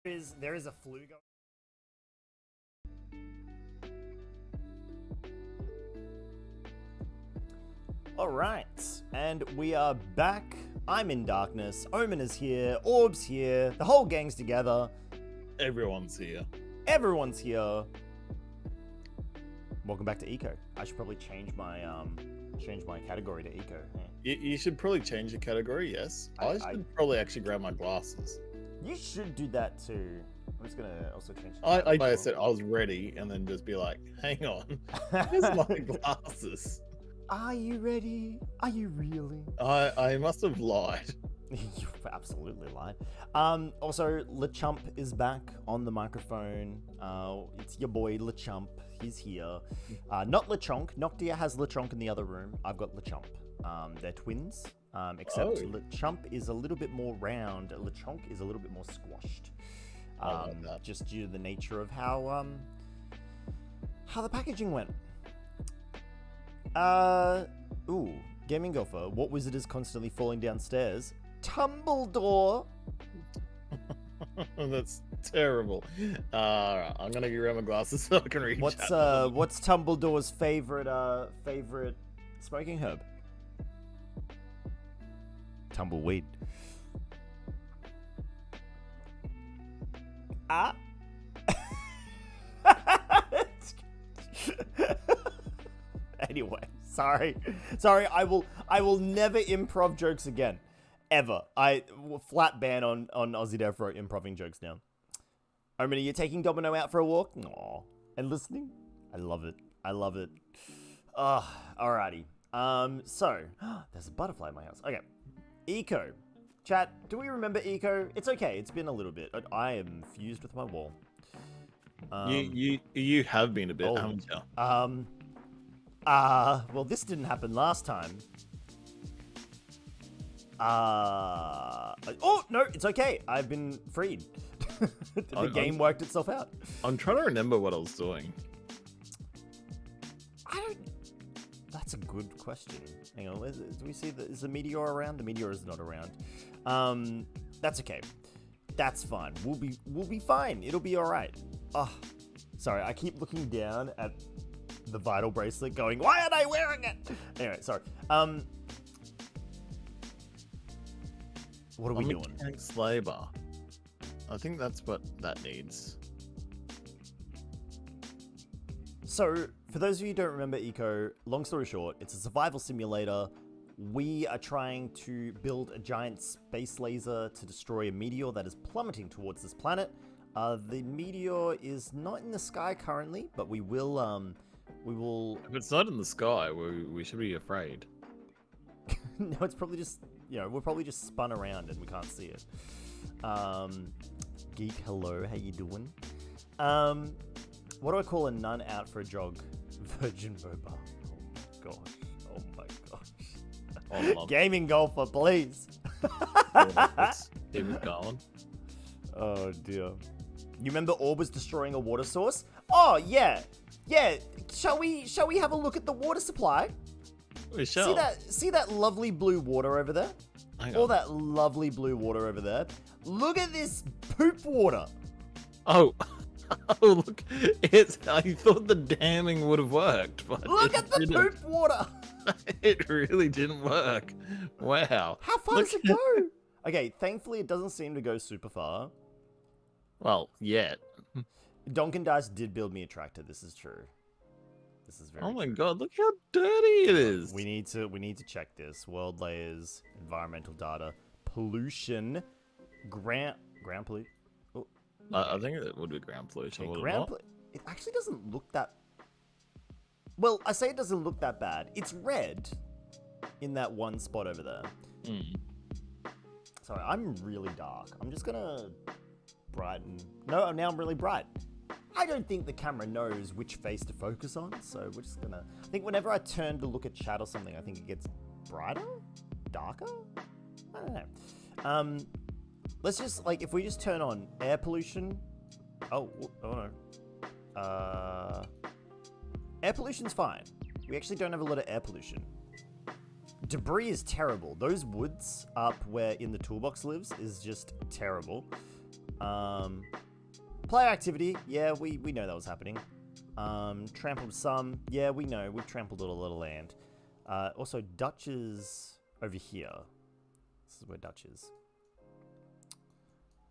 There is a flu going. Alright, and we are back. I'm in darkness. Omen is here. Orb's here. The whole gang's together. Everyone's here. Everyone's here. Welcome back to Eco. I should probably change my category to Eco. You should probably change the category, yes. I should probably actually grab my glasses. You should do that too. I'm just gonna also change. I said I was ready, and then just be like, "Hang on, where's my glasses?" Are you ready? Are you really? I must have lied. You absolutely lied. Also, LeChump is back on the microphone. It's your boy LeChump. He's here. Not LeChonk. Noctia has LeChonk in the other room. I've got LeChump. They're twins. Except LeChump is a little bit more round. LeChonk is a little bit more squashed. Just due to the nature of how the packaging went. Gaming Gopher. What wizard is constantly falling downstairs? Tumbledore. That's terrible. Alright, I'm gonna get rid of my glasses so I can read. What's Tumbledore's favorite smoking herb? Tumbleweed. Ah. Anyway, sorry. I will never improv jokes again, ever. I flat ban on AussieDevFro improving jokes now. Omen, are you taking Domino out for a walk? Aww. And listening? I love it. Alrighty. So there's a butterfly in my house. Okay. Eco. Chat, do we remember Eco? It's okay. It's been a little bit. I am fused with my wall. You have been a bit, haven't you? Well, this didn't happen last time. Oh, no, it's okay. I've been freed. The game worked itself out. I'm trying to remember what I was doing. That's a good question. Hang on, do we see is the meteor around? The meteor is not around. That's okay. That's fine. We'll be fine. It'll be alright. Oh, sorry, I keep looking down at the vital bracelet going, why aren't I wearing it? Anyway, sorry. What are we doing? Mechanic Slay bar. I think that's what that needs. So, for those of you who don't remember Eco, long story short, it's a survival simulator. We are trying to build a giant space laser to destroy a meteor that is plummeting towards this planet. The meteor is not in the sky currently, but we will... If it's not in the sky, we should be afraid. No, it's probably just, we're probably just spun around and we can't see it. Geek, hello, how you doing? What do I call a nun out for a jog? Virgin Mobile. Oh my gosh. Oh, Gaming Golfer, please. It was gone. Oh dear. You remember Orb was destroying a water source? Oh yeah. Yeah. Shall we have a look at the water supply? We shall. See that lovely blue water over there? All that lovely blue water over there. Look at this poop water. Oh, look! I thought the damming would have worked, but look at the poop water. It really didn't work. Wow. How far does it go? Okay, thankfully it doesn't seem to go super far. Well, yet. Donkandice did build me a tractor. This is true. This is very. Oh my god! Look how dirty it is. We need to check this. World layers, environmental data, pollution, ground pollution. Oh. I think it would be ground pollution. Okay, it actually doesn't look that. Well, I say it doesn't look that bad. It's red in that one spot over there. Sorry, I'm really dark. I'm just gonna brighten. No, now I'm really bright. I don't think the camera knows which face to focus on, so we're just gonna... I think whenever I turn to look at chat or something, I think it gets brighter? Darker? I don't know. Let's just, if we just turn on air pollution... Oh no. Air pollution's fine. We actually don't have a lot of air pollution. Debris is terrible. Those woods up where In the Toolbox lives is just terrible. Player activity, yeah, we know that was happening. Trampled some, yeah, we know, we've trampled a lot of land. Also, Dutch is over here. This is where Dutch is.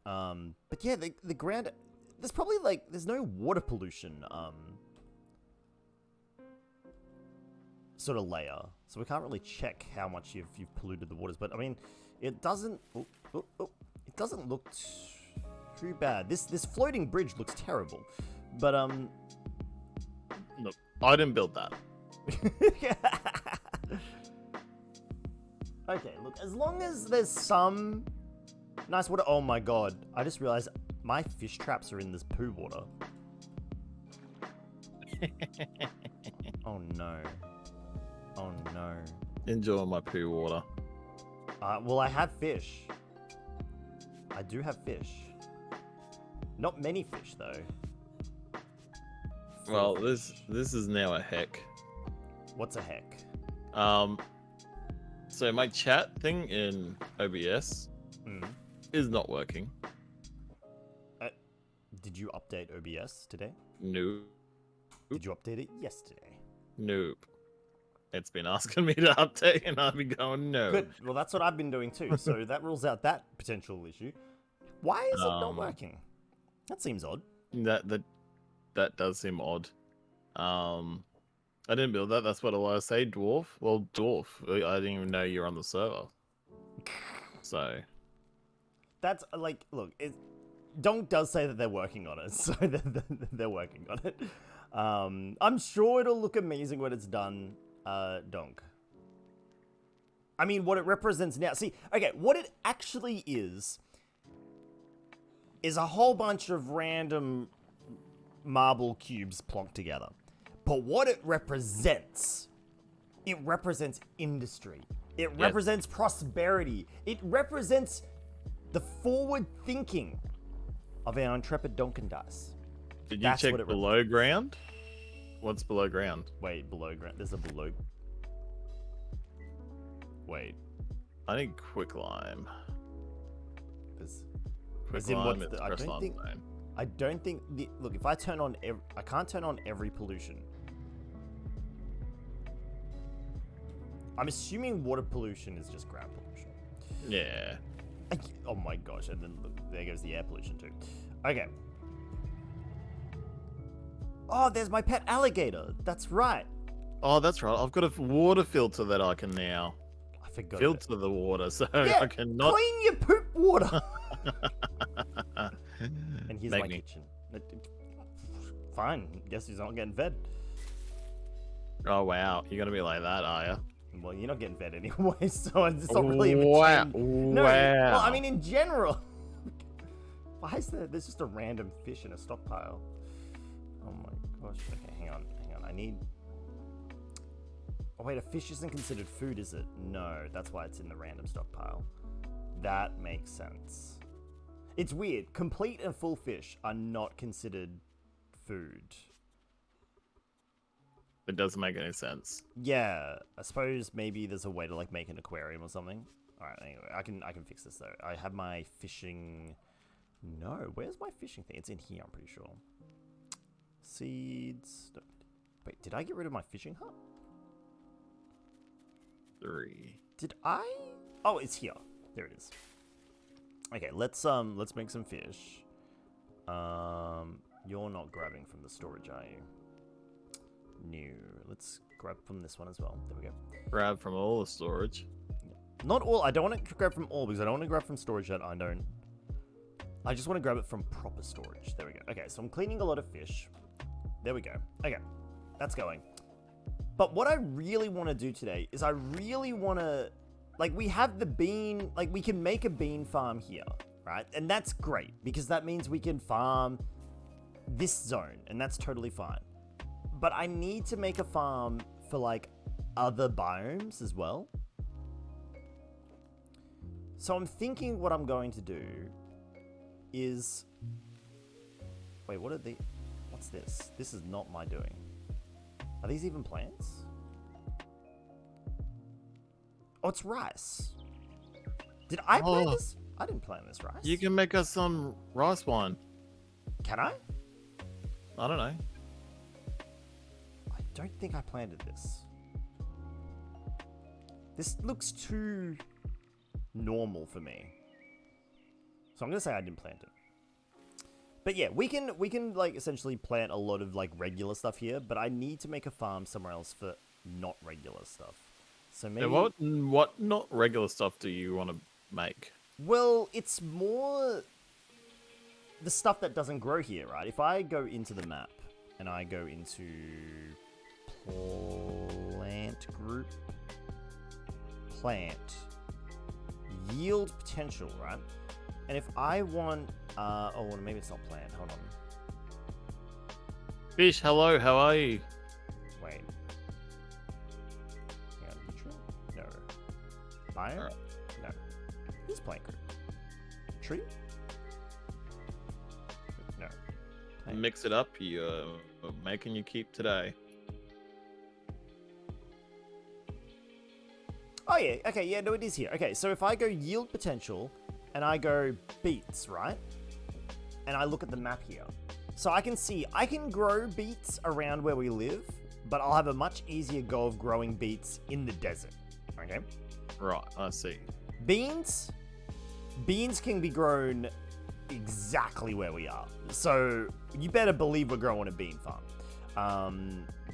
But yeah, the ground, there's probably like, there's no water pollution, sort of layer. So we can't really check how much you've polluted the waters, but I mean, it doesn't, it doesn't look too bad. This floating bridge looks terrible, but Look, I didn't build that. Okay, look, as long as there's some nice water. Oh my god, I just realized my fish traps are in this poo water. Oh no. Oh no. Enjoy my poo water. Well, I have fish. I do have fish. Not many fish, though. Well, this is now a heck. What's a heck? So my chat thing in OBS is not working. Did you update OBS today? Nope. Did you update it yesterday? Nope. It's been asking me to update, and I've been going no. Good. Well, that's what I've been doing too. So that rules out that potential issue. Why is it not working? That seems odd. That does seem odd. I didn't build that. That's what I say. Dwarf. Well, dwarf. I didn't even know you're on the server. So. That's like, look. Donk does say that they're working on it, so they're working on it. I'm sure it'll look amazing when it's done, Donk. I mean, what it represents now. See, okay, what it actually is a whole bunch of random marble cubes plonked together. But what it represents industry. It represents prosperity. It represents the forward thinking of our intrepid Donkandice. Did you check below ground? What's below ground? Wait, below ground. There's a below. Wait. I need quicklime. There's. Quicklime. I don't think. Look, if I turn on, I can't turn on every pollution. I'm assuming water pollution is just ground pollution. Yeah. Oh my gosh! And then look, there goes the air pollution too. Okay. Oh, there's my pet alligator. That's right. Oh, that's right. I've got a water filter that I can now filter the water, so I cannot clean your poop water. And here's my kitchen. Fine. Guess he's not getting fed. Oh wow, you're gonna be like that, are you? Well, you're not getting fed anyway, so it's not really. Wow. No, wow. Well, I mean, in general. Why is there's just a random fish in a stockpile? Oh my gosh. Okay, hang on. I need. Oh wait, a fish isn't considered food, is it? No, that's why it's in the random stockpile. That makes sense. It's weird. Complete and full fish are not considered food. It doesn't make any sense. Yeah, I suppose maybe there's a way to like make an aquarium or something. All right, anyway, I can fix this though. I have my fishing. No, where's my fishing thing? It's in here, I'm pretty sure. Seeds. Wait, did I get rid of my fishing hut? 3. Did I? Oh, it's here. There it is. Okay, let's make some fish. You're not grabbing from the storage, are you? No. Let's grab from this one as well. There we go. Grab from all the storage. Not all. I don't want to grab from all because I don't want to grab from storage that I don't. I just want to grab it from proper storage. There we go. Okay, so I'm cleaning a lot of fish. There we go. Okay, that's going. But what I really want to do today is I really want to, like, we have the bean, like, we can make a bean farm here, right? And that's great because that means we can farm this zone and that's totally fine. But I need to make a farm for, like, other biomes as well. So I'm thinking what I'm going to do is... Wait, what are the... What's this? This is not my doing. Are these even plants? Oh, it's rice. Did I plant this? I didn't plant this rice. You can make us some rice wine. Can I? I don't know. I don't think I planted this. This looks too normal for me. So I'm gonna say I didn't plant it. But yeah, we can like essentially plant a lot of like regular stuff here, but I need to make a farm somewhere else for not regular stuff. So maybe What not regular stuff do you want to make? well, it's more the stuff that doesn't grow here, right? If I go into the map and I go into plant group, plant, yield potential, right? And if I want, oh, well, maybe it's not plant. Hold on. Fish, hello, how are you? Wait. Hang on, neutral? No. Biome? Alright. No. Here's plant group. Tree? No. Plant. Mix it up. You're making you keep today. Oh, yeah. Okay, yeah, no, it is here. Okay, so if I go yield potential and I go beets, right? And I look at the map here. So I can see I can grow beets around where we live, but I'll have a much easier go of growing beets in the desert. Okay? Right, I see. Beans can be grown exactly where we are. So you better believe we're growing a bean farm.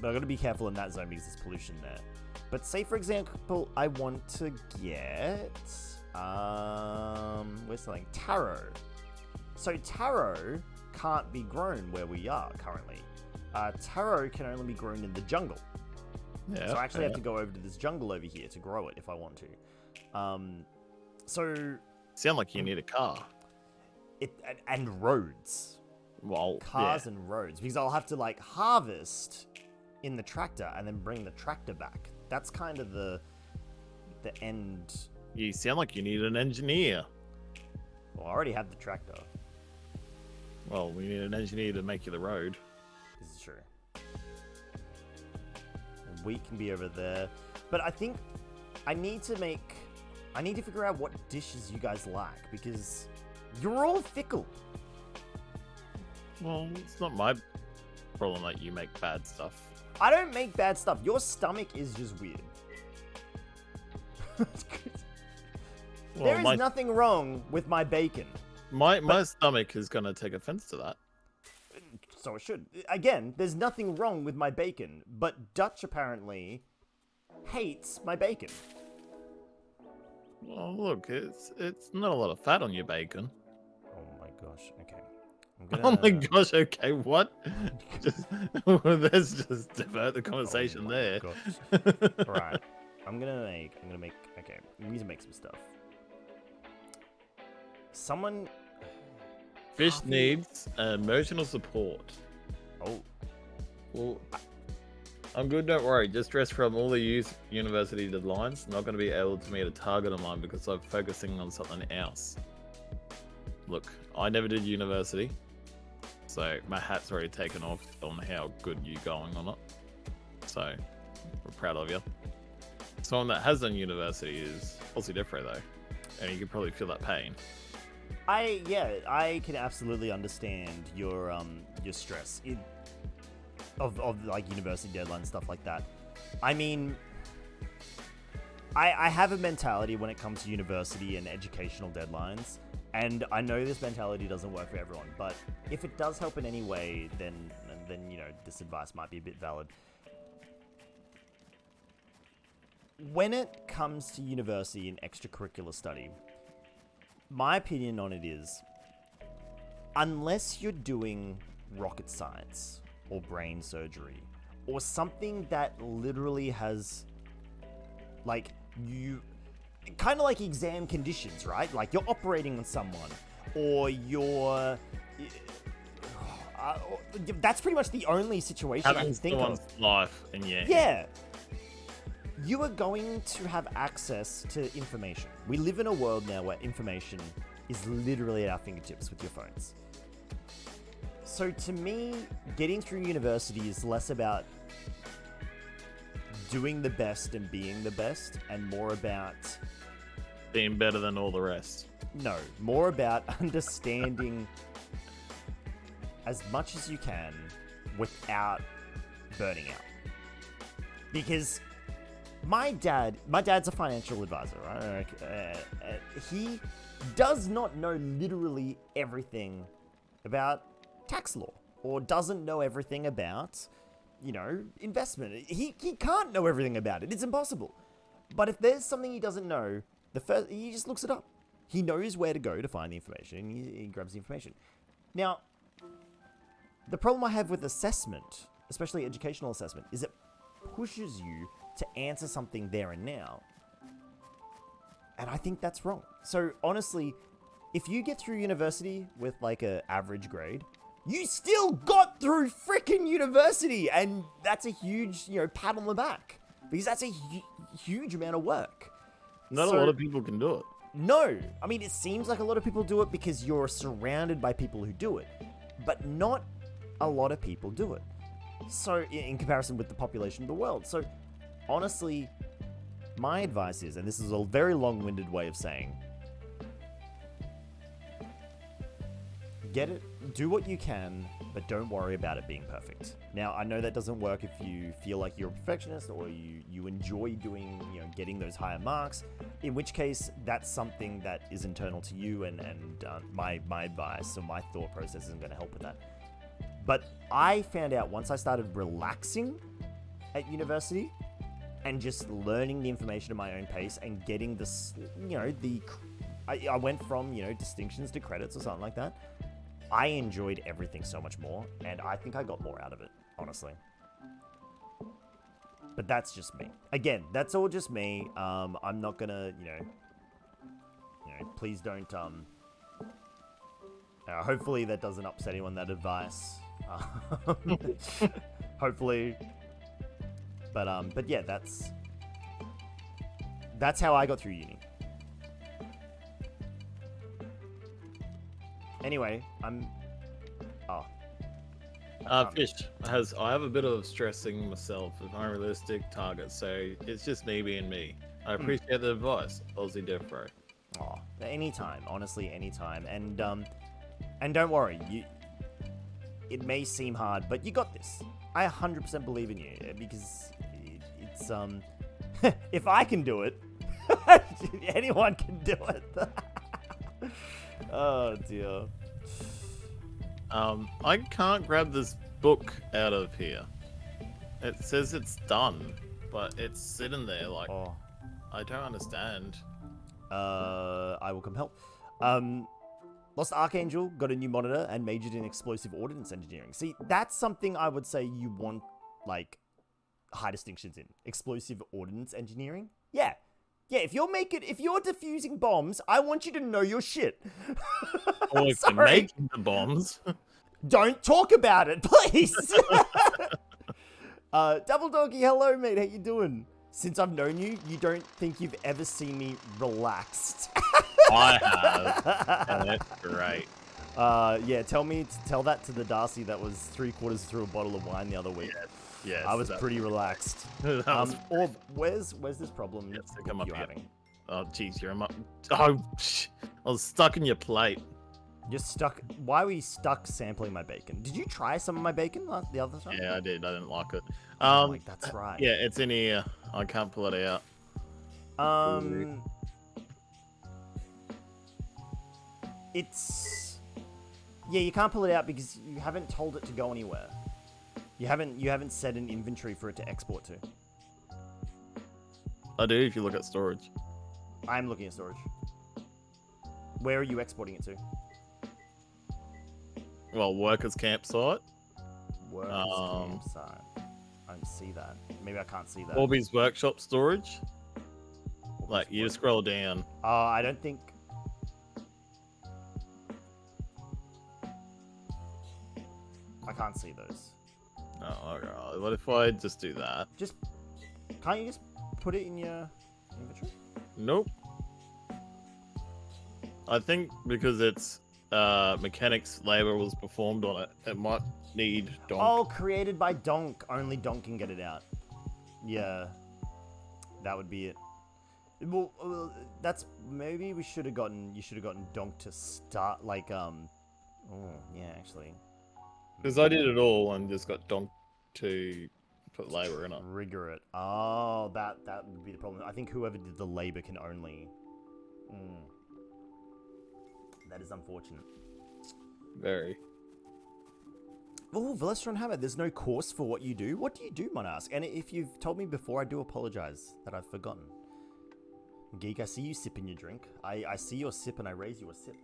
But I've got to be careful in that zone because there's pollution there. But say, for example, I want to get, where's something? Taro. So taro can't be grown where we are currently. Taro can only be grown in the jungle. Yeah. So I actually have to go over to this jungle over here to grow it if I want to. So Sound like you need a car. and roads. Well, Cars and roads. Because I'll have to like harvest in the tractor and then bring the tractor back. That's kind of the end. You sound like you need an engineer. Well, I already have the tractor. Well, we need an engineer to make you the road. This is true. And wheat can be over there. But I think I need to figure out what dishes you guys like because you're all fickle. Well, it's not my problem that you make bad stuff. I don't make bad stuff. Your stomach is just weird. There is nothing wrong with my bacon. My stomach is gonna take offense to that. So it should. Again, there's nothing wrong with my bacon, but Dutch apparently hates my bacon. Well, look, it's not a lot of fat on your bacon. Oh my gosh. Okay. Oh my gosh. Okay, what? Let's just divert the conversation there. Right. I'm gonna make. Okay. We need to make some stuff. Someone. Fish needs emotional support. Oh. Well, I'm good, don't worry. Just stress from all the university deadlines. Not going to be able to meet a target of mine because I'm focusing on something else. Look, I never did university, so my hat's already taken off on how good you're going on it. So, we're proud of you. Someone that has done university is AussieDevFro though, and you can probably feel that pain. I can absolutely understand your stress of like university deadlines, stuff like that. I mean, I have a mentality when it comes to university and educational deadlines, and I know this mentality doesn't work for everyone, but if it does help in any way, then you know, this advice might be a bit valid. When it comes to university and extracurricular study, my opinion on it is, unless you're doing rocket science or brain surgery or something that literally has, like, you kind of like exam conditions, right? Like you're operating on someone or you're that's pretty much the only situation I can think of. Life and yeah. You are going to have access to information. We live in a world now where information is literally at our fingertips with your phones. So to me, getting through university is less about doing the best and being the best and more about being better than all the rest. No, more about understanding as much as you can without burning out. Because my dad's a financial advisor, right? He does not know literally everything about tax law, or doesn't know everything about, investment. He can't know everything about it. It's impossible. But if there's something he doesn't know, he just looks it up. He knows where to go to find the information, and he grabs the information. Now, the problem I have with assessment, especially educational assessment, is it pushes you to answer something there and now. And I think that's wrong. So honestly, if you get through university with like an average grade, you still got through freaking university, and that's a huge, pat on the back, because that's a huge amount of work. Not a lot of people can do it. No, I mean, it seems like a lot of people do it because you're surrounded by people who do it, but not a lot of people do it. So in comparison with the population of the world. So honestly, my advice is, and this is a very long-winded way of saying, get it, do what you can, but don't worry about it being perfect. Now, I know that doesn't work if you feel like you're a perfectionist, or you enjoy doing, getting those higher marks, in which case that's something that is internal to you, and my advice or my thought process isn't going to help with that. But I found out once I started relaxing at university and just learning the information at my own pace and getting this, I went from, distinctions to credits or something like that. I enjoyed everything so much more, and I think I got more out of it, honestly. But that's just me. Again, that's all just me. I'm not gonna, please don't, hopefully that doesn't upset anyone, that advice. Hopefully. But yeah, that's how I got through uni. Anyway, Fish I have a bit of stressing myself with unrealistic targets, so it's just me being me. I appreciate the advice, AussieDevFro. Oh, anytime, honestly, anytime. And don't worry, it may seem hard, but you got this. I 100% believe in you, because it's if I can do it, anyone can do it. Oh dear. I can't grab this book out of here. It says it's done, but it's sitting there like, I don't understand. I will come help. Lost Archangel got a new monitor and majored in explosive ordnance engineering. See, that's something I would say you want, like, high distinctions in. Explosive ordnance engineering? Yeah. Yeah, if you're defusing bombs, I want you to know your shit. Or if you're making the bombs. Don't talk about it, please. Double Doggy, hello, mate. How you doing? Since I've known you, you don't think you've ever seen me relaxed. I have. And that's great. Yeah, tell that to the Darcy that was 3/4 through a bottle of wine the other week. Yes, I was pretty relaxed. Orb, where's this problem you're having? Oh, jeez, I was stuck in your plate. You're stuck. Why were you stuck sampling my bacon? Did you try some of my bacon the other time? Yeah, I did. I didn't like it. That's right. Yeah, it's in here. I can't pull it out. Yeah, you can't pull it out because you haven't told it to go anywhere. You haven't set an inventory for it to export to. I do if you look at storage. I'm looking at storage. Where are you exporting it to? Well, workers' campsite. Workers' campsite. I don't see that. Maybe I can't see that. Orby's workshop storage. Like, you scroll down. I don't think... I can't see those. Oh, alright. What if I just do that? Can't you just put it in your inventory? Nope. I think because it's mechanics labor was performed on it, it might need Donk. Oh, created by Donk. Only Donk can get it out. Yeah. That would be it. Well, that's maybe we should have gotten. You should have gotten Donk to start like Oh yeah, actually. Because I did it all and just got Donk to put labor in it. Trigger it. Oh, that would be the problem. I think whoever did the labor can only. That is unfortunate. Very. Oh, Velestron Hammer, there's no course for what you do. What do you do, might I ask? And if you've told me before, I do apologize that I've forgotten. Geek, I see you sipping your drink. I see your sip and I raise you a sip.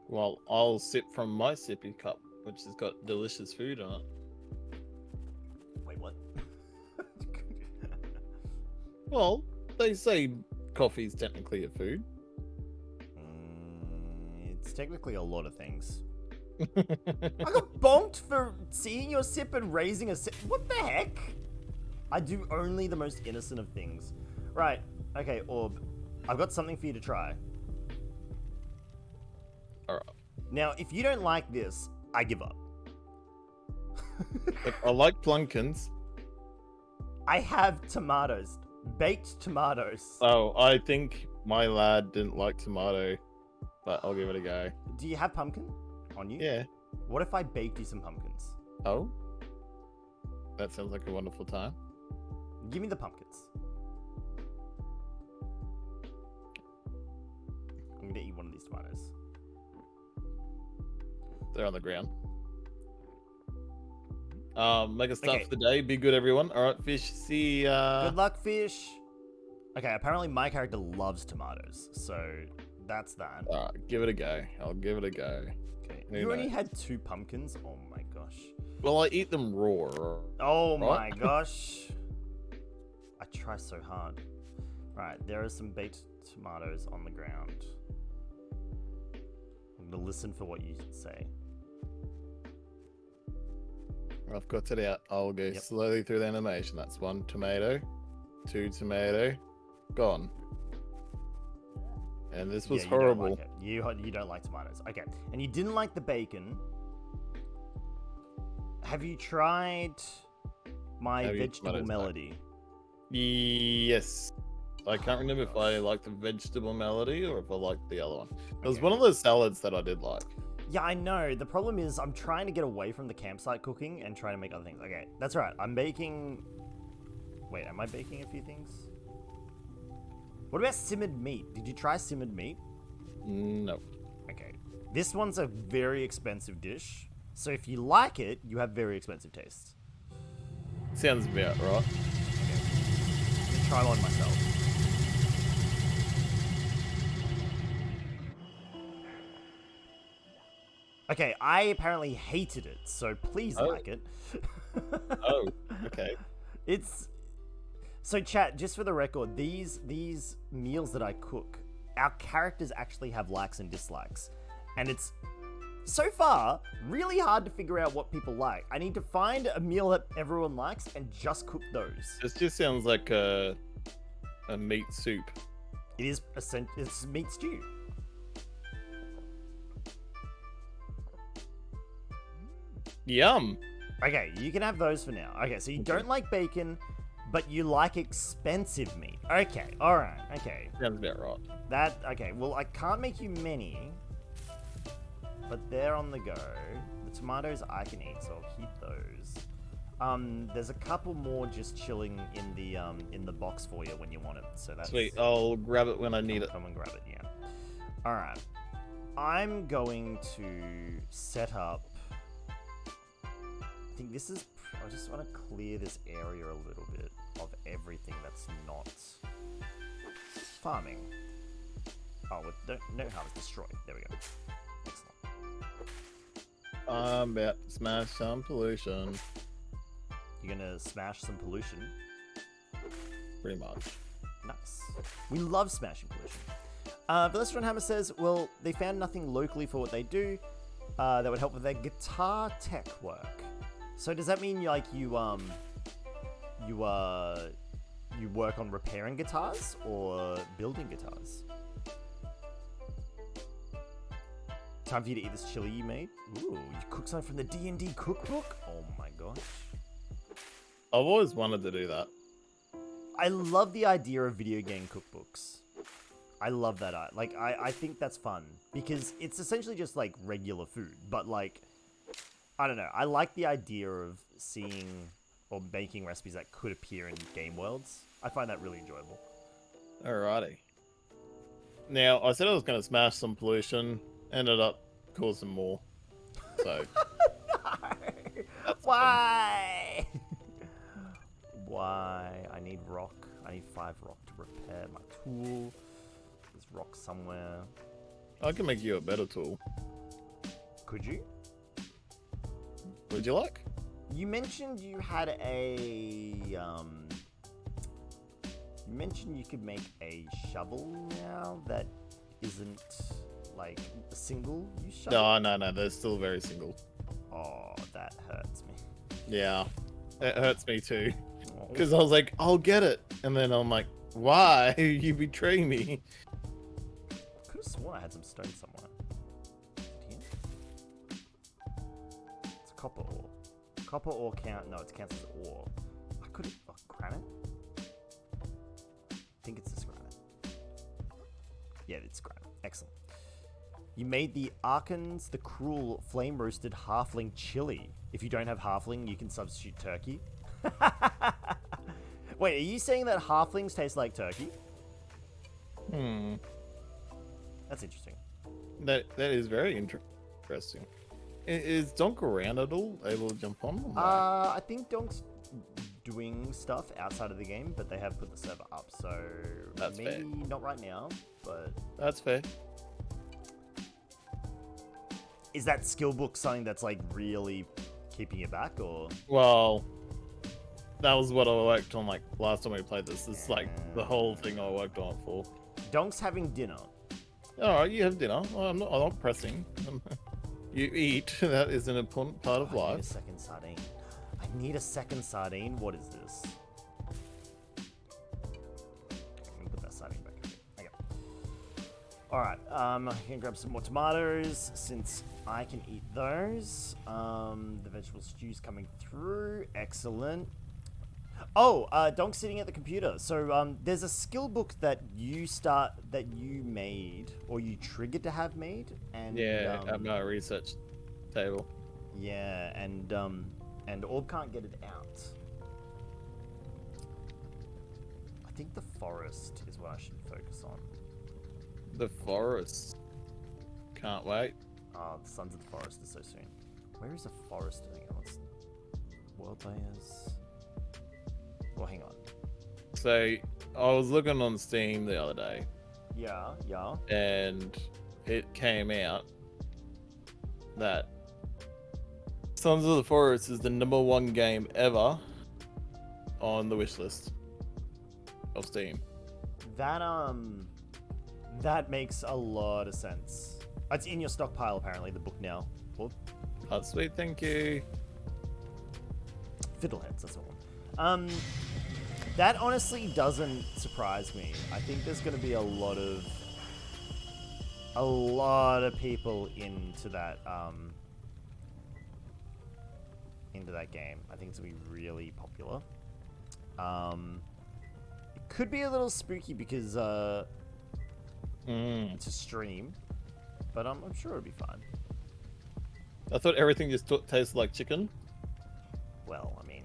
Well, I'll sip from my sippy cup, which has got delicious food on it. Wait, what? Well, they say coffee's technically a food. It's technically a lot of things. I got bonked for seeing your sip and raising a sip. What the heck? I do only the most innocent of things. Right. Okay, Orb. I've got something for you to try. Alright. Now, if you don't like this, I give up. Look, I like plunkins. I have tomatoes. Baked tomatoes. Oh, I think my lad didn't like tomato, but I'll give it a go. Do you have pumpkin on you? Yeah. What if I baked you some pumpkins? Oh? That sounds like a wonderful time. Give me the pumpkins. I'm gonna eat one of these tomatoes. They're on the ground. Make a start Okay. for the day. Be good, everyone. All right, fish. See ya. Good luck, fish. Okay, apparently my character loves tomatoes, so that's that. All right, give it a go. I'll give it a go. Okay, Who you only knows? had 2 pumpkins. Oh my gosh. Well, I eat them raw. Oh Right? my gosh. I try so hard. Right, there are some baked tomatoes on the ground. I'm gonna listen for what you say. I've got it out. I'll go Yep. slowly through the animation. That's 1 tomato, 2 tomato, gone. And this was Yeah, horrible. You don't like it. You don't like tomatoes. Okay, and you didn't like the bacon. Have you tried my Have you vegetable tomatoes, no. melody? Yes. I can't remember if I liked the vegetable melody or if I liked the other one. It was Okay. one of those salads that I did like. Yeah, I know. The problem is I'm trying to get away from the campsite cooking and trying to make other things. Okay, that's right. I'm baking... Wait, am I baking a few things? What about simmered meat? Did you try simmered meat? No. Okay. This one's a very expensive dish. So if you like it, you have very expensive tastes. Sounds about right. Okay. Let me try one myself. Okay, I apparently hated it, so please Oh. like it. Oh, okay. It's so chat, just for the record, these meals that I cook, our characters actually have likes and dislikes. And it's so far really hard to figure out what people like. I need to find a meal that everyone likes and just cook those. This just sounds like a meat soup. It is it's meat stew. Yum. Okay, you can have those for now. Okay, so you don't like bacon, but you like expensive meat. Okay, alright, okay. Sounds about right. That, okay, well, I can't make you many, but they're on the go. The tomatoes I can eat, so I'll keep those. There's a couple more just chilling in the box for you when you want it, so that's... Sweet. I'll grab it when I need it. Come and grab it, yeah. Alright. I'm going to set up... I think this is... I just want to clear this area a little bit of everything that's not farming. Oh, no harvest destroyed. There we go. Excellent. I'm about to smash some pollution. You're gonna smash some pollution. Pretty much. Nice. We love smashing pollution. Velestron Hammer says, well, they found nothing locally for what they do that would help with their guitar tech work. So does that mean you work on repairing guitars or building guitars? Time for you to eat this chili you made. Ooh, you cooked something from the D&D cookbook? Oh my gosh. I've always wanted to do that. I love the idea of video game cookbooks. I love that. I think that's fun because it's essentially just like regular food, but like, I don't know. I like the idea of seeing or making recipes that could appear in game worlds. I find that really enjoyable. Alrighty. Now, I said I was going to smash some pollution, ended up causing more. So. No! Why? Why? I need rock. I need 5 rock to repair my tool. There's rock somewhere. I can make you a better tool. Could you? Would you like? You mentioned you had a, you mentioned you could make a shovel now that isn't, like, a single use shovel? No, they're still very single. Oh, that hurts me. Yeah, it hurts me too. Because I was like, I'll get it. And then I'm like, why? You betray me. I could have sworn I had some stone somewhere. Here? It's copper ore. Copper ore count. No, it counts as ore. I could have. Oh, granite? I think it's this granite. Yeah, it's granite. Excellent. You made the Arkans, the cruel, flame-roasted halfling chili. If you don't have halfling, you can substitute turkey. Wait, are you saying that halflings taste like turkey? That's interesting. That is very interesting. Is Donk around at all? Able to jump on? I think Donk's doing stuff outside of the game, but they have put the server up, so That's maybe fair. not right now, but... That's fair. Is that skill book something that's like really keeping you back, or? Well, that was what I worked on like last time we played this. This is like the whole thing I worked on it for. Donk's having dinner. Alright, you have dinner. I'm not pressing. You eat. That is an important part of I need a life. second sardine. I need a second sardine. What is this? Let me put that sardine back in. Okay. Alright, I can grab some more tomatoes since I can eat those. The vegetable stew's coming through. Excellent. Oh, Donk's sitting at the computer. So there's a skill book that you made or you triggered to have made, and Yeah, at my research table. yeah, and Orb can't get it out. I think the forest is what I should focus on. The forest. Can't wait. Oh, the Sons of the Forest is so soon. Where is the forest? Hang on, what's world layers? Well, hang on. So, I was looking on Steam the other day, Yeah. and it came out that Sons of the Forest is the #1 game ever on the wish list of Steam. That makes a lot of sense. It's in your stockpile apparently, the book now. Orb? That's sweet, thank you. Fiddleheads, that's the one. That honestly doesn't surprise me. I think there's going to be a lot of people into that game. I think it's going to be really popular. It could be a little spooky because it's a stream, but I'm sure it'll be fine. I thought everything just tasted like chicken. Well, I mean,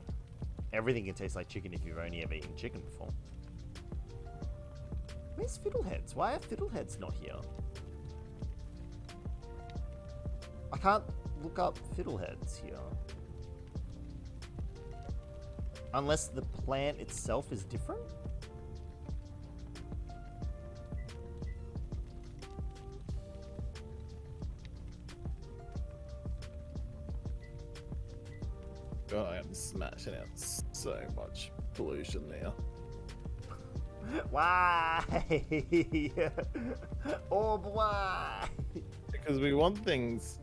everything can taste like chicken if you've only ever eaten chicken before. Where's Fiddleheads? Why are Fiddleheads not here? I can't look up Fiddleheads here. Unless the plant itself is different? God, I am smashing out so much pollution now. Why? Orb, why? Because we want things.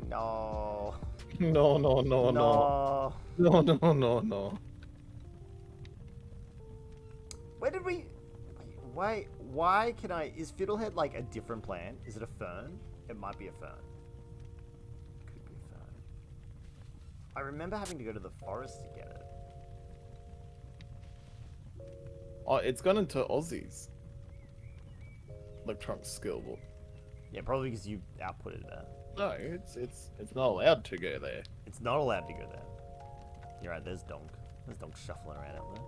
No. No. No. No. Where did we... Why can I... Is Fiddlehead like a different plant? Is it a fern? It might be a fern. Could be a fern. I remember having to go to the forest to get it. Oh, it's gone into Aussie's electronic skill book. Yeah, probably because you outputted that. No, it's not allowed to go there. It's not allowed to go there. You're right. There's Donk. There's Donk shuffling around out there.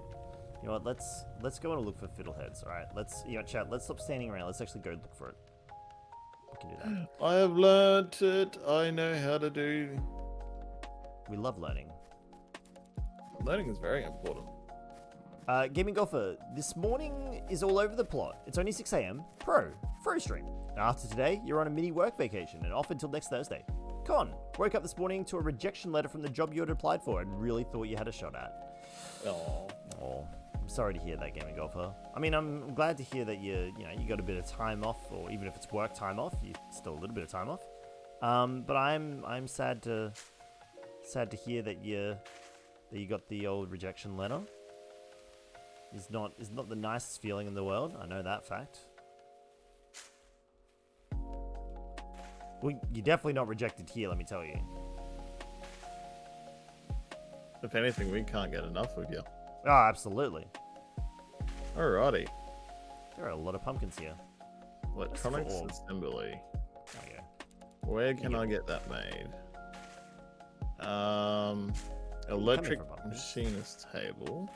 You know what? Let's go and look for fiddleheads. All right. Chat. Let's stop standing around. Let's actually go look for it. We can do that. I have learnt it. I know how to do. We love learning. Learning is very important. Gaming Golfer, this morning is all over the plot. It's only 6 a.m. Fro stream. After today, you're on a mini work vacation and off until next Thursday. Con, woke up this morning to a rejection letter from the job you had applied for and really thought you had a shot at. Oh, I'm sorry to hear that, Gaming Golfer. I mean, I'm glad to hear that you got a bit of time off, or even if it's work time off, you still a little bit of time off. But I'm sad to hear that you got the old rejection letter. Is not the nicest feeling in the world. I know that fact. Well, you're definitely not rejected here, let me tell you. If anything, we can't get enough of you. Oh, absolutely. Alrighty. There are a lot of pumpkins here. Electronics Orb. assembly. Oh, yeah. Where can I get that made? Electric for pumpkins. machinist table.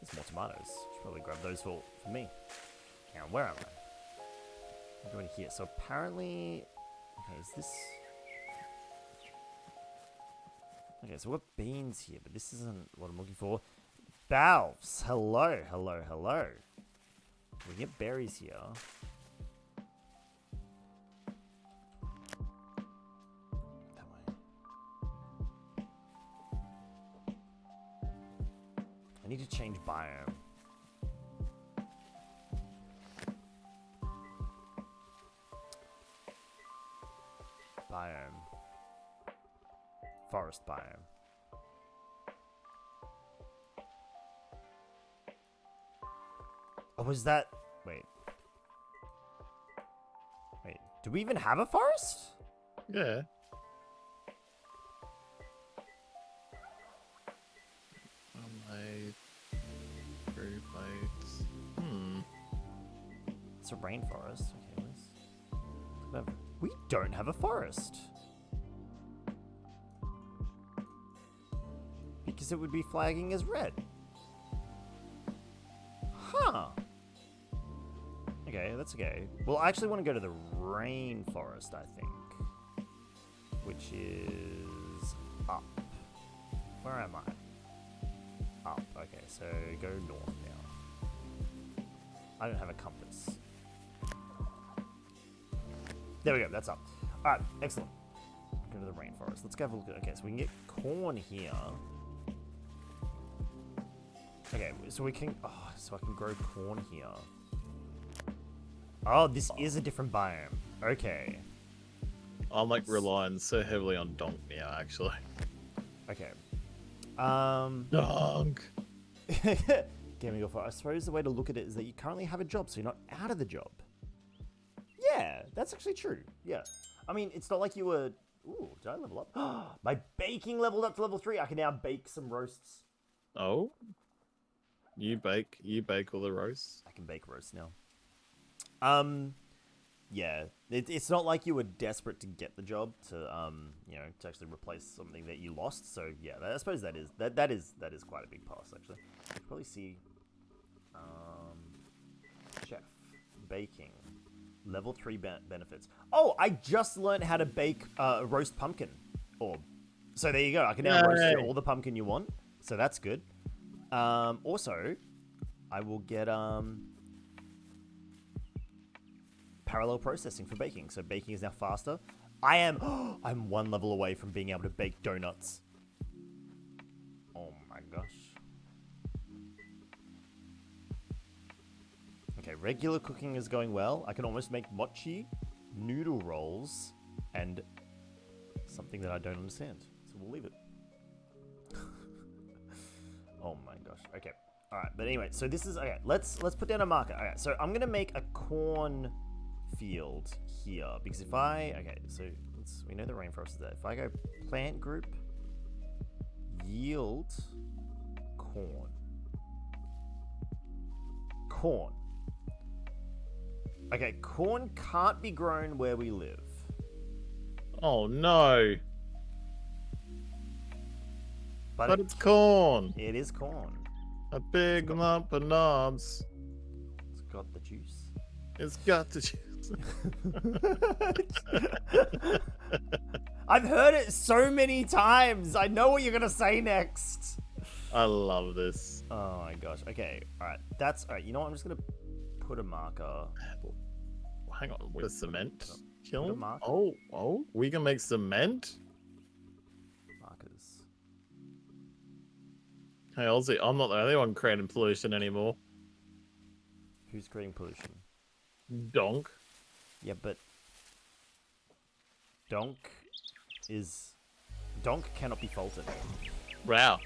There's more tomatoes. Should probably grab those for me. Now, where am I? I'm going here. So apparently... Okay, is this... Okay, so we've got beans here, but this isn't what I'm looking for. Valves! Hello. We get berries here. That way. I need to change biome. Forest biome. Oh, was that... Wait, do we even have a forest? Yeah. Three plates. It's a rainforest. Okay, we don't have a forest. Because it would be flagging as red. Huh. Okay, that's okay. Well, I actually want to go to the rainforest, I think. Which is up. Where am I? Up. Okay, so go north now. I don't have a compass. There we go, that's up. Alright, excellent. Go to the rainforest. Let's go have a look at... Okay, so we can get corn here. Okay, so we can... Oh, so I can grow corn here. Oh, this is a different biome. Okay. I'm like relying so heavily on Donk now, actually. Okay. Donk! Gaming Golfer, I suppose the way to look at it is that you currently have a job, so you're not out of the job. Yeah, that's actually true. Yeah. I mean, it's not like you were... Ooh, did I level up? My baking leveled up to level 3. I can now bake some roasts. Oh? You bake all the roasts? I can bake roasts now. Yeah. It's not like you were desperate to get the job to, to actually replace something that you lost. So, yeah, I suppose that is quite a big pass, actually. You can probably see, chef, baking, level 3 benefits. Oh, I just learned how to bake roast pumpkin orb. So there you go. I can now roast all the pumpkin you want. So that's good. Also, I will get, parallel processing for baking. So baking is now faster. I'm 1 level away from being able to bake donuts. Oh my gosh. Okay, regular cooking is going well. I can almost make mochi, noodle rolls, and something that I don't understand. So we'll leave it. Oh my gosh. Okay. All right. But anyway, so this is okay. Let's put down a marker. Okay. So I'm gonna make a corn field here because if I so we know the rainforest is there. If I go plant group yield corn. Corn. Okay, corn can't be grown where we live. Oh no. But it's corn. It is corn. A big lump of knobs. It's got the juice. It's got the juice. I've heard it so many times. I know what you're gonna say next. I love this. Oh my gosh. Okay. All right. That's all right. You know what? I'm just gonna put a marker. Hang on. With cement Put a kiln? marker. Oh, we can make cement? Markers. Hey, Aussie, I'm not the only one creating pollution anymore. Who's creating pollution? Donk. Yeah, but Donk cannot be faulted. Wow.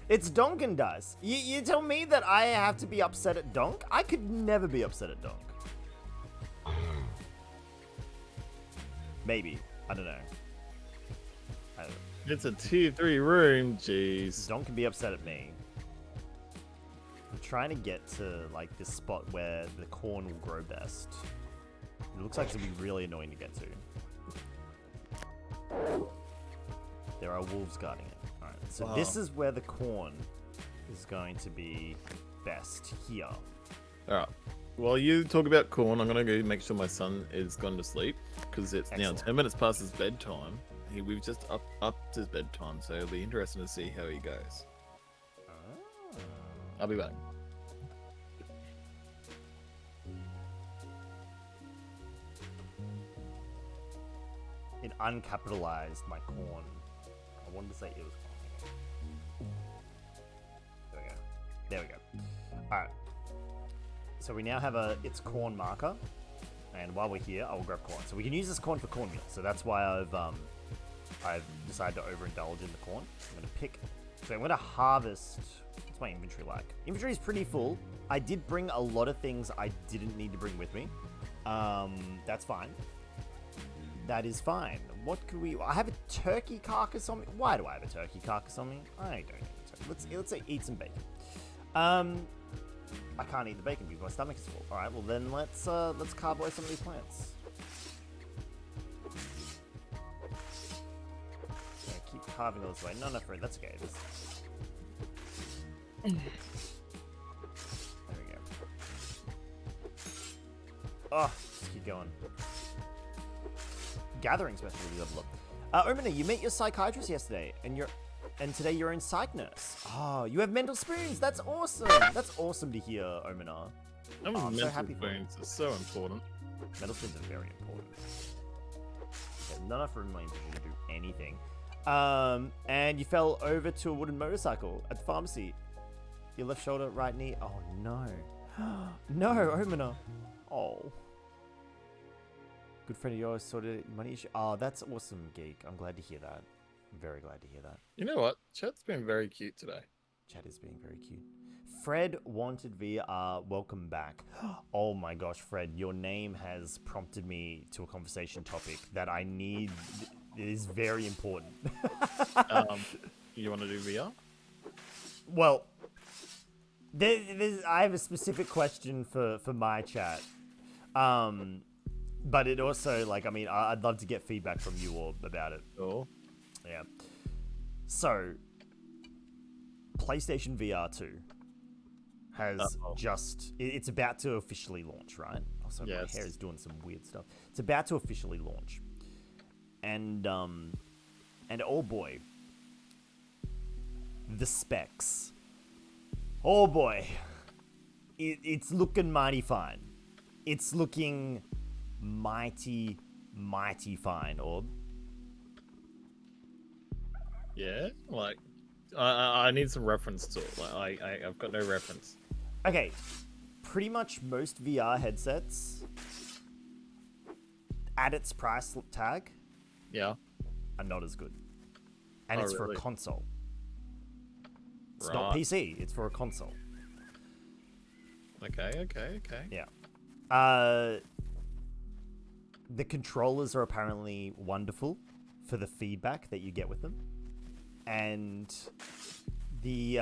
It's Donkandice. You tell me that I have to be upset at Donk? I could never be upset at Donk. Maybe. I don't know. It's a tier 3 room, jeez. Donk can be upset at me. I'm trying to get to like this spot where the corn will grow best. It looks like it's gonna be really annoying to get to. There are wolves guarding it. Alright, so this is where the corn is going to be best. Here. Alright. While you talk about corn, I'm going to go make sure my son is gone to sleep. Because it's now 10 minutes past his bedtime. We've just upped his bedtime, so it'll be interesting to see how he goes. I'll be back. It uncapitalized my corn. I wanted to say it was corn. There we go. Alright. So we now have a it's corn marker. And while we're here, I will grab corn. So we can use this corn for cornmeal. So that's why I've decided to overindulge in the corn. I'm gonna pick. So I'm gonna harvest. What's my inventory like? Inventory is pretty full. I did bring a lot of things I didn't need to bring with me. That's fine. That is fine. What could we? I have a turkey carcass on me. Why do I have a turkey carcass on me? I don't need a turkey. Let's say eat some bacon. I can't eat the bacon because my stomach is full. All right. Well then let's carve away some of these plants. Okay, keep carving all this away. No, fruit. That's okay. There we go. Oh, let's keep going. Gathering specialty level up. Omina, you met your psychiatrist yesterday, and today you're in psych nurse. Oh, you have mental spoons. That's awesome. That's awesome to hear, Omina. I'm so happy for you. It's so important. Mental spoons are very important. Okay, not enough room in my inventory to do anything. And you fell over to a wooden motorcycle at the pharmacy. Your left shoulder, right knee. Oh no. No, Omina. Oh. Good friend of yours sorted money issue. Oh, that's awesome, Geek. I'm glad to hear that. I'm very glad to hear that. You know what? Chat's been very cute today. Chat is being very cute. Fred wanted VR. Welcome back. Oh my gosh, Fred, your name has prompted me to a conversation topic that I need. It is very important. You want to do VR? Well, I have a specific question for my chat. But it also, like, I mean, I'd love to get feedback from you all about it. Oh. Yeah. So, PlayStation VR 2 has it's about to officially launch, right? Also, yes. My hair is doing some weird stuff. It's about to officially launch. And oh boy, the specs. Oh boy, it's looking mighty fine. It's looking mighty fine, Orb. Yeah, like I need some reference to it. Like I've got no reference. Okay, pretty much most VR headsets at its price tag, yeah, are not as good, and it's for a console. It's right. not PC. It's for a console. Okay. Yeah. the controllers are apparently wonderful for the feedback that you get with them. And the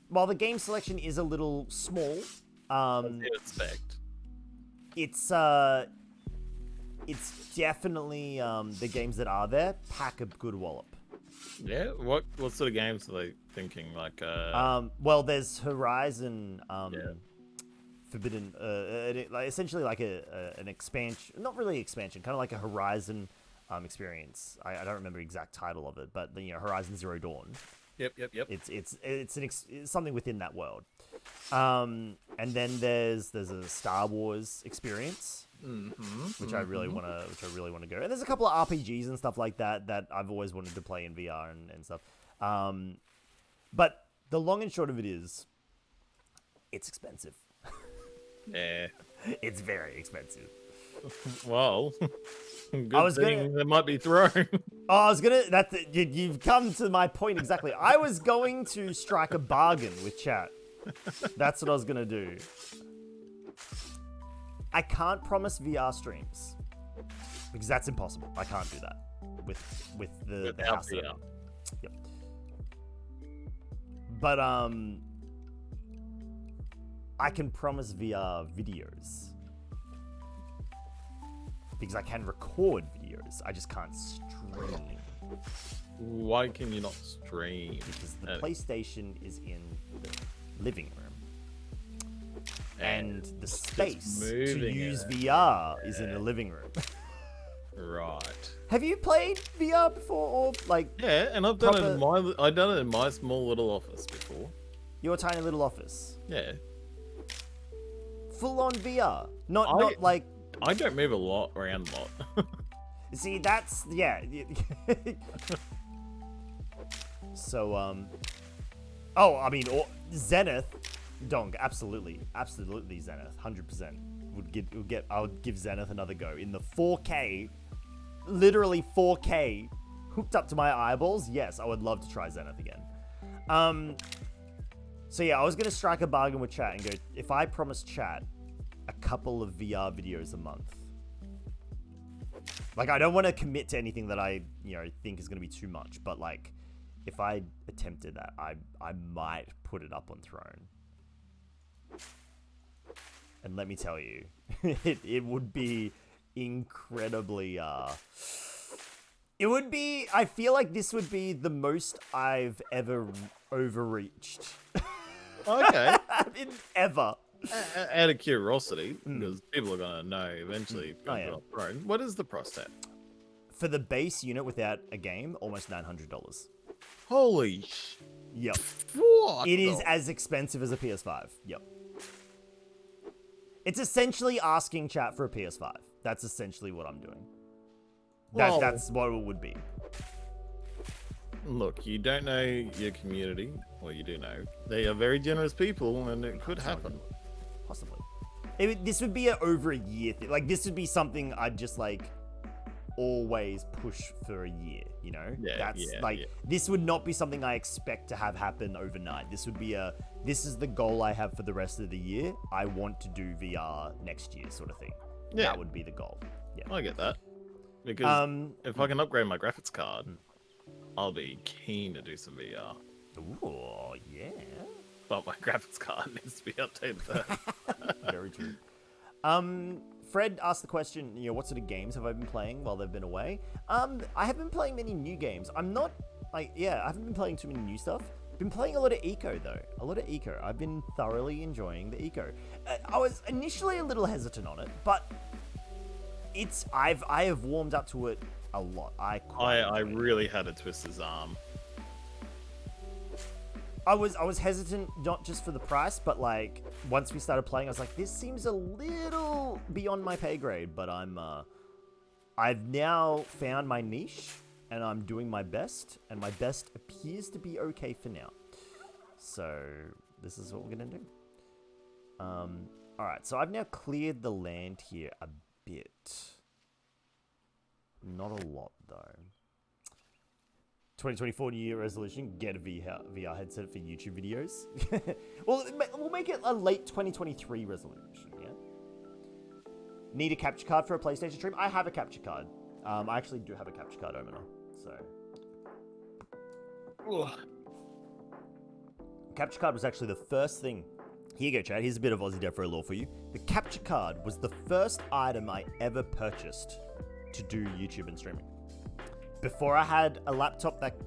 while the game selection is a little small, As you'd expect. it's definitely the games that are there pack a good wallop. Yeah. What sort of games are they thinking? Like Well, there's Horizon Yeah. Forbidden, essentially like an expansion, not really expansion, kind of like a Horizon experience. I don't remember the exact title of it, but Horizon Zero Dawn. Yep. It's something within that world. And then there's a Star Wars experience, which I really want to go. And there's a couple of RPGs and stuff like that I've always wanted to play in VR and stuff. But the long and short of it is, it's expensive. Yeah. It's very expensive. Well, good thing that might be thrown. Oh, I was gonna. You've come to my point exactly. I was going to strike a bargain with chat. That's what I was gonna do. I can't promise VR streams because that's impossible. I can't do that with the house. VR. Yep. But I can promise VR videos because I can record videos. I just can't stream. Why can you not stream? Because the PlayStation is in the living room. And the space to use VR is in the living room. Right. Have you played VR before, or like? Yeah, and I've done it in my small little office before. Your tiny little office. Yeah. Full on VR, not like. I don't move around a lot. See, that's So I mean, Zenith, Donk, absolutely Zenith, 100% I would give Zenith another go in the 4K, literally 4K, hooked up to my eyeballs. Yes, I would love to try Zenith again. So yeah, I was gonna strike a bargain with chat and go, if I promise chat a couple of VR videos a month. Like, I don't want to commit to anything that I, think is going to be too much, but like, if I attempted that, I might put it up on Throne. And let me tell you, it would be incredibly, I feel like this would be the most I've ever overreached. Okay. Ever. Out of curiosity, because people are going to know eventually. What is the price tag? For the base unit without a game, almost $900. Holy Yep. What? It is as expensive as a PS5. Yep. It's essentially asking chat for a PS5. That's essentially what I'm doing. That's what it would be. Look, you don't know your community. Well, you do know. They are very generous people, and it could happen. Possibly. This would be over a year thing. Like, this would be something I'd just, like, always push for a year, Yeah, this would not be something I expect to have happen overnight. This would be this is the goal I have for the rest of the year. I want to do VR next year, sort of thing. Yeah. That would be the goal. Yeah. I get that. Because if I can upgrade my graphics card, I'll be keen to do some VR. Ooh, yeah. But my graphics card needs to be updated first. Very true. Fred asked the question, what sort of games have I been playing while they've been away? I haven't been playing many new games. I haven't been playing too many new stuff. Been playing a lot of Eco, though. A lot of Eco. I've been thoroughly enjoying the Eco. I was initially a little hesitant on it, but I have warmed up to it a lot. I really had to twist his arm. I was hesitant, not just for the price, but like once we started playing, I was like, this seems a little beyond my pay grade. But I've now found my niche, and I'm doing my best, and my best appears to be okay for now. So this is what we're gonna do. All right, so I've now cleared the land here a bit. Not a lot though. 2024 New Year resolution, get a VR headset for YouTube videos. Well, we'll make it a late 2023 resolution, yeah? Need a capture card for a PlayStation stream? I have a capture card. I actually do have a capture card, Omina. So. Ugh. Capture card was actually the first thing. Here you go, Chad. Here's a bit of AussieDevFro lore for you. The capture card was the first item I ever purchased to do YouTube and streaming. Before I had a laptop that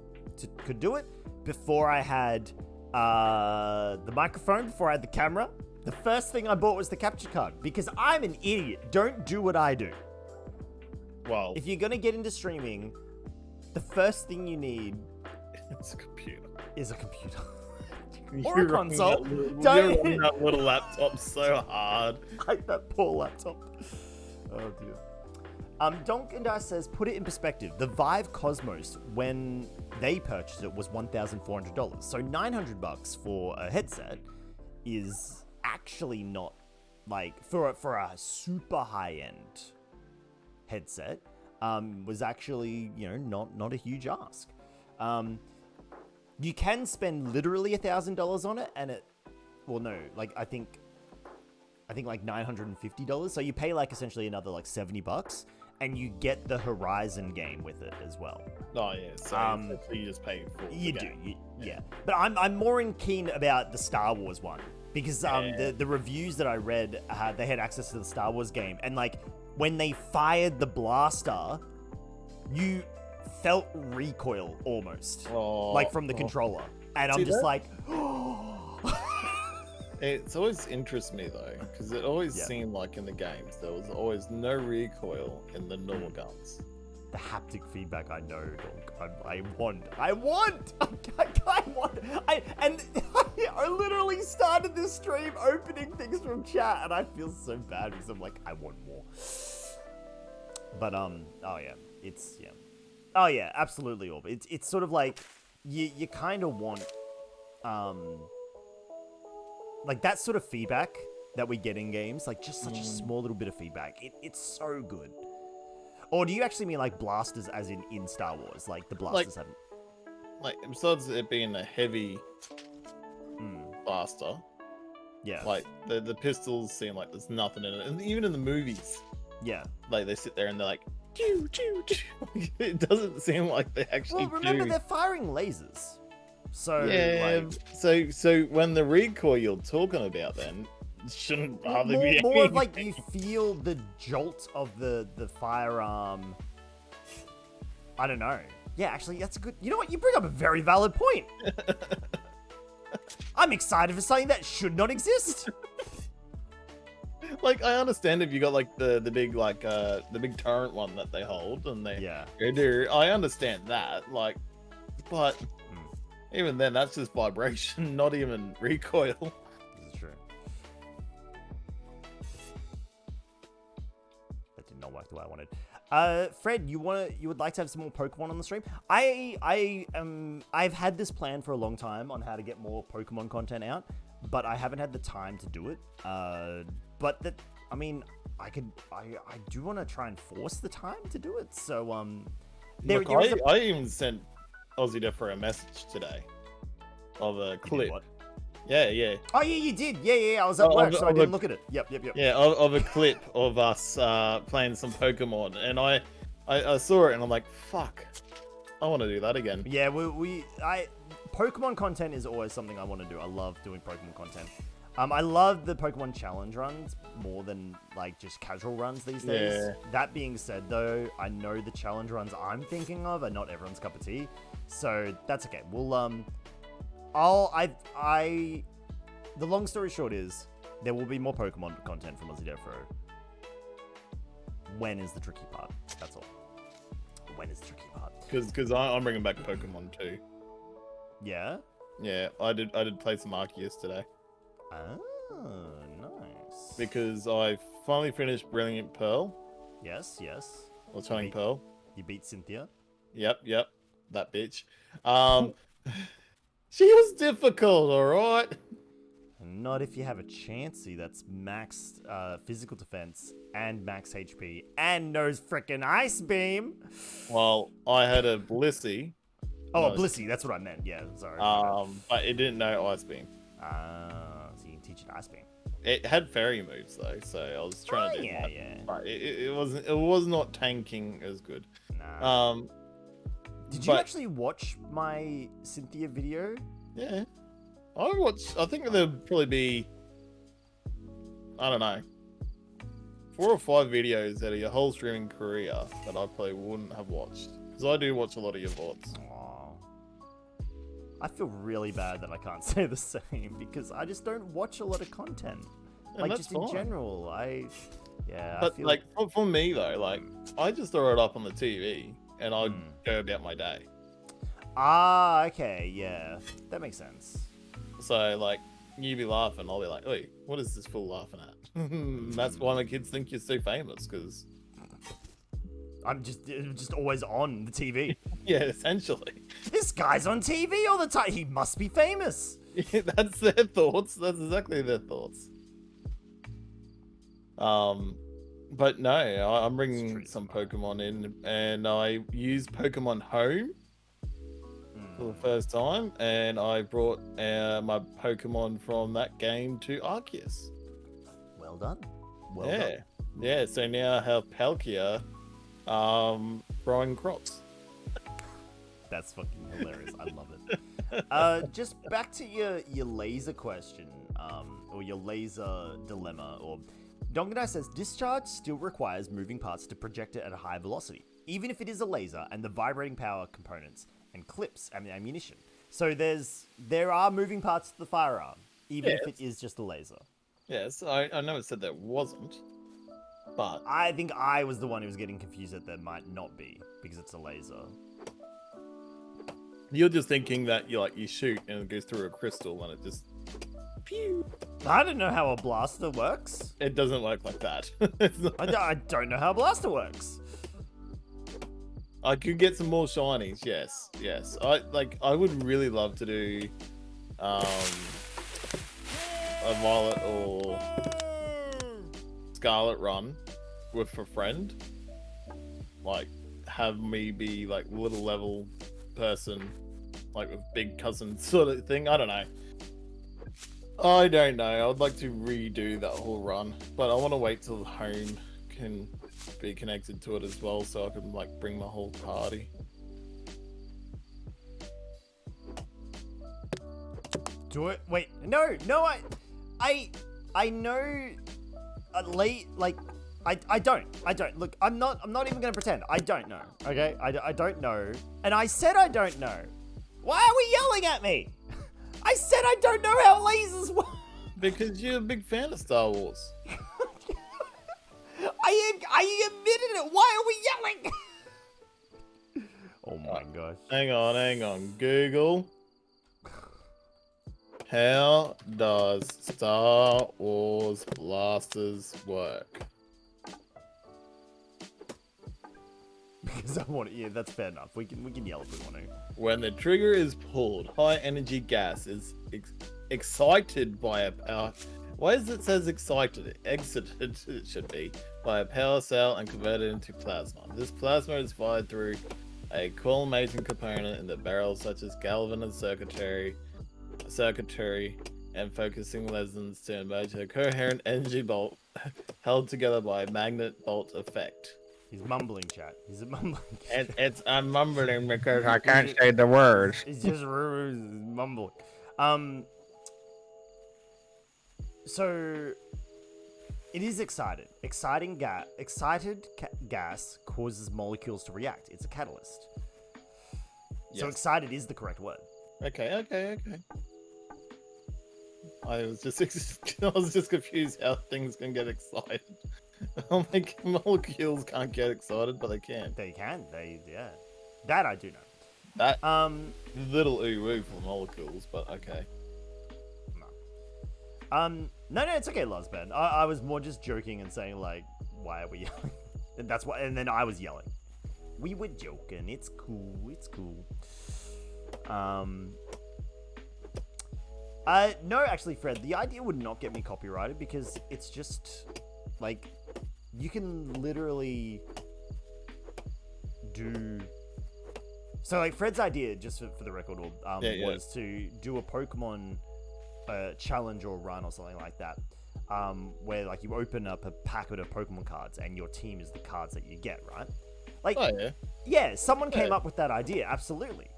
could do it, before I had the microphone, before I had the camera, the first thing I bought was the capture card because I'm an idiot. Don't do what I do. Well, If you're going to get into streaming, the first thing you need it's a computer. is a computer. You're Or a console. You're Don't running that little laptop so hard. like that poor laptop. Oh dear. Donkandice says, put it in perspective. The Vive Cosmos, when they purchased it, was $1,400. So $900 for a headset is actually not like for a super high end headset. Was actually not a huge ask. You can spend literally $1,000 on it, and I think like $950. So you pay like essentially another like $70, and you get the Horizon game with it as well. Oh yeah, so you just pay for You the do, game. yeah. But I'm more keen about the Star Wars one because the reviews that I read, they had access to the Star Wars game, and like when they fired the blaster, you felt recoil almost, like from the controller, and I'm just like. It's always interests me though, because it always seemed like in the games there was always no recoil in the normal guns. The haptic feedback, I know, I want. I literally started this stream opening things from chat, and I feel so bad because I'm like, I want more. But oh yeah, absolutely, Orb. It's sort of like you kind of want like that sort of feedback that we get in games, like just such a small little bit of feedback. It's so good. Or do you actually mean like blasters as in Star Wars? Like the blasters haven't... Like, besides it being a heavy blaster, like the pistols seem like there's nothing in it. And even in the movies, like they sit there and they're like, choo, choo, choo. It doesn't seem like they actually remember, they're firing lasers. So, so when the recoil you're talking about then shouldn't hardly be more of like you feel the jolt of the firearm. I don't know. Yeah, actually, that's a good. You know what? You bring up a very valid point. I'm excited for something that should not exist. Like, I understand if you got like the big the big turret one that they hold and they I understand that, like, but even then that's just vibration, not even recoil. This is true. That did not work the way I wanted. Fred, you would like to have some more Pokemon on the stream? I've had this plan for a long time on how to get more Pokemon content out, but I haven't had the time to do it. But I do want to try and force the time to do it. So I even sent AussieDevFro a message today of a clip. Yeah. Oh yeah, you did. Yeah. I was at work, so I didn't look at it. Yep. Yeah, of a clip of us playing some Pokemon, and I saw it, and I'm like, fuck, I want to do that again. Yeah, Pokemon content is always something I want to do. I love doing Pokemon content. I love the Pokemon challenge runs more than like just casual runs these days. Yeah. That being said, though, I know the challenge runs I'm thinking of are not everyone's cup of tea, so that's okay. We'll the long story short is there will be more Pokemon content from AussieDevFro. When is the tricky part? That's all. When is the tricky part? Because I'm bringing back Pokemon too. Yeah. Yeah, I did play some Arceus today. Oh, nice. Because I finally finished Brilliant Pearl. Yes. Or Shining Pearl. You beat Cynthia. Yep. That bitch. She was difficult, alright? Not if you have a Chansey that's max physical defense and max HP and knows frickin' Ice Beam. Well, I had a Blissey. Oh, a Blissey, that's what I meant. Yeah, sorry. But it didn't know Ice Beam. So you can teach it Ice Beam. It had fairy moves though, so I was trying to do that. Yeah. But it wasn't. It was not tanking as good. Nah. Did you actually watch my Cynthia video? Yeah. I think there'd probably be, I don't know, 4 or 5 videos out of your whole streaming career that I probably wouldn't have watched. Because I do watch a lot of your VODs. Aww. I feel really bad that I can't say the same because I just don't watch a lot of content. And like, that's just fine. in general, But like for me though, like I just throw it up on the TV and I go about my day. Ah, okay, yeah. That makes sense. So like you be laughing, I'll be like, "Oi, what is this fool laughing at?" That's why my kids think you're so famous, because I'm just always on the TV. yeah, essentially. This guy's on TV all the time. He must be famous. Yeah, that's their thoughts. That's exactly their thoughts. But no, I'm bringing some Pokemon in, and I use Pokemon Home for the first time, and I brought my Pokemon from that game to Arceus. Well done. Well yeah, done. yeah. So now I have Palkia, growing crops. That's fucking hilarious. I love it. Just back to your laser question, or your laser dilemma, or Donkandice says discharge still requires moving parts to project it at a high velocity, even if it is a laser and the vibrating power components and clips and ammunition. So there are moving parts to the firearm, even if it is just a laser. Yes, I know it said there wasn't, but I think I was the one who was getting confused that there might not be because it's a laser. you're just thinking that you shoot and it goes through a crystal and it just pew. I don't know how a blaster works. It doesn't work like that. I don't know how a blaster works. I could get some more shinies. Yes. I would really love to do a Violet or Scarlet run with a friend. Like have me be like little level person, like with big cousin sort of thing. I don't know. I'd like to redo that whole run, but I want to wait till Home can be connected to it as well, so I can like bring my whole party. Do it. Wait, no, I know. I don't. Look, I'm not even gonna pretend. I don't know. Okay, I don't know, and I said I don't know. Why are we yelling at me? I said I don't know how lasers work. Because you're a big fan of Star Wars. I admitted it. Why are we yelling? Oh my gosh. Hang on. Google. How does Star Wars blasters work? Because I want to. Yeah, that's fair enough. We can yell if we want to. When the trigger is pulled, high energy gas is excited by a power. Why does it says excited? Exited, it should be, by a power cell and converted into plasma. This plasma is fired through a collimating component in the barrel, such as galvanized circuitry, and focusing resins to emerge a coherent energy bolt held together by a magnet bolt effect. He's mumbling, chat. He's mumbling. I'm mumbling because I can't say the words. He's just mumbling. So it is excited. Excited gas causes molecules to react. It's a catalyst. So Yes. excited is the correct word. Okay. I was just confused how things can get excited. I'm like, molecules can't get excited, but they can. They can. Yeah. That I do know. That little ooh for molecules, but okay. No, it's okay, Lozben. I was more just joking and saying like, why are we yelling? And that's why. And then I was yelling. We were joking. It's cool. No, actually, Fred, the idea would not get me copyrighted because it's just like you can literally do. So like Fred's idea, just for the record, was to do a Pokemon challenge or run or something like that, where like you open up a packet of Pokemon cards and your team is the cards that you get, right? Like, Oh yeah. yeah, someone came Yeah. up with that idea. Absolutely,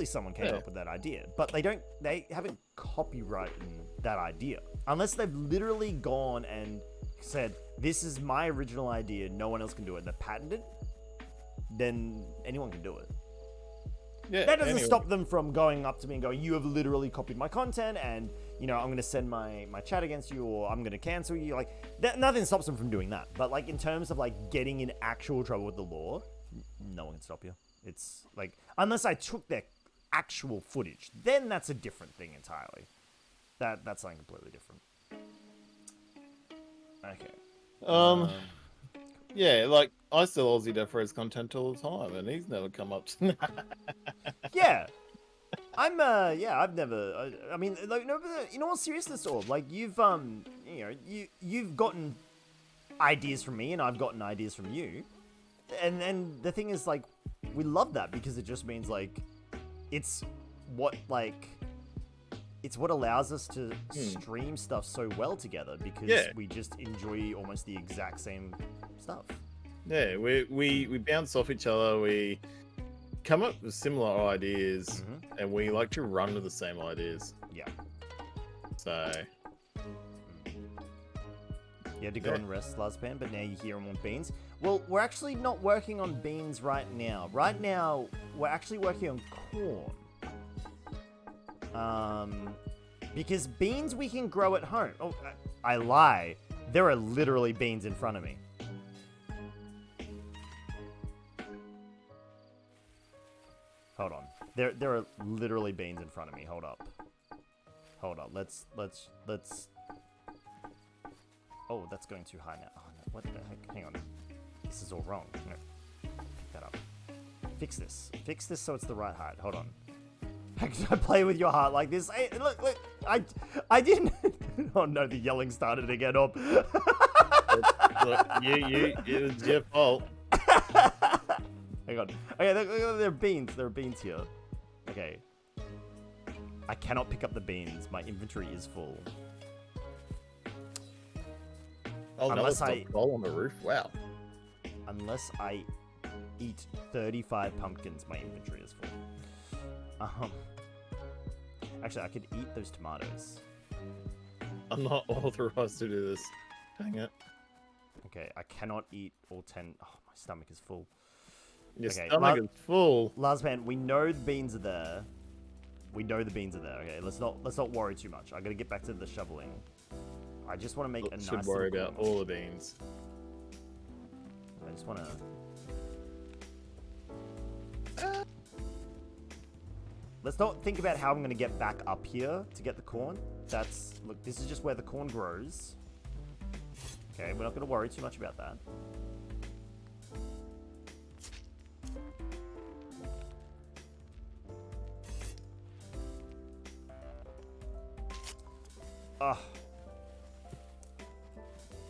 someone came up with that idea. But they haven't copyrighted that idea unless they've literally gone and said, "This is my original idea. No one else can do it." And they're patented. Then anyone can do it. Yeah. That doesn't anyway. stop them from going up to me and going, "You have literally copied my content, and I'm going to send my chat against you, or I'm going to cancel you." Like, nothing stops them from doing that. But like in terms of like getting in actual trouble with the law, no one can stop you. It's like unless I took their actual footage, then that's a different thing entirely. That's something completely different. Okay. Yeah, like I still AussieDevFro's content all the time, and he's never come up to. Yeah. I've never. I mean, like, no, but in all seriousness, Orb, like you've you've gotten ideas from me, and I've gotten ideas from you, and the thing is, like, we love that because it just means like, it's what allows us to stream stuff so well together because we just enjoy almost the exact same stuff. Yeah, we bounce off each other. We come up with similar ideas, and we like to run with the same ideas. Yeah. So you had to go and rest last band, but now you're here and want beans. Well, we're actually not working on beans right now. Right now, we're actually working on corn. Because beans we can grow at home. Oh, I lie. There are literally beans in front of me. Hold on. There are literally beans in front of me. Hold up. Let's. Oh, that's going too high now. Oh, no. What the heck? Hang on. This is all wrong. No. Pick that up. Fix this. Fix this so it's the right height. Hold on. Can I play with your heart like this? Hey, look. I didn't. Oh no, the yelling started again. Up. look, it was your fault. Hang on. Okay, there are beans. There are beans here. Okay. I cannot pick up the beans. My inventory is full. Oh, Unless no, roll on the roof. Wow. Unless I eat 35 pumpkins, my inventory is full. Actually, I could eat those tomatoes. I'm not authorized to do this. Dang it. Okay, I cannot eat all 10. Oh, my stomach is full. Your Okay, stomach is full. Last man, we know the beans are there. Okay, let's not worry too much. I gotta get back to the shoveling. I just want to make a nice. Should worry about all the beans. I just want to. Let's not think about how I'm gonna get back up here to get the corn. Look. This is just where the corn grows. Okay, we're not gonna worry too much about that.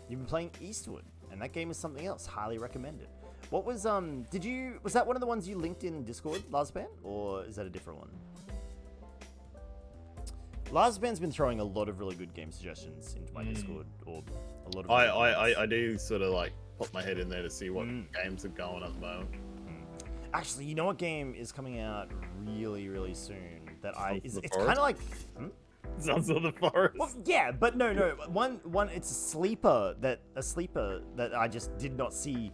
You've been playing Eastwood, and that game is something else. Highly recommended. What was was that one of the ones you linked in Discord, Lazban, or is that a different one? Lazban's been throwing a lot of really good game suggestions into my Discord, or a lot of. I do sort of like pop my head in there to see what games are going at the moment. Actually, you know what game is coming out really, really soon? It's Forest? kind of like. Sons of the Forest. Well, yeah, but no. One. It's a sleeper that I just did not see.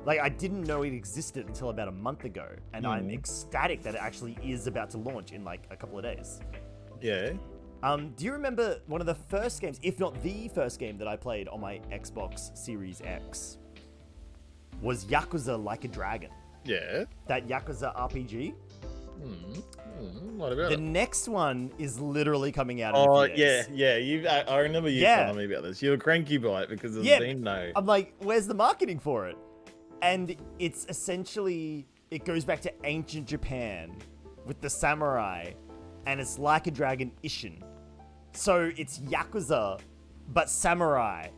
Like, I didn't know it existed until about a month ago, and I'm ecstatic that it actually is about to launch in like a couple of days. Yeah. Do you remember one of the first games, if not the first game that I played on my Xbox Series X, was Yakuza Like a Dragon? Yeah. That Yakuza RPG? What about The it? next one is literally coming out. Oh, in a few days. yeah. I remember you telling me about this. You were cranky by it because there's been no. I'm like, where's the marketing for it? And it's essentially, it goes back to ancient Japan with the samurai, and it's Like a Dragon Ishin. So it's Yakuza, but samurai.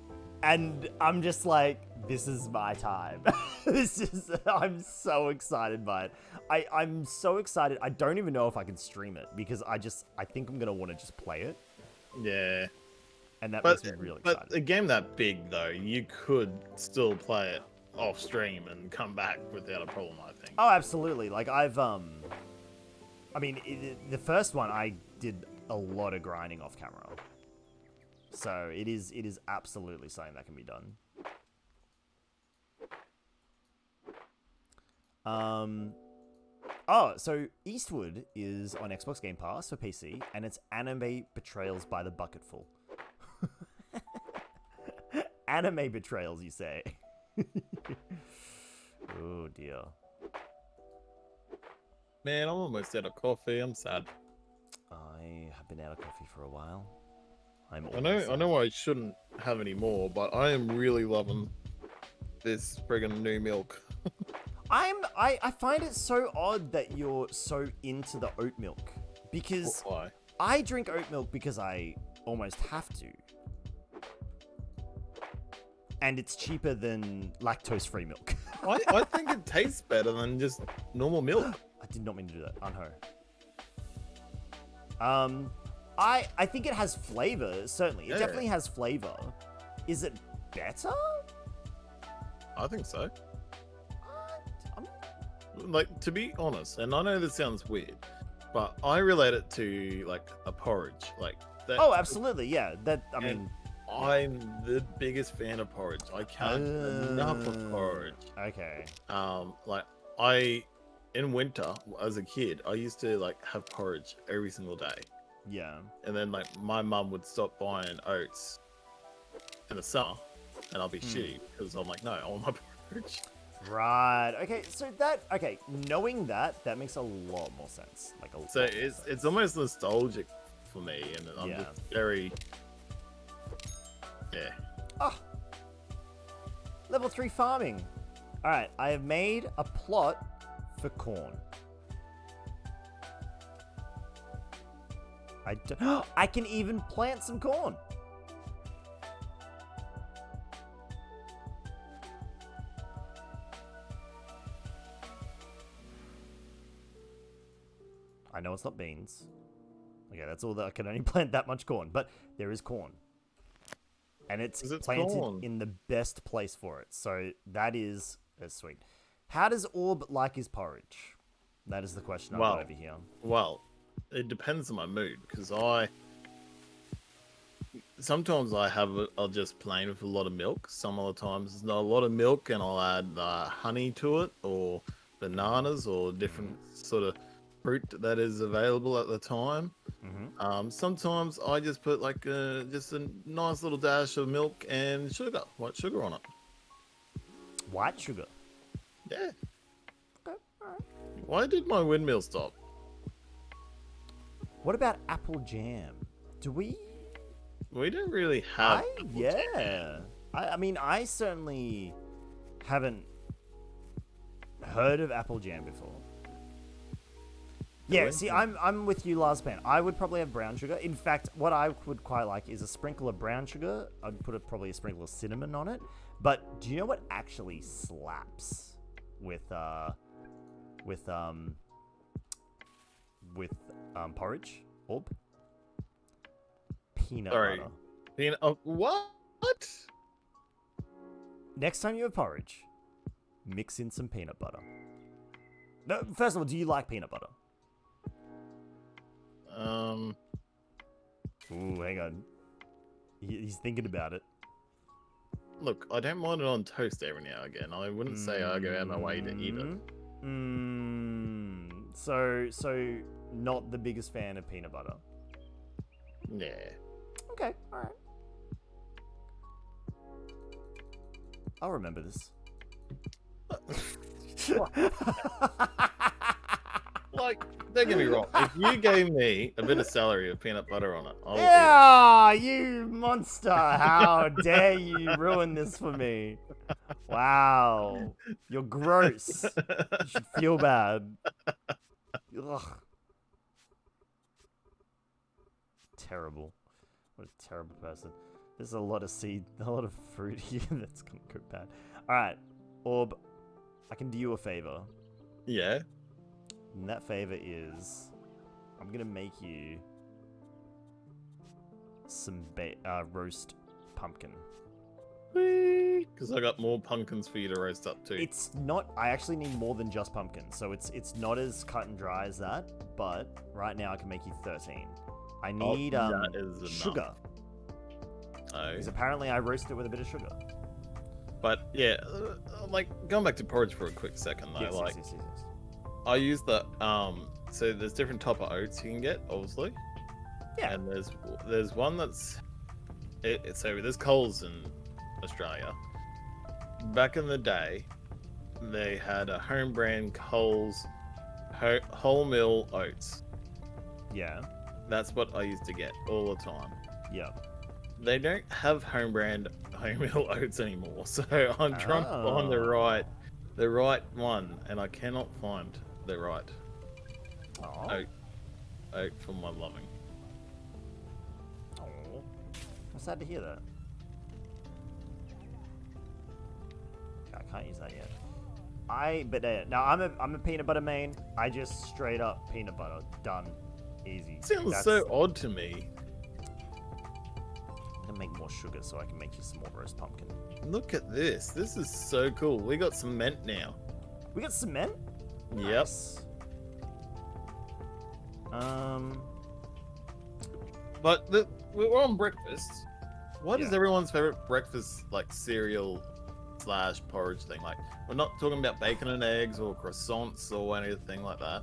And I'm just like, this is my time. I'm so excited by it. I'm so excited. I don't even know if I can stream it because I think I'm going to want to just play it. Yeah. and that makes me really excited. But a game that big though, you could still play it off stream and come back without a problem, I think. Oh, absolutely. Like I've I mean, the first one I did a lot of grinding off camera, so it is absolutely something that can be done. Oh, so Eastwood is on Xbox Game Pass for PC, and it's Anime Betrayals by the Bucketful. Anime Betrayals, you say? Oh dear. Man, I'm almost out of coffee. I'm sad. I have been out of coffee for a while. I know I shouldn't have any more, but I am really loving this friggin' new milk. I find it so odd that you're so into the oat milk, because Why? I drink oat milk because I almost have to. And it's cheaper than lactose-free milk. I think it tastes better than just normal milk. I did not mean to do that. Unho. I think it has flavor, certainly. It definitely has flavor. Is it better? I think so. Like, to be honest, and I know this sounds weird, but I relate it to like a porridge. Like that. Oh, absolutely, yeah. I mean, I'm the biggest fan of porridge. I can't enough of porridge. Okay. Like in winter as a kid, I used to like have porridge every single day. Yeah. And then like my mum would stop buying oats in the summer, and I'll be shitty because I'm like, no, I want my porridge. Right. Okay. So knowing that makes a lot more sense. So it's almost nostalgic for me, and I'm just very Ah. Level 3 farming. All right. I have made a plot for corn. I can even plant some corn. I know it's not beans. Okay, that's all that I can only plant that much corn, but there is corn. And it's planted corn in the best place for it. So that is sweet. How does Orb like his porridge? That is the question I've got over here. Well, it depends on my mood, because sometimes I'll just plain with a lot of milk. Some other times there's not a lot of milk, and I'll add honey to it, or bananas, or different sort of fruit that is available at the time. Sometimes I just put like just a nice little dash of milk and white sugar on it. White sugar? Yeah. Okay, alright. Why did my windmill stop? What about apple jam? Do we? We don't really have jam. I mean, I certainly haven't heard of apple jam before. Yeah, see, I'm with you, Lars Pan. I would probably have brown sugar. In fact, what I would quite like is a sprinkle of brown sugar. I'd put probably a sprinkle of cinnamon on it. But do you know what actually slaps with porridge? Orb? Peanut butter. What? Next time you have porridge, mix in some peanut butter. No, first of all, do you like peanut butter? Ooh, hang on. He's thinking about it. Look, I don't mind it on toast every now and again. I wouldn't say I go out of my way to eat it. So not the biggest fan of peanut butter. Yeah. Okay, alright. I'll remember this. Like, don't get me wrong. If you gave me a bit of celery with peanut butter on it, I would eat it. You monster! How dare you ruin this for me? Wow, you're gross. You should feel bad. Ugh. Terrible. What a terrible person. There's a lot of fruit here that's gonna go bad. All right, Orb, I can do you a favor. Yeah. And that favor is, I'm gonna make you some roast pumpkin. Because I got more pumpkins for you to roast up too. It's not. I actually need more than just pumpkin, so it's not as cut and dry as that. But right now I can make you 13. I need that is sugar. Oh. Because apparently I roast it with a bit of sugar. But yeah, like going back to porridge for a quick second though, Yes. I use the so there's different type of oats you can get, obviously. Yeah. And there's one that's so there's Coles in Australia. Back in the day, they had a home brand Coles wholemeal oats. Yeah. That's what I used to get all the time. Yeah. They don't have home brand wholemeal oats anymore, so I'm trying to find the right one, and I cannot find the right oat for my loving. Oh, I'm sad to hear that. I can't use that yet. No, I'm a peanut butter main. I just straight up peanut butter. Done. Easy. Sounds so odd to me. I'm gonna make more sugar so I can make you some more roast pumpkin. Look at this. This is so cool. We got cement now. We got cement? Yep. Nice. But we're on breakfast. What is everyone's favorite breakfast, like, cereal / porridge thing? Like, we're not talking about bacon and eggs or croissants or anything like that.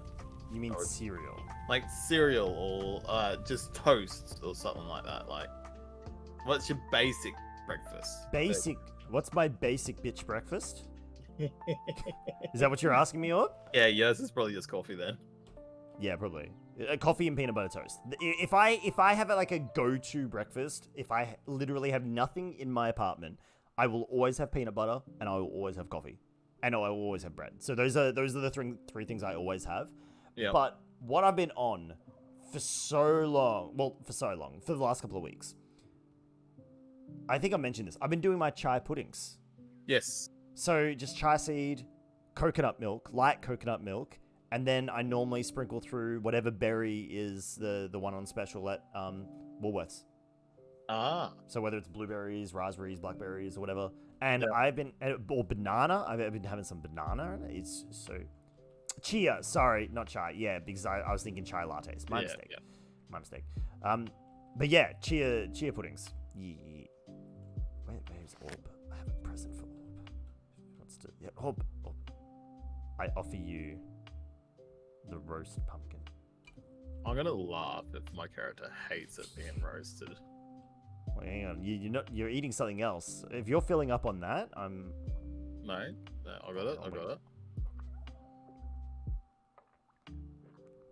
You mean cereal? Like cereal or just toast or something like that. Like, what's your basic breakfast? Basic. What's my basic bitch breakfast? Is that what you're asking me, Orb? Yeah, yours is probably just coffee then. Yeah, probably. Coffee and peanut butter toast. If I have like a go-to breakfast, if I literally have nothing in my apartment, I will always have peanut butter and I will always have coffee, and I will always have bread. So those are the three things I always have. Yeah. But what I've been on for the last couple of weeks, I think I mentioned this. I've been doing my chai puddings. Yes. So just chia seed, coconut milk, light coconut milk, and then I normally sprinkle through whatever berry is the one on special at Woolworths. Ah. So whether it's blueberries, raspberries, blackberries, or whatever. And or banana. I've been having some banana. It's so... Chia, sorry, not chai. Yeah, because I was thinking chai lattes. My mistake. Yeah. My mistake. But yeah, chia puddings. Yeah. Where's Orb? I have a present for Orb. Wants to... Yeah, Orb. I offer you the roast pumpkin. I'm gonna laugh if my character hates it being roasted. Well, hang on, you're eating something else. If you're filling up on that, I'm... No, I got it.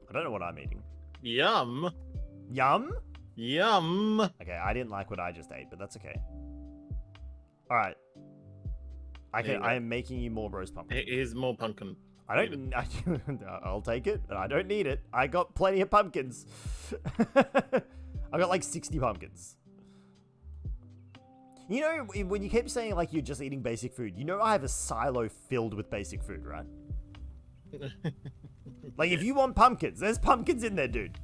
I don't know what I'm eating. Yum. Yum? Yum. Okay, I didn't like what I just ate, but that's okay. All right. I am making you more roast pumpkin. Here's more pumpkin. I'll take it, but I don't need it. I got plenty of pumpkins. I got like 60 pumpkins. You know, when you keep saying like you're just eating basic food, you know I have a silo filled with basic food, right? Like, if you want pumpkins, there's pumpkins in there, dude.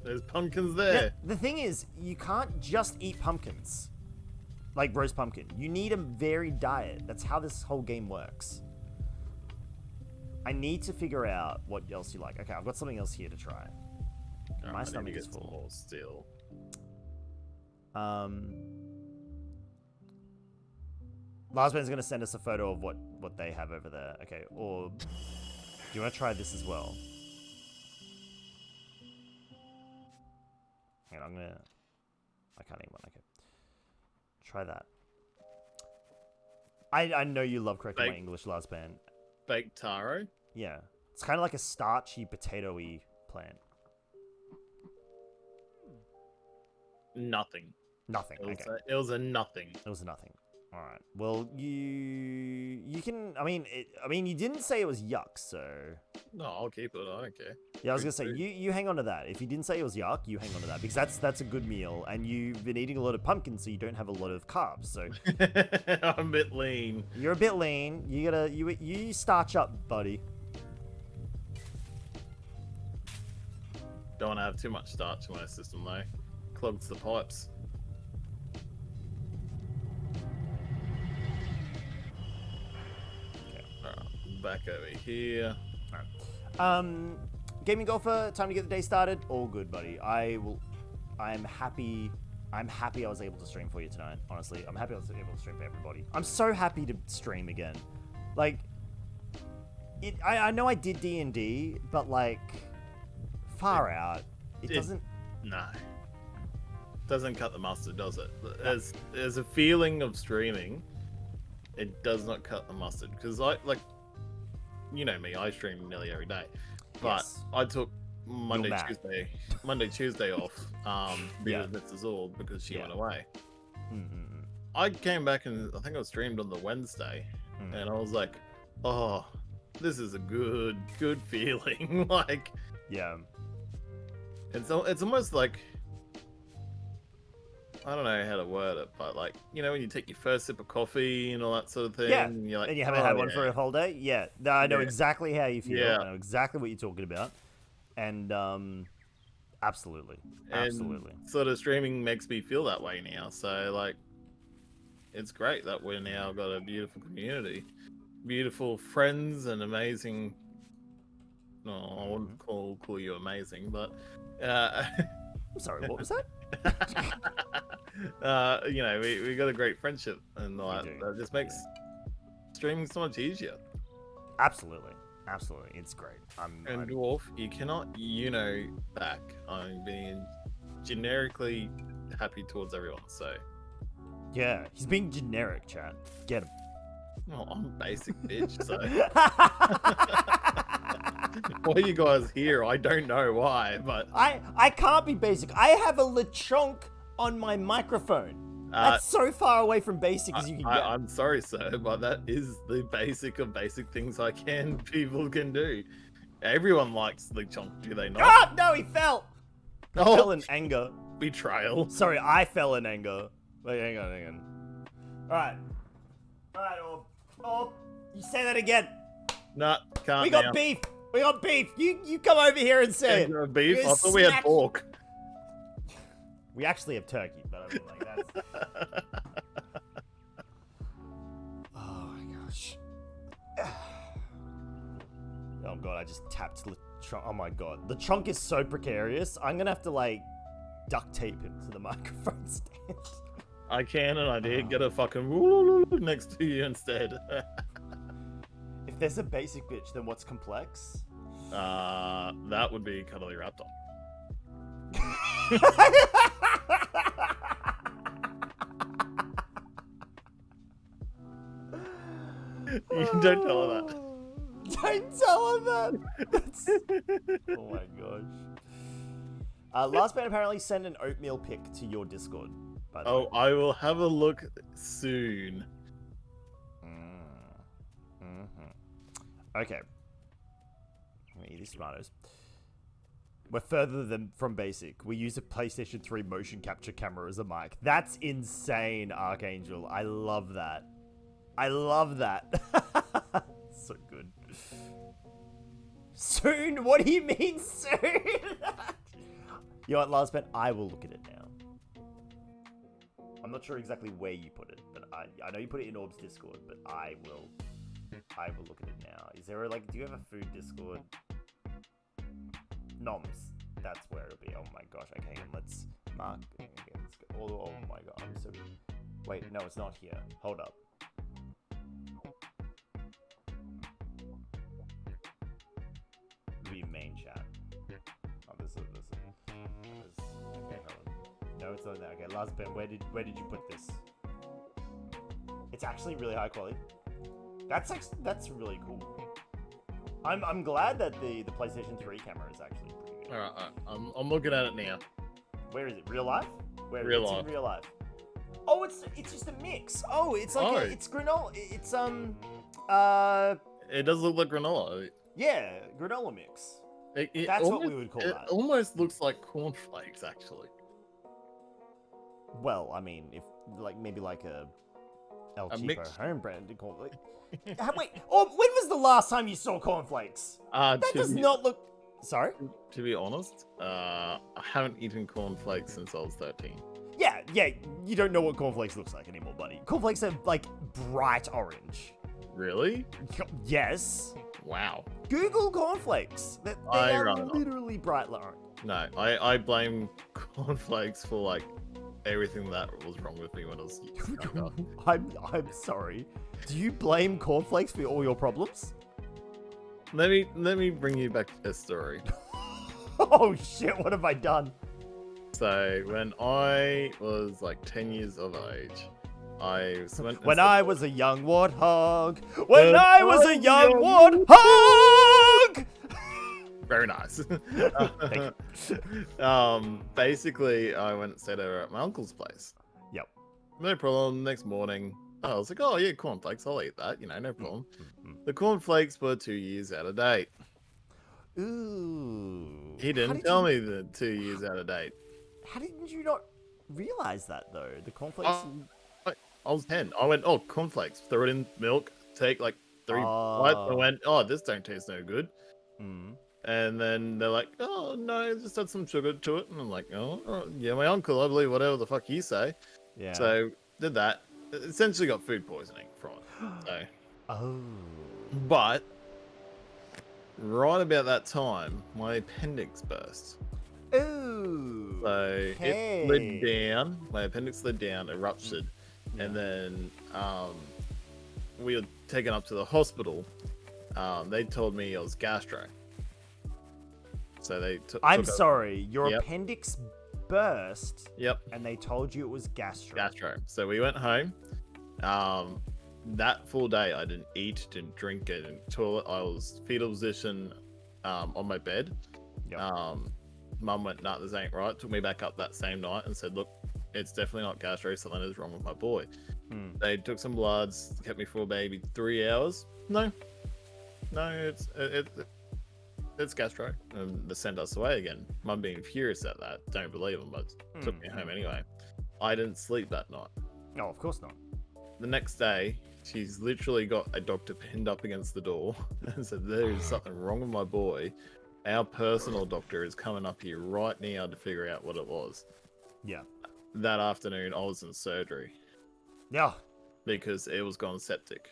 There's pumpkins there. Now, the thing is, you can't just eat pumpkins. Like roast pumpkin. You need a varied diet. That's how this whole game works. I need to figure out what else you like. Okay, I've got something else here to try. My stomach is full. Still. Larsman's going to send us a photo of what they have over there. Okay, or... Do you want to try this as well? Hang on, I can't eat one. Okay. Try that. I know you love correcting my English, Larsman. Baked taro? Yeah. It's kind of like a starchy, potato-y plant. Nothing. Nothing. It was a nothing. It was a nothing. All right. Well, you can. I mean, you didn't say it was yuck, so. No, I'll keep it. I don't care. Yeah, I was gonna say you hang on to that. If you didn't say it was yuck, you hang on to that because that's a good meal, and you've been eating a lot of pumpkin, so you don't have a lot of carbs. So. I'm a bit lean. You're a bit lean. You starch up, buddy. Don't want to have too much starch in my system though. Clogs the pipes. back over here. Gaming golfer, time to get the day started. All good, buddy. I'm happy I was able to stream for you tonight, honestly. I'm happy I was able to stream for everybody. I'm so happy to stream again. Like, I know I did D&D, but like, far out. It doesn't... No. Doesn't cut the mustard, does it? There's a feeling of streaming. It does not cut the mustard. Because you know me, I stream nearly every day. But yes. I took Monday, Tuesday off because WettestOrb because she went away. Mm-hmm. I came back and I think I streamed on the Wednesday, and I was like, oh, this is a good feeling. Like, yeah. And so it's almost like, I don't know how to word it, but like, you know, when you take your first sip of coffee and all that sort of thing, and you're like, and you haven't had one for a whole day. Yeah, no, I know exactly how you feel. Yeah. I know exactly what you're talking about, and absolutely. And sort of streaming makes me feel that way now. So like, it's great that we're now got a beautiful community, beautiful friends, and amazing. No, I wouldn't call you amazing, but. I'm sorry, what was that? You know, we got a great friendship, and that just makes streaming so much easier. Absolutely, it's great. And Dwarf, you cannot, back. I'm being generically happy towards everyone. So yeah, he's being generic, chat. Get him. Well, I'm basic, bitch. So why are you guys here? I don't know why, but I can't be basic. I have a Lechonk on my microphone. That's so far away from basic as you can get. I'm sorry, sir, but that is the basic of basic things people can do. Everyone likes Lechonk, do they not? Ah, no, he fell. He fell in anger. Betrayal. Sorry, I fell in anger. Wait, hang on. All right, Orb, you say that again. Nah, can't. We got beef. We got beef. You come over here and say it. Beef? I thought we had pork. We actually have turkey, but I mean, like, that's... Oh my gosh. Oh god, I just tapped Lechonk. Oh my god. The trunk is so precarious. I'm gonna have to, like, duct tape him to the microphone stand. I can, and I did get a fucking next to you instead. If there's a basic bitch, then what's complex? That would be Cuddly Raptor. You don't tell her that. Don't tell her that. Oh my gosh. Last man apparently sent an oatmeal pic to your Discord. By the way. I will have a look soon. Okay. I'm gonna eat these tomatoes. We're further from basic. We use a PlayStation 3 motion capture camera as a mic. That's insane, Archangel. I love that. So good. Soon? What do you mean soon? You know what, last bet? I will look at it now. I'm not sure exactly where you put it, but I know you put it in Orb's Discord, but I will look at it now. Is there do you have a food Discord? Noms. That's where it'll be. Oh my gosh. Okay, let's mark. Okay, let's go. Oh my god. I'm so... Wait, no, it's not here. Hold up. It'll be main chat. Oh, this is. Okay, hold on. No, it's not there. Okay, last Ben, where did you put this? It's actually really high quality. That's really cool. I'm glad that the PlayStation 3 camera is actually pretty good. Alright, I'm looking at it now. Where is it? Real life? Real life. In real life. Oh, it's just a mix. Oh, it's like it's granola. It's It does look like granola. Yeah, granola mix. That's what we would call that. It almost looks like cornflakes, actually. Well, I mean, if maybe a El Cheapo home brand cornflakes. Wait, when was the last time you saw cornflakes? That does not look... Sorry? To be honest, I haven't eaten cornflakes since I was 13. Yeah, you don't know what cornflakes looks like anymore, buddy. Cornflakes are, bright orange. Really? Yes. Wow. Google cornflakes. They are rather not. literally bright orange. No, I blame cornflakes for like everything that was wrong with me when I was younger. I'm sorry. Do you blame cornflakes for all your problems? Let me bring you back to a story. Oh shit! What have I done? So when I was like 10 years of age, I went. When I was a young warthog. When I was a young warthog. Very nice. Basically, I went and stayed over at my uncle's place. Yep. No problem. Next morning, I was like, oh yeah, cornflakes. I'll eat that. You know, no problem. Mm-hmm. The cornflakes were 2 years out of date. Ooh. He didn't tell me the 2 years out of date. How didn't you not realize that though? The cornflakes. I was 10. I went, oh, cornflakes. Throw it in milk. Take like 3 bites. I went, oh, this don't taste no good. Mm. And then they're like, oh, no, just add some sugar to it. And I'm like, oh, yeah, my uncle, I believe whatever the fuck you say. Yeah. So, did that. Essentially got food poisoning from it. So. Oh. But, right about that time, my appendix burst. Ooh. So, it slid down. My appendix slid down, it ruptured. Yeah. And then we were taken up to the hospital. They told me it was gastro. So they I'm sorry, your Yep. appendix burst. Yep. And they told you it was gastro. Gastro. So we went home. That full day, I didn't eat, didn't drink, I didn't toilet. I was fetal position on my bed. Yep. Mum went, nah, this ain't right. Took me back up that same night and said, look, it's definitely not gastro. Something is wrong with my boy. They took some bloods, kept me for maybe 3 hours. No, it's gastro, and they sent us away again. Mum being furious at that. Don't believe them, but took me home anyway. I didn't sleep that night. No, of course not. The next day, she's literally got a doctor pinned up against the door and said, there is something wrong with my boy. Our personal doctor is coming up here right now to figure out what it was. Yeah. That afternoon, I was in surgery. Yeah. Because it was gone septic.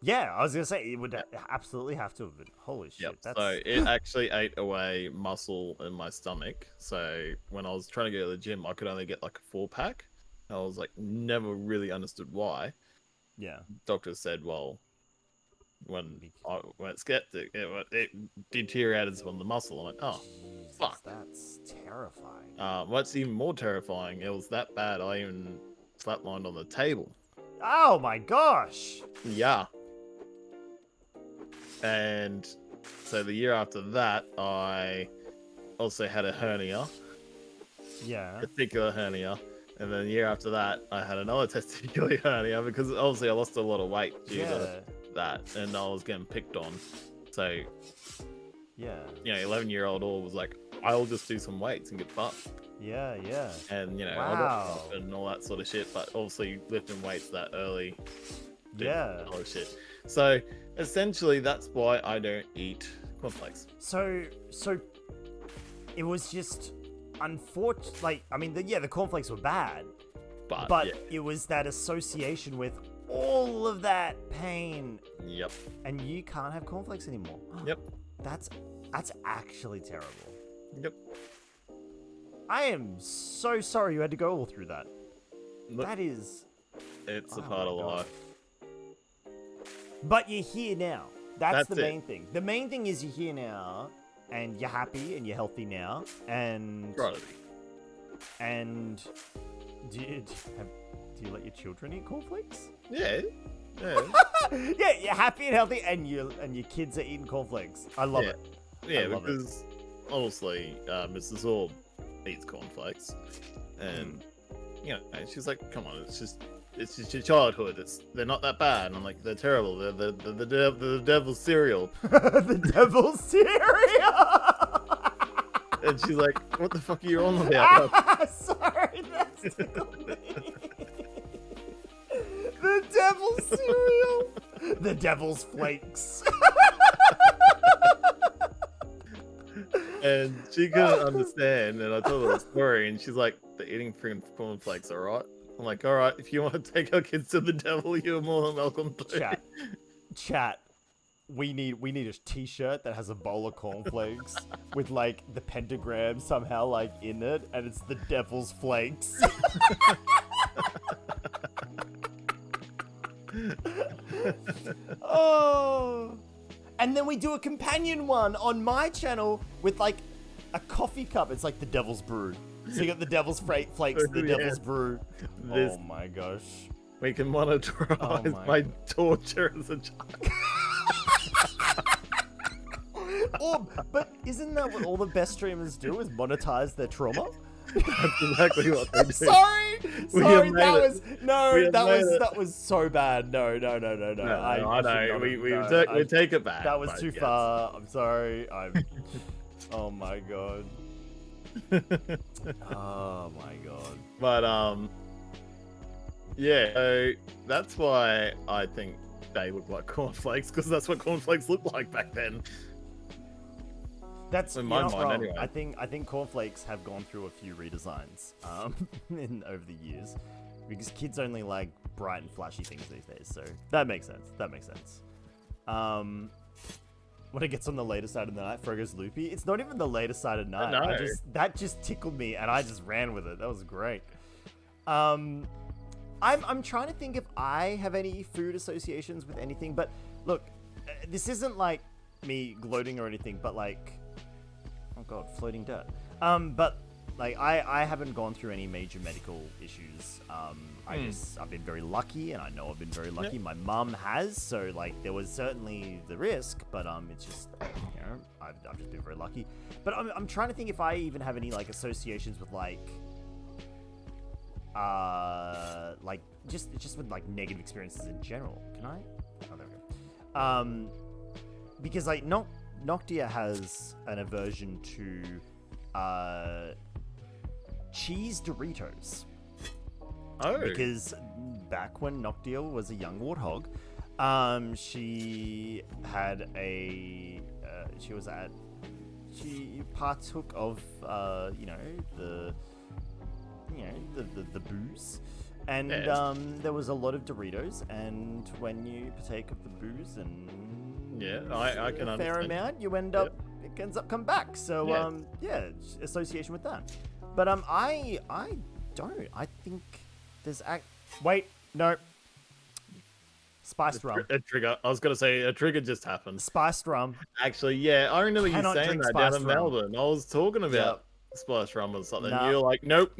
Yeah, I was gonna say it would absolutely have to have been. Holy shit! Yep. That's... So it actually ate away muscle in my stomach. So when I was trying to go to the gym, I could only get like a 4-pack. I was like, never really understood why. Yeah. Doctors said, well, when I went septic, it deteriorated some of the muscle. I'm like, oh, Jesus, fuck. That's terrifying. What's even more terrifying? It was that bad. I even flatlined on the table. Oh my gosh! Yeah. And so the year after that, I also had a hernia. Yeah. Testicular hernia. And then the year after that, I had another testicular hernia because obviously I lost a lot of weight due to that. And I was getting picked on. So, yeah. 11-year-old all was like, I'll just do some weights and get buffed. Yeah, yeah. And, I got buff and all that sort of shit. But obviously lifting weights that early. Yeah. All that shit. So essentially, that's why I don't eat cornflakes. So it was just unfortunate. Like, I mean, the cornflakes were bad, but it was that association with all of that pain. Yep. And you can't have cornflakes anymore. Yep. That's actually terrible. Yep. I am so sorry you had to go all through that. Look, It's a part of life. But you're here now. That's the main it. thing. The main thing is you're here now, and you're happy and you're healthy now, and Right. and do you let your children eat cornflakes? Yeah. Yeah, you're happy and healthy, and your kids are eating cornflakes. I love it. Yeah, because honestly, Mrs. Orb eats cornflakes, and she's like, "Come on, it's just your childhood. They're not that bad." And I'm like, "They're terrible. They're the devil's cereal." The devil's cereal. And she's like, "What the fuck are you on about?" Sorry, that's tickled me. The devil's cereal. The devil's flakes. And she couldn't understand, and I told her the story, and she's like, "They're eating freaking cornflakes, all right?" I'm like, "All right, if you want to take our kids to the devil, you're more than welcome to." chat, we need a t-shirt that has a bowl of cornflakes with like the pentagram somehow like in it, and it's the devil's flakes. Oh, and then we do a companion one on my channel with like a coffee cup. It's like the devil's brew. So you got the devil's flakes, the devil's brew. Oh my gosh. We can monetize my torture as a child. But isn't that what all the best streamers do? Is monetize their trauma? That's exactly what they do. Sorry, that was so bad. No. I know. We take it back. That was too far. I'm sorry. Oh my god. Oh my god. But yeah. So that's why I think they look like cornflakes, because that's what cornflakes looked like back then. That's in my mind, wrong. anyway. I think cornflakes have gone through a few redesigns over the years, because kids only like bright and flashy things these days. So that makes sense. When it gets on the later side of the night, Frogo's loopy. It's not even the later side of night. No. That just tickled me, and I just ran with it. That was great. I'm trying to think if I have any food associations with anything, but look, this isn't like me gloating or anything, but like, oh god, floating dirt. But like, I haven't gone through any major medical issues. I've been very lucky, and I know I've been very lucky. Yep. My mum has, so like, there was certainly the risk, but it's just, you know, I've just been very lucky. But I'm trying to think if I even have any like associations with like just with like negative experiences in general. Can I? Oh, there we go. Because like Noctia has an aversion to cheese Doritos. Oh. Because back when Noctia was a young warthog, she had she partook of the booze, and there was a lot of Doritos, and when you partake of the booze and I can a fair understand. amount, you end up it ends up come back. So association with that. But I don't. I think there's wait, no. Spiced rum. A trigger. I was gonna say a trigger just happened. Spiced rum. Actually, yeah, I remember you Cannot saying drink that down spiced in rum. Melbourne. I was talking about spiced rum or something. Nah. You're like, nope.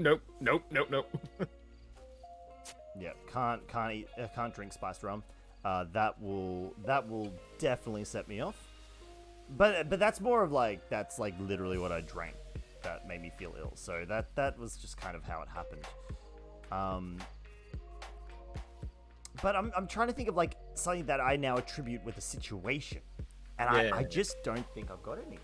Yeah, can't drink spiced rum. That will definitely set me off. But that's more of like, that's like literally what I drank that made me feel ill. So that was just kind of how it happened. But I'm trying to think of like something that I now attribute with a situation, and I just don't think I've got anything.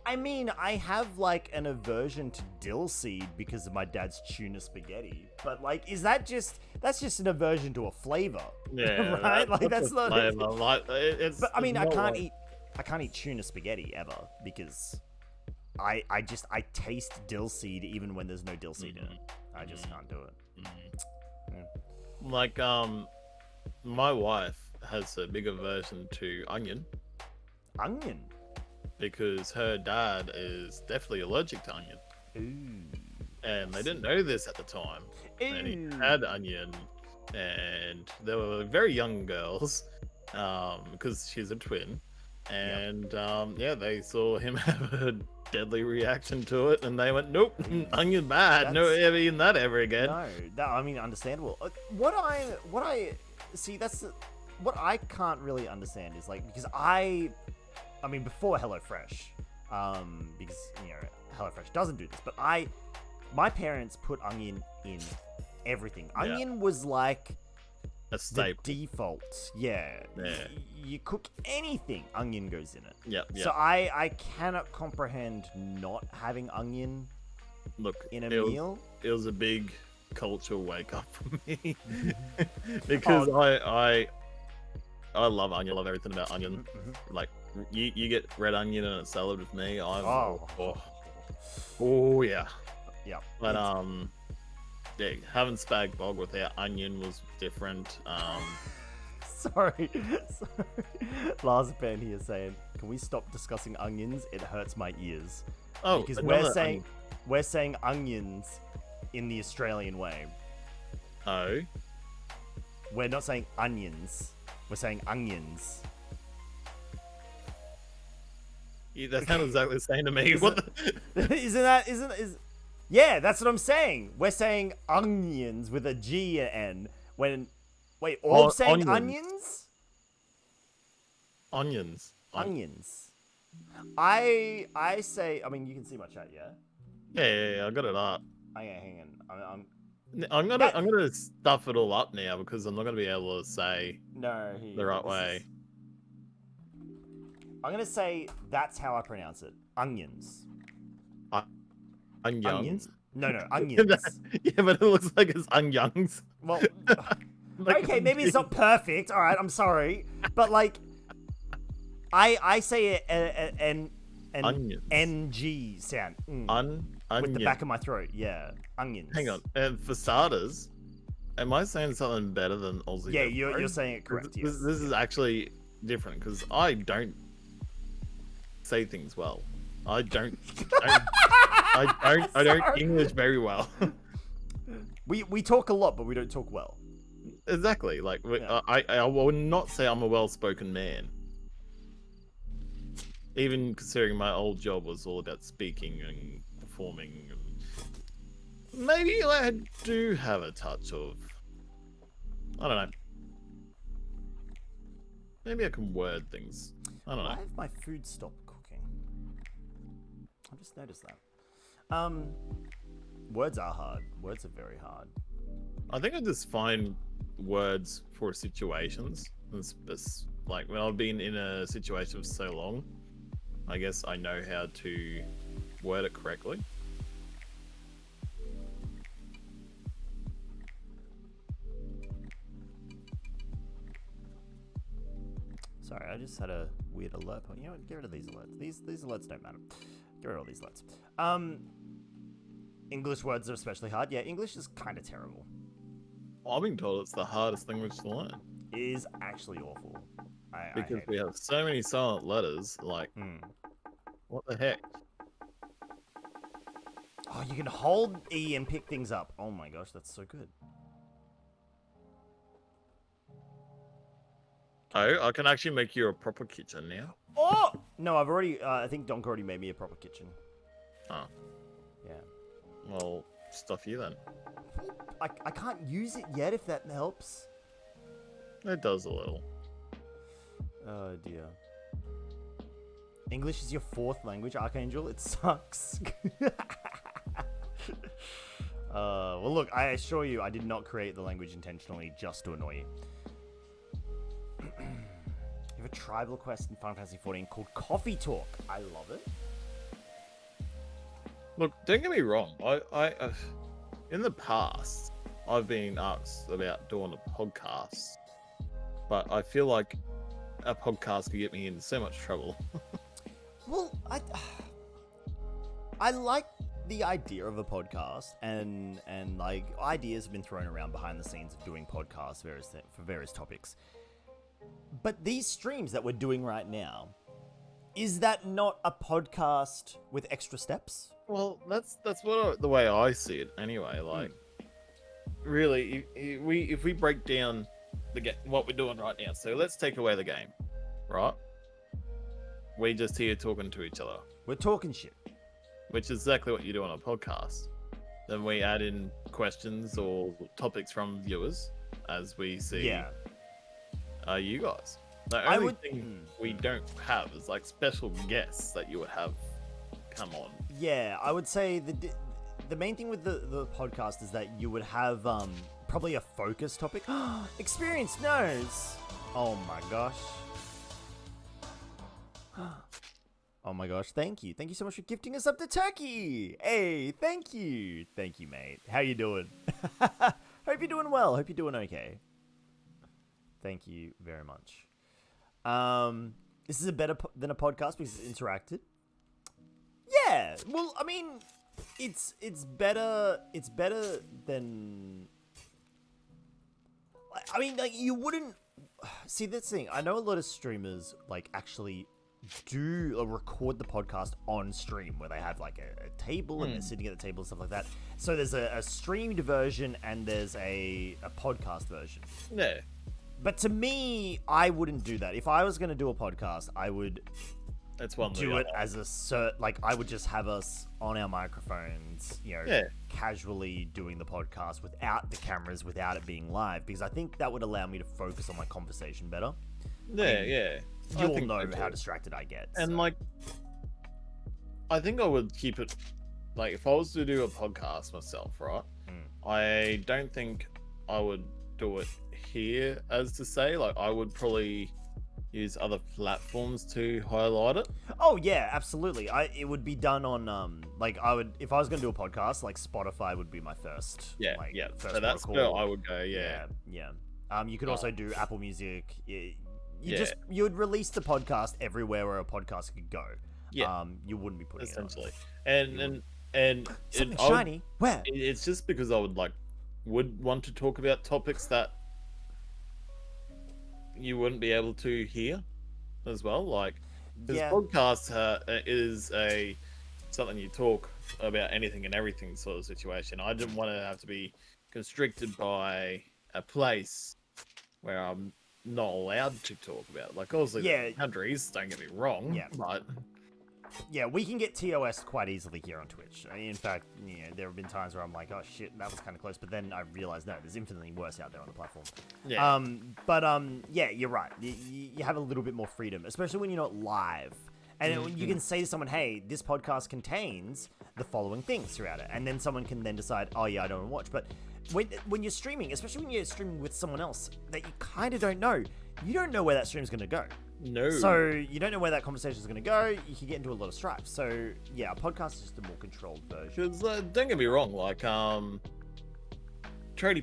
I mean, I have like an aversion to dill seed because of my dad's tuna spaghetti, but like, that's just an aversion to a flavor. Yeah, right? Like that's not. Flavor. Like, but I mean, I can't eat tuna spaghetti ever because I taste dill seed even when there's no dill seed in it. I just can't do it. Yeah. Like my wife has a big aversion to onion. Onion. Because her dad is definitely allergic to onion. Ooh. And they didn't know this at the time. Ooh. And he had onion, and they were very young girls, because she's a twin. And they saw him have a deadly reaction to it, and they went, "Nope, onion bad. No ever eating that ever again." No, I mean, understandable. What I see, that's what I can't really understand is like, because I mean, before HelloFresh, because, you know, HelloFresh doesn't do this, but my parents put onion in everything. Onion was like a staple. The default. Yeah. You cook anything, onion goes in it. Yeah. So I cannot comprehend not having onion in a meal. It was a big cultural wake up for me. Because I love onion, love everything about onion. Mm-hmm. Like, you get red onion in a salad with me, I'm... Oh yeah. Yeah. But yeah, having spag bog without onion was different. Sorry. Lars Pan here saying, "Can we stop discussing onions? It hurts my ears." Oh, Because another we're saying onions in the Australian way. Oh, We're not saying onions. We're saying onions. yeah, that sounds exactly the same to me. What? Yeah, that's what I'm saying. We're saying onions with a G and N. Wait, Orb saying onions? Onions. Onions. I say. I mean, you can see my chat, yeah. Yeah, I got it up. Hang on. I'm gonna stuff it all up now because I'm not gonna be able to say the right way. I'm gonna say that's how I pronounce it. Onions. Onions. Onions? No, onions. Yeah, but it looks like it's onions. Well, Like, okay, maybe it's not perfect. All right, I'm sorry, but like, I say an onions. NG sound Onion. with the back of my throat. Yeah, onions. Hang on, and for starters, am I saying something better than Aussie? Yeah, you're saying it correct. Yes. This is actually different because I don't say things well. I don't English very well. We talk a lot, but we don't talk well. Exactly. Like Yeah. I would not say I'm a well-spoken man. Even considering my old job was all about speaking and performing. And maybe I do have a touch of, I don't know. Maybe I can word things. I don't know. Why have my food stopped cooking? I just noticed that. Words are hard. Words are very hard. I think I just find words for situations. It's like when I've been in a situation for so long, I guess I know how to word it correctly. Sorry, I just had a weird alert. You know what? Get rid of these alerts. These alerts don't matter. Get rid of all these alerts. English words are especially hard. Yeah, English is kind of terrible. I've been told it's the hardest language to learn. It is actually awful. Because we have so many silent letters, like, what the heck? Oh, you can hold E and pick things up. Oh my gosh, that's so good. Oh, I can actually make you a proper kitchen now. Oh! No, I've already, I think Donk already made me a proper kitchen. Oh. Yeah. Well, stuff you then. I can't use it yet, if that helps. It does a little. Oh dear. English is your fourth language, Archangel? It sucks. Well look, I assure you, I did not create the language intentionally just to annoy you. You have a tribal quest in Final Fantasy XIV called Coffee Talk. I love it. Look, don't get me wrong. I in the past, I've been asked about doing a podcast, but I feel like a podcast could get me in so much trouble. Well, I like the idea of a podcast, and like ideas have been thrown around behind the scenes of doing podcasts for various topics. But these streams that we're doing right now, is that not a podcast with extra steps? Well, that's the way I see it anyway. Like, really, if we break down what we're doing right now, so let's take away the game, right? We just here talking to each other. We're talking shit. Which is exactly what you do on a podcast. Then we add in questions or topics from viewers as we see. Yeah. You guys. The only thing we don't have is like special guests that you would have come on. Yeah, I would say the main thing with the podcast is that you would have probably a focus topic. Experience knows. Oh my gosh. Oh my gosh, thank you. Thank you so much for gifting us up to Turkey. Hey, thank you. Thank you, mate. How you doing? Hope you're doing well. Hope you're doing okay. Thank you very much. This is better than a podcast because it's interacted. Yeah, well, I mean, It's better than. I mean, like, you wouldn't see this thing. I know a lot of streamers like actually do record the podcast on stream where they have like a table and they're sitting at the table and stuff like that. So there's a streamed version and there's a podcast version. Yeah. But to me, I wouldn't do that. If I was going to do a podcast, I would do it as a like I would just have us on our microphones, casually doing the podcast without the cameras, without it being live, because I think that would allow me to focus on my conversation better. Yeah. You all know how distracted I get. And so. like, I think I would keep it, like, if I was to do a podcast myself, right? I don't think I would do it here, as to say, like, I would probably use other platforms to highlight it. Oh yeah, absolutely. It would be done on like I would, if I was going to do a podcast, like Spotify would be my first. Yeah, like, yeah. First so that's where I would go. Yeah. You could also do Apple Music. You would release the podcast everywhere where a podcast could go. Yeah. You wouldn't be putting essentially. it on. And something shiny. Where? It's just because I would want to talk about topics that you wouldn't be able to hear as well. Like, this podcast is something you talk about anything and everything sort of situation. I didn't want to have to be constricted by a place where I'm not allowed to talk about it. Like, obviously, the countries, don't get me wrong, but... Yeah, we can get TOS quite easily here on Twitch. In fact, there have been times where I'm like, oh shit, that was kind of close, but then I realized, no, there's infinitely worse out there on the platform. Yeah. You're right. You have a little bit more freedom, especially when you're not live. And you can say to someone, hey, this podcast contains the following things throughout it. And then someone can then decide, oh yeah, I don't want to watch. But when you're streaming, especially when you're streaming with someone else that you kind of don't know, you don't know where that stream's going to go. No. So you don't know where that conversation is going to go. You can get into a lot of strife. So yeah, a podcast is just a more controlled version. Because don't get me wrong, like Tradie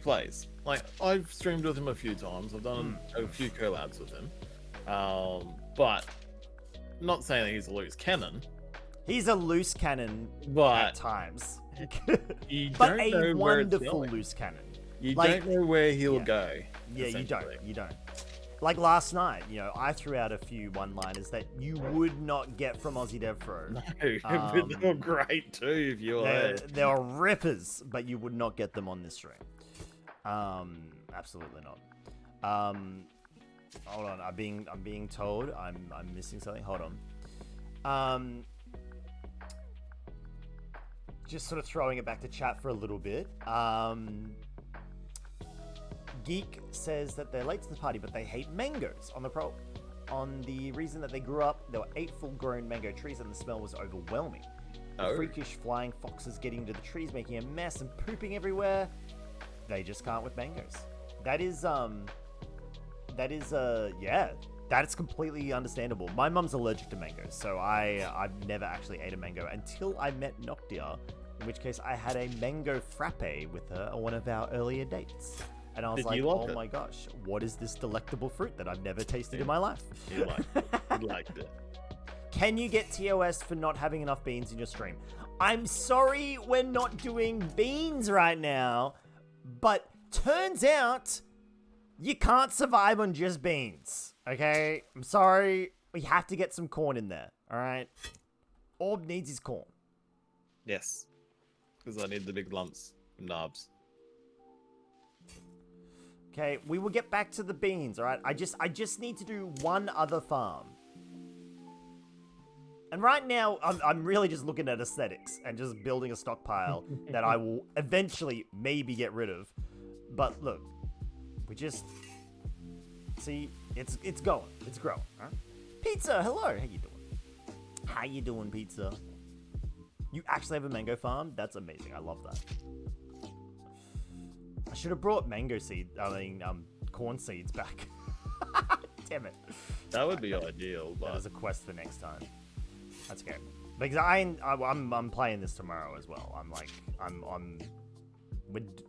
plays. Like, I've streamed with him a few times. I've done a few collabs with him. But not saying that he's a loose cannon. He's a loose cannon at times. But a wonderful loose cannon. You don't know where he'll go. Yeah, you don't. Like last night, I threw out a few one-liners that you would not get from AussieDevFro. No, but they were great too, if you were. They were rippers, but you would not get them on this stream. Absolutely not. Hold on, I'm being told I'm missing something. Hold on. Just sort of throwing it back to chat for a little bit. Geek says that they're late to the party, but they hate mangoes on the reason that they grew up. There were 8 full-grown mango trees, and the smell was overwhelming. The freakish flying foxes getting into the trees, making a mess and pooping everywhere. They just can't with mangoes. That's completely understandable. My mum's allergic to mangoes, so I've never actually ate a mango until I met Noctia, in which case I had a mango frappe with her on one of our earlier dates. And I was like, oh my gosh, what is this delectable fruit that I've never tasted in my life? You liked it. Can you get TOS for not having enough beans in your stream? I'm sorry we're not doing beans right now, but turns out you can't survive on just beans, okay? I'm sorry, we have to get some corn in there, all right? Orb needs his corn. Yes, because I need the big lumps and knobs. Okay, we will get back to the beans, all right? I just need to do one other farm. And right now, I'm really just looking at aesthetics and just building a stockpile that I will eventually maybe get rid of. But look, we just... See, it's going. It's growing, all right? Pizza, hello. How you doing? How you doing, Pizza? You actually have a mango farm? That's amazing. I love that. I should have brought corn seeds back. Damn it. That would be ideal, but... That is a quest for next time. That's okay. Because I'm playing this tomorrow as well.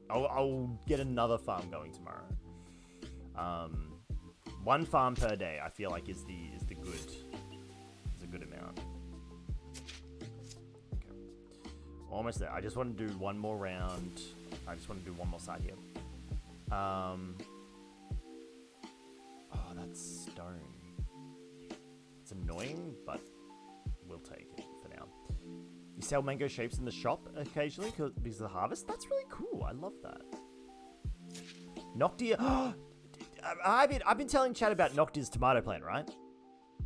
I'll get another farm going tomorrow. One farm per day, I feel like is a good amount. Okay. Almost there. I just want to do one more round. I just want to do one more side here. Oh, that's stone. It's annoying, but we'll take it for now. You sell mango shapes in the shop occasionally because of the harvest? That's really cool. I love that. Noctia. I've been telling Chad about Noctia's tomato plant, right?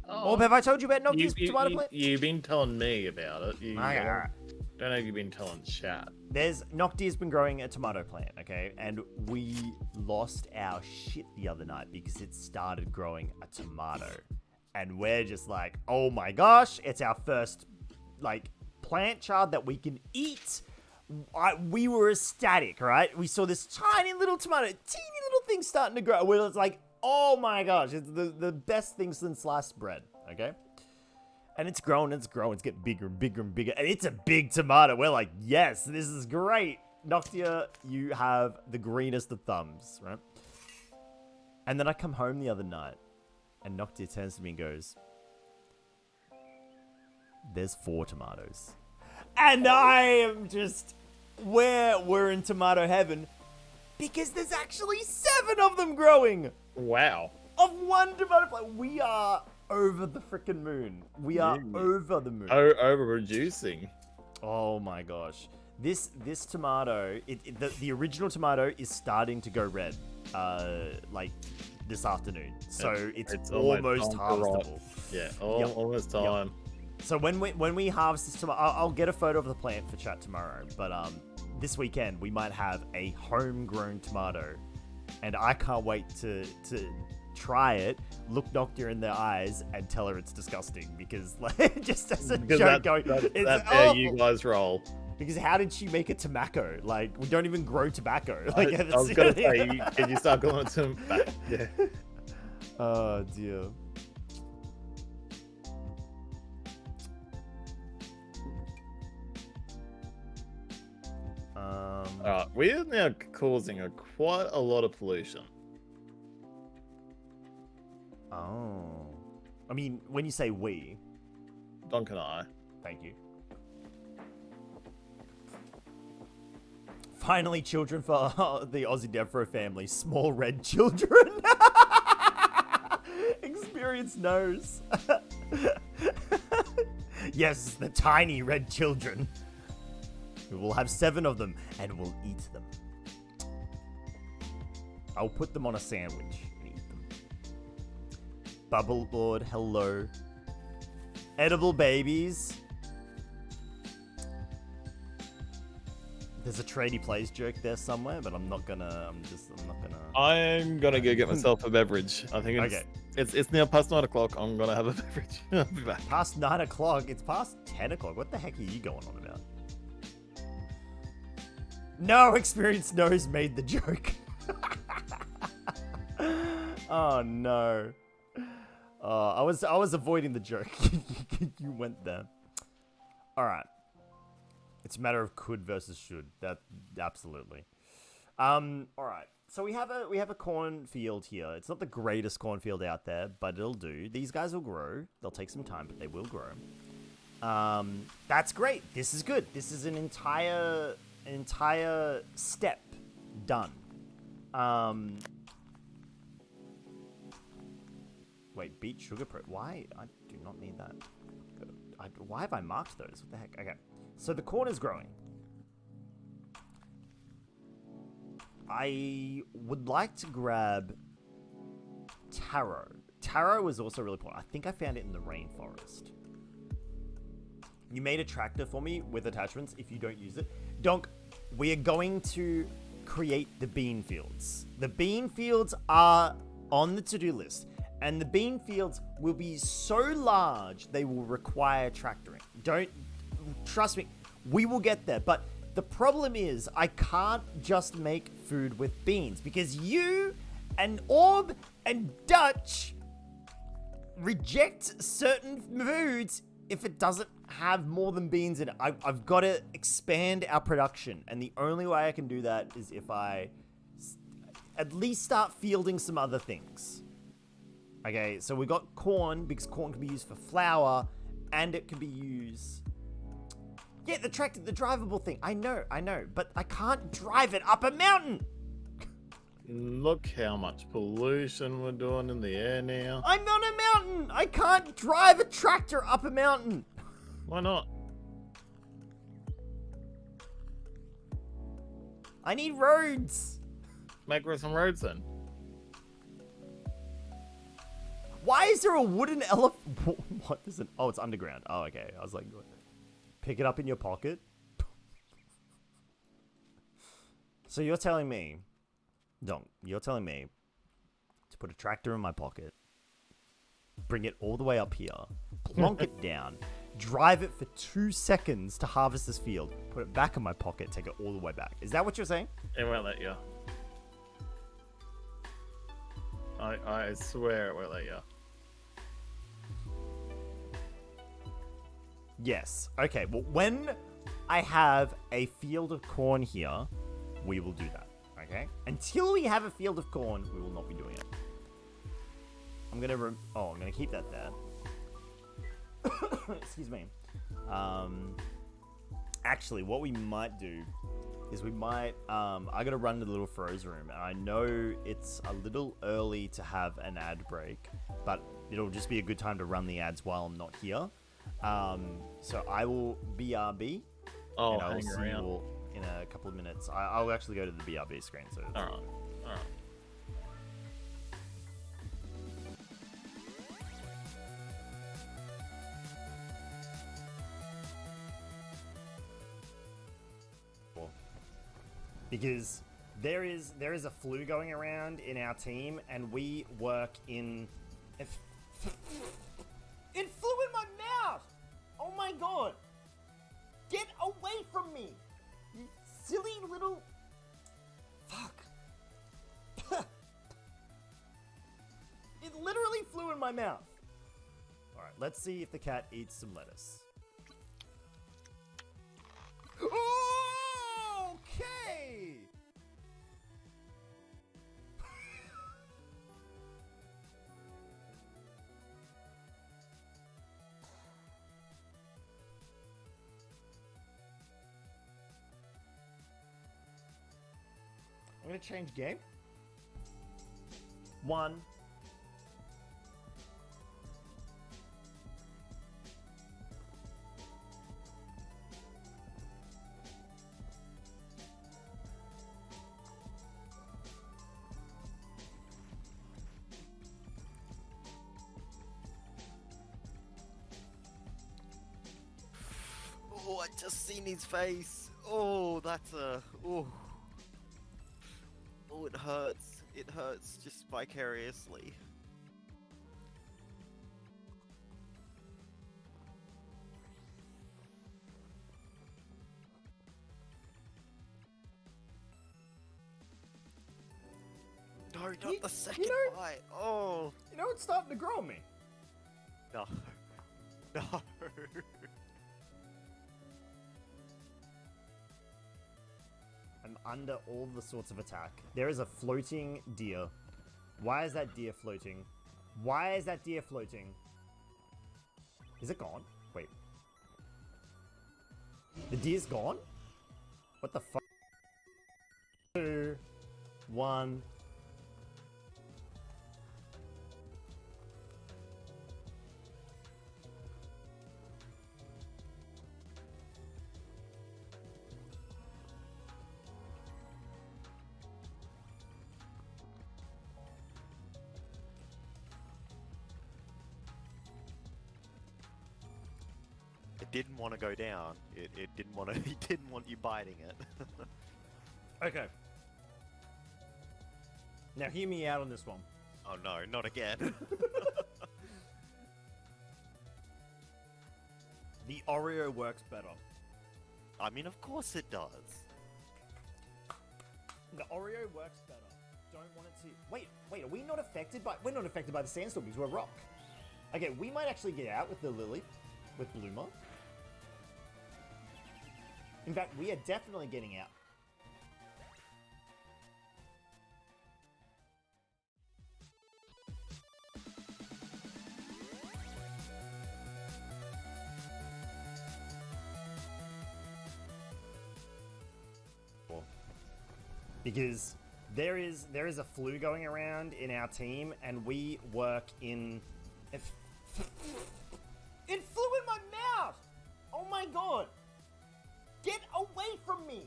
Oh, Or have I told you about Noctia's tomato plant? You've been telling me about it. Alright. Don't know if you've been telling chat. Noctia's been growing a tomato plant, okay? And we lost our shit the other night because it started growing a tomato. And we're just like, oh my gosh, it's our first, like, plant child that we can eat. We were ecstatic, right? We saw this tiny little tomato, teeny little thing starting to grow. We're just like, oh my gosh, it's the best thing since sliced bread, okay? And it's growing, it's getting bigger and bigger and bigger. And it's a big tomato. We're like, yes, this is great. Noctia, you have the greenest of thumbs, right? And then I come home the other night, and Noctia turns to me and goes, there's 4 tomatoes. And I am just, we're in tomato heaven, because there's actually 7 of them growing. Wow. Of one tomato plant. We are over the freaking moon. We are over the moon. Overproducing. Oh my gosh. This tomato, the original tomato is starting to go red, like this afternoon. So it's almost harvestable. Yeah, almost time. Yep. So when we harvest this tomato, I'll get a photo of the plant for chat tomorrow. But this weekend we might have a homegrown tomato, and I can't wait to try it, look Noctia in the eyes, and tell her it's disgusting because, like, just as a joke, that's how you guys roll. Because how did she make a tobacco? Like, we don't even grow tobacco. Like, I was gonna say, can you start going to yeah. Oh dear. Alright, we are now causing quite a lot of pollution. Oh. I mean, when you say we... Donk and I. Thank you. Finally, children for the AussieDevFro family. Small red children. Experience knows. Yes, the tiny red children. We will have 7 of them, and we'll eat them. I'll put them on a sandwich and eat them. Bubble Lord, hello. Edible babies. There's a Tradie Plays joke there somewhere, but I'm not gonna. I'm gonna go get myself a beverage. I think it's now past 9 o'clock. I'm gonna have a beverage. I'll be back. Past 9 o'clock? It's past 10 o'clock. What the heck are you going on about? No, Experience Knows made the joke. Oh no. I was avoiding the joke. You went there. All right. It's a matter of could versus should. That absolutely. All right. So we have a cornfield here. It's not the greatest cornfield out there, but it'll do. These guys will grow. They'll take some time, but they will grow. That's great. This is good. This is an entire step done. Wait, beet sugar pro. Why? I do not need that. Why have I marked those? What the heck? Okay. So the corn is growing. I would like to grab taro. Taro is also really important. I think I found it in the rainforest. You made a tractor for me with attachments if you don't use it. Donk, we are going to create the bean fields. The bean fields are on the to-do list. And the bean fields will be so large, they will require tractoring. Don't, trust me, we will get there. But the problem is, I can't just make food with beans because you and Orb and Dutch reject certain foods if it doesn't have more than beans in it. I've got to expand our production. And the only way I can do that is if I at least start fielding some other things. Okay, so we got corn because corn can be used for flour and it can be used Yeah, the tractor, the drivable thing. I know, but I can't drive it up a mountain. Look how much pollution we're doing in the air now. I'm on a mountain. I can't drive a tractor up a mountain. Why not? I need roads. Make some roads then. Why is there a wooden elephant? What is it? Oh, it's underground. Oh, okay. I was like, pick it up in your pocket. So you're telling me, Donk, you're telling me to put a tractor in my pocket, bring it all the way up here, plonk it down, drive it for 2 seconds to harvest this field, put it back in my pocket, take it all the way back. Is that what you're saying? It won't let you. I swear it won't let you. Yes. Okay, well, when I have a field of corn here, we will do that, okay? Until we have a field of corn, we will not be doing it. I'm gonna keep that there. Excuse me. Actually, what we might do is I gotta run to the little Fro's room, and I know it's a little early to have an ad break, but it'll just be a good time to run the ads while I'm not here. So I will BRB. Oh, and I'll hang see you around. all in a couple of minutes. I'll actually go to the BRB screen. So All right. Because there is a flu going around in our team, and we work in. It flew in my mouth! Oh my god! Get away from me! You silly little. Fuck. It literally flew in my mouth. Alright, let's see if the cat eats some lettuce. Okay! I'm gonna change game. 1. Oh, I just seen his face. Oh, that's a... Oh. Oh, it hurts. It hurts just vicariously. No, not the second bite. Oh. You know, it's starting to grow on me. No. No. I'm under all the sorts of attack. There is a floating deer. Why is that deer floating? Why is that deer floating? Is it gone? Wait. The deer's gone? What the fuck? 2, 1. It didn't want to go down. It didn't want to. He didn't want you biting it. Okay. Now hear me out on this one. Oh no, not again. The Oreo works better. I mean, of course it does. The Oreo works better. Don't want it to... Wait, are we not affected by... We're not affected by the sandstorm because we're rock. Okay, we might actually get out with the Lily. With Bloomer. In fact, we are definitely getting out. Because there is a flu going around in our team, and we work in. It flew in my mouth! Oh my god! Get away from me!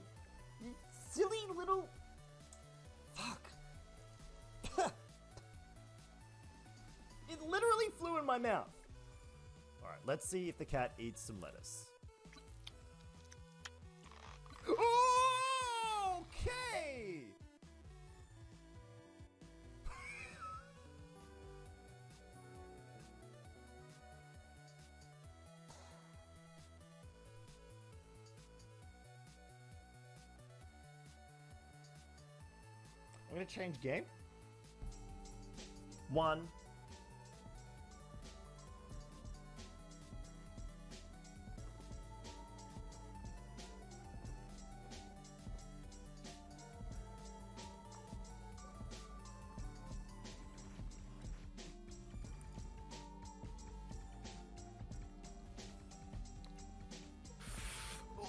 You silly little. Fuck. It literally flew in my mouth. Alright, let's see if the cat eats some lettuce. Okay! I'm gonna change game. 1.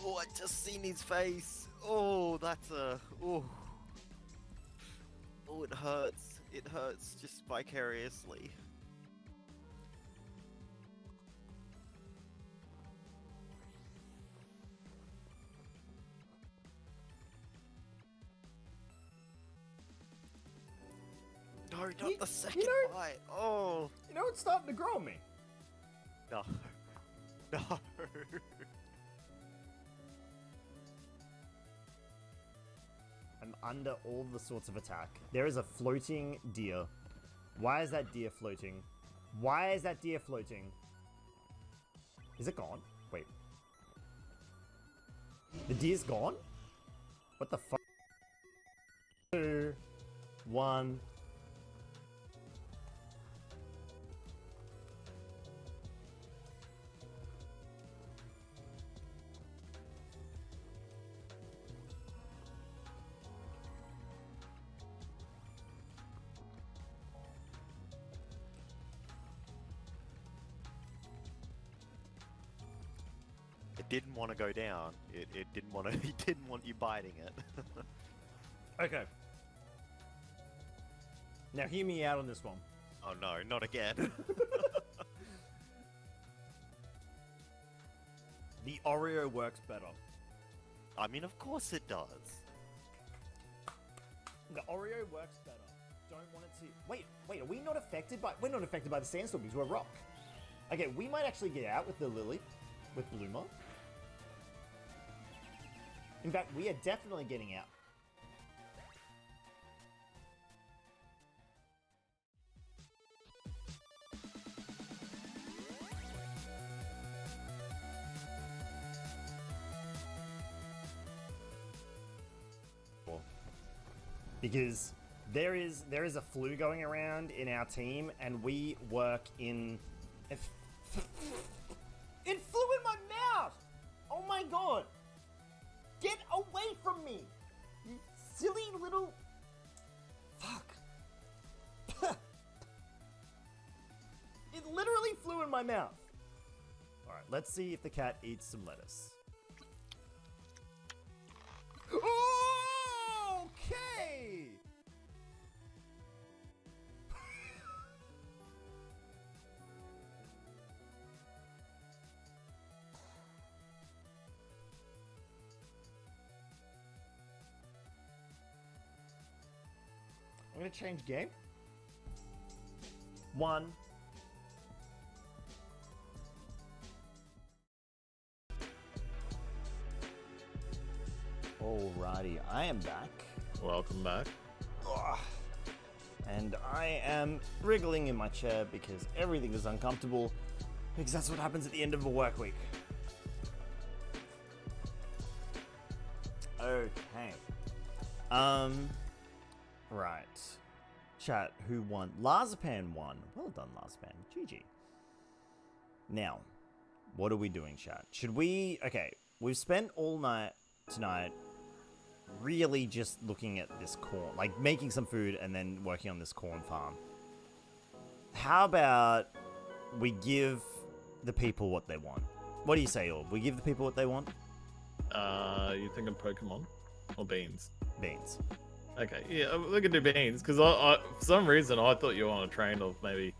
Oh, I just seen his face. Oh, that's a. Oh. Oh, it hurts. It hurts just vicariously. No, not the second bite. Oh. You know it's starting to grow on me. No. No. I'm under all the sorts of attack. There is a floating deer. Why is that deer floating? Why is that deer floating? Is it gone? Wait. The deer's gone? What the fuck? 2, 1. It didn't want to go down. It didn't want to. He didn't want you biting it. Okay. Now hear me out on this one. Oh no, not again. The Oreo works better. I mean, of course it does. The Oreo works better. Don't want it to. Wait, are we not affected by? We're not affected by the sandstorm because we're rock. Okay, we might actually get out with the Lily, with Bloomer. In fact, we are definitely getting out. Because there is a flu going around in our team, and we work in. It flew in my mouth! Oh my god! Get away from me! You silly little. Fuck. It literally flew in my mouth. Alright, let's see if the cat eats some lettuce. Okay! I'm gonna change game. 1. Alrighty, I am back. Welcome back. Ugh. And I am wriggling in my chair because everything is uncomfortable, because that's what happens at the end of a work week. Okay. Right. Chat, who won? Larzapan won. Well done, Larzapan. GG. Now, what are we doing, chat? Should we... Okay, we've spent all night tonight really just looking at this corn, like making some food and then working on this corn farm. How about we give the people what they want? What do you say, Orb? We give the people what they want? You thinking Pokemon or beans? Beans. Okay, yeah, we can do beans because I for some reason I thought you were on a train of maybe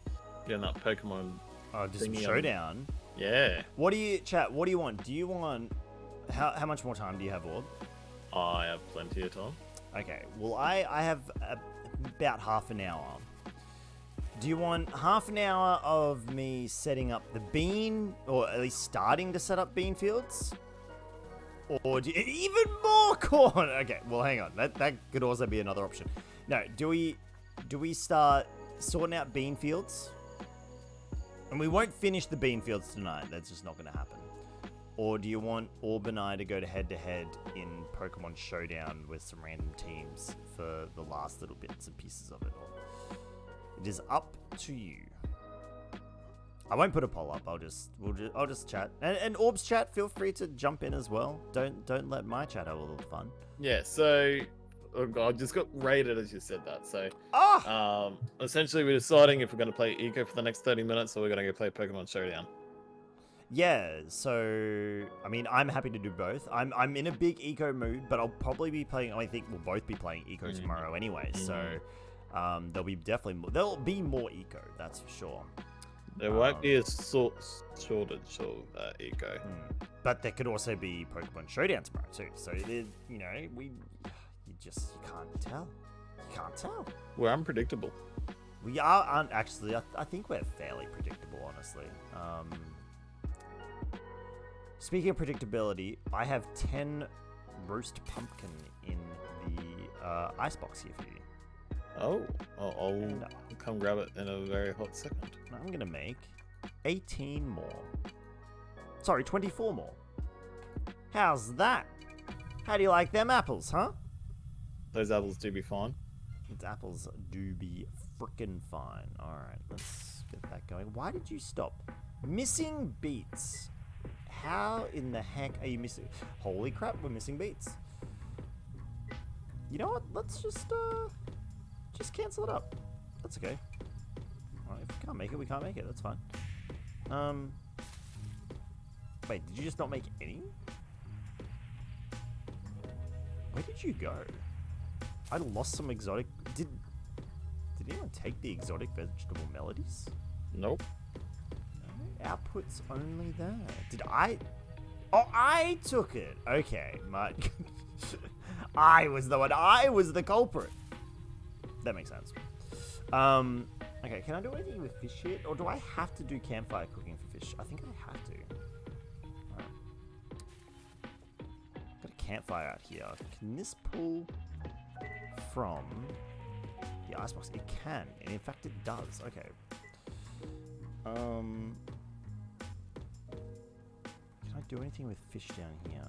getting that Pokemon. Oh, just thingy on- showdown. Yeah. What do you, chat? What do you want? Do you want? How much more time do you have, Orb? I have plenty of time. Okay. Well, I have about half an hour. Do you want half an hour of me setting up the bean, or at least starting to set up bean fields? Or do you, even more corn? Okay, well, hang on. That could also be another option. No, do we start sorting out bean fields? And we won't finish the bean fields tonight. That's just not going to happen. Or do you want Orb and I to go to head-to-head in Pokemon Showdown with some random teams for the last little bits and pieces of it all? It is up to you. I won't put a poll up. I'll just chat. And Orb's chat, feel free to jump in as well. Don't let my chat have a little fun. Yeah. So, oh god, I just got raided as you said that. So, essentially, we're deciding if we're going to play Eco for the next 30 minutes, or we're going to go play Pokemon Showdown. Yeah. So, I mean, I'm happy to do both. I'm in a big Eco mood, but I'll probably be playing. I think we'll both be playing Eco tomorrow anyway. So, there'll be more Eco. That's for sure. There won't be a shortage of Eco. But there could also be Pokemon Showdown tomorrow too. So you can't tell. You can't tell. We're unpredictable. We aren't actually. I think we're fairly predictable, honestly. Speaking of predictability, I have 10 roast pumpkin in the icebox here for you. Oh, I'll come grab it in a very hot second. I'm going to make 18 more. Sorry, 24 more. How's that? How do you like them apples, huh? Those apples do be fine. These apples do be frickin' fine. Alright, let's get that going. Why did you stop? Missing beats. How in the heck are you missing? Holy crap, we're missing beats. You know what? Let's just cancel it up. That's okay. Alright, if we can't make it, we can't make it. That's fine. Wait, did you just not make any? Where did you go? I lost some exotic... Did anyone take the exotic vegetable melodies? Nope. No, output's only there. Did I... Oh, I took it! Okay, I was the one. I was the culprit. That makes sense. Okay, can I do anything with fish yet? Or do I have to do campfire cooking for fish? I think I have to. Alright. Got a campfire out here. Can this pull from the icebox? It can, and in fact it does. Okay. Can I do anything with fish down here?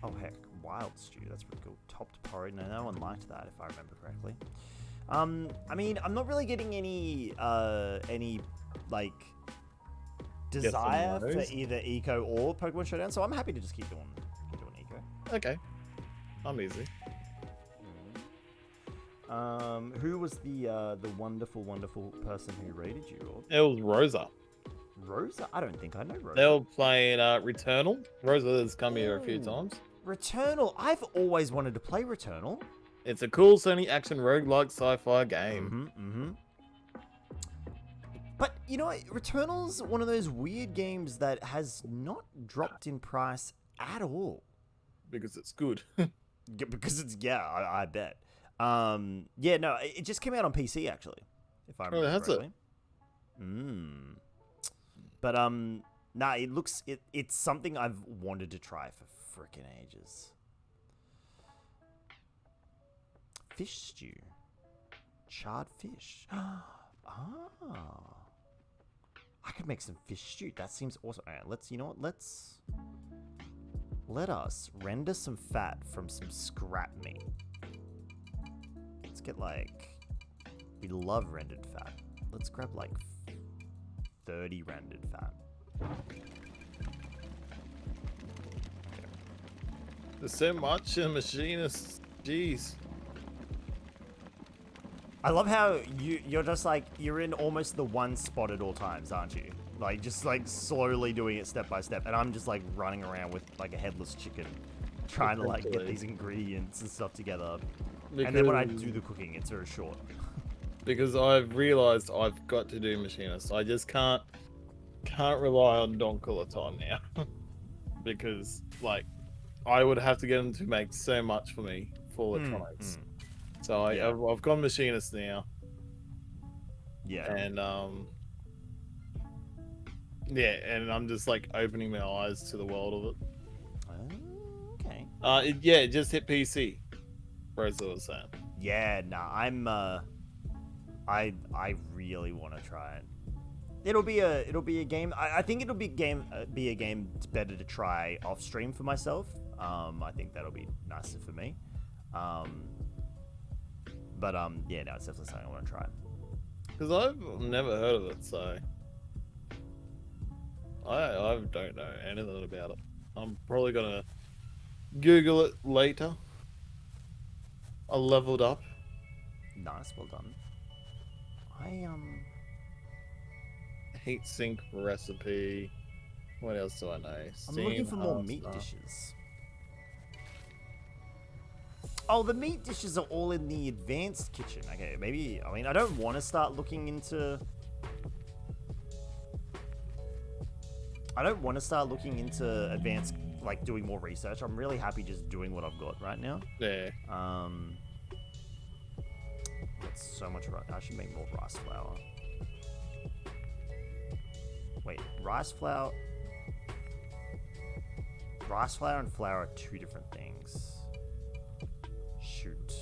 Oh heck, wild stew. That's pretty cool. Topped porridge. No one liked that, if I remember correctly. I mean, I'm not really getting any like desire for either Eco or Pokemon Showdown, so I'm happy to just keep doing Eco. Okay, I'm easy. Who was the wonderful person who raided you? Or? It was Rosa. Rosa? I don't think I know Rosa. They were playing Returnal. Rosa has come here a few times. Returnal. I've always wanted to play Returnal. It's a cool Sony action roguelike sci-fi game. But, you know, Returnal's one of those weird games that has not dropped in price at all. Because it's good. Because it's, yeah, I bet. Yeah, no, it just came out on PC, actually, if I remember correctly. But, nah, it looks, it's something I've wanted to try for frickin' ages. Fish stew. Charred fish. Ah. I could make some fish stew. That seems awesome. All right, you know what? Let us render some fat from some scrap meat. Let's get we love rendered fat. Let's grab 30 rendered fat. There's so much in machinist. Jeez. I love how you're just you're in almost the one spot at all times, aren't you? Just slowly doing it step by step, and I'm just running around with a headless chicken trying to like get Essentially. these ingredients and stuff together. And then when I do the cooking, it's very short. Because I've realized I've got to do machinist. I just can't rely on Donk all the time now. Because like I would have to get him to make so much for me for electronics. So Yeah. I've gone machinist now, Yeah. and yeah, and I'm just like opening my eyes to the world of it. Okay. It just hit PC. Rosa was saying. Yeah, nah, I'm I really want to try it. It'll be a game. I think it'll be a game it's better to try off stream for myself. I think that'll be nicer for me. But yeah, no, it's definitely something I want to try. Because I've never heard of it, so I don't know anything about it. I'm probably gonna Google it later. I leveled up. Nice, well done. Heatsink recipe. What else do I know? I'm looking for more meat dishes. Oh, the meat dishes are all in the advanced kitchen. Okay, maybe, I mean, I don't want to start looking into... advanced, like, doing more research. I'm really happy just doing what I've got right now. Yeah. That's so much rice. I should make more rice flour. Wait, rice flour... Rice flour and flour are two different things. Shoot.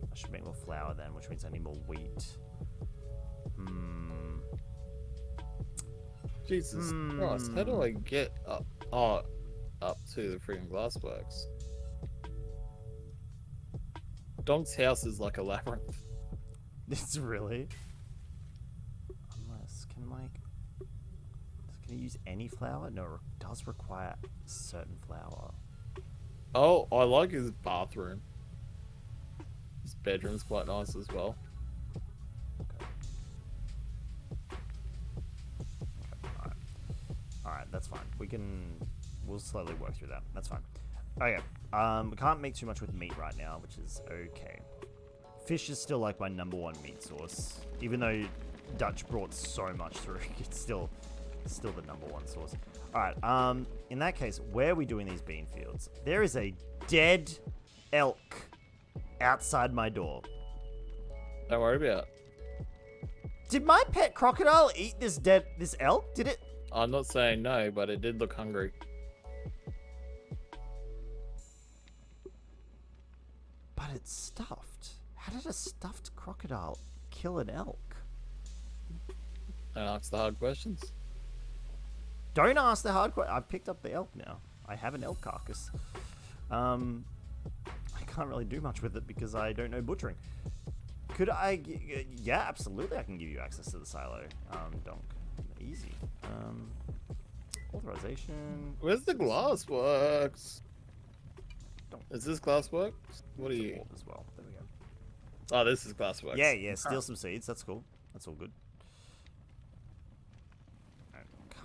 I should make more flour then, which means I need more wheat. Jesus Christ, how do I get up? Oh, up to the freaking glassworks. Donk's house is like a labyrinth. It's really? Unless, can I use any flour? No, it does require certain flour. Oh, I like his bathroom. His bedroom's quite nice as well. Alright, that's fine. We'll slowly work through that. That's fine. Okay. We can't make too much with meat right now, which is okay. Fish is still like my #1 meat source. Even though Dutch brought so much through, it's still the #1 source. Alright, in that case, where are we doing these bean fields? There is a dead elk outside my door. Don't worry about it. Did my pet crocodile eat this elk? Did it? I'm not saying no, but it did look hungry. But it's stuffed. How did a stuffed crocodile kill an elk? Don't ask the hard questions. Don't ask the hard question. I've picked up the elk now. I have an elk carcass. I can't really do much with it because I don't know butchering. Could I? Yeah, absolutely. I can give you access to the silo. Donk. Easy. Authorization. Where's the glass works? Is this glass works? What are you? As well. There we go. Oh, this is glass works. Yeah. Steal some seeds. That's cool. That's all good.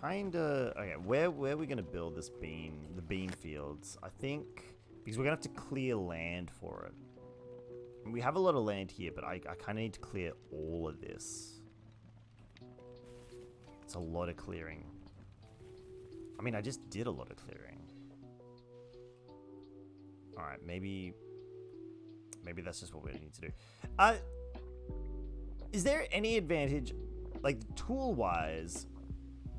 Kinda. Okay. Where are we gonna build this the bean fields? I think because we're gonna have to clear land for it. And we have a lot of land here, but I kind of need to clear all of this. It's a lot of clearing. I mean, I just did a lot of clearing. Alright, maybe that's just what we need to do. Is there any advantage, like, tool-wise,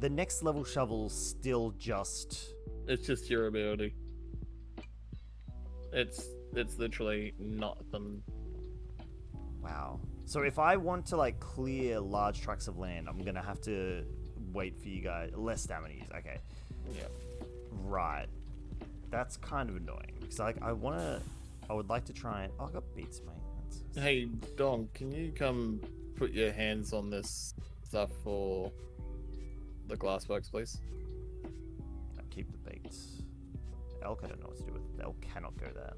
the next level shovel's still just... It's just your ability. It's literally nothing. Wow. So if I want to, like, clear large tracts of land, I'm gonna have to wait for you guys. Less stamina use. Okay. Yeah. Right. That's kind of annoying because I would like to try and... Oh, I got beats, mate. Hey, Don, can you come put your hands on this stuff for the glassworks, please? Keep the beats. Elk, I don't know what to do with. Elk cannot go there.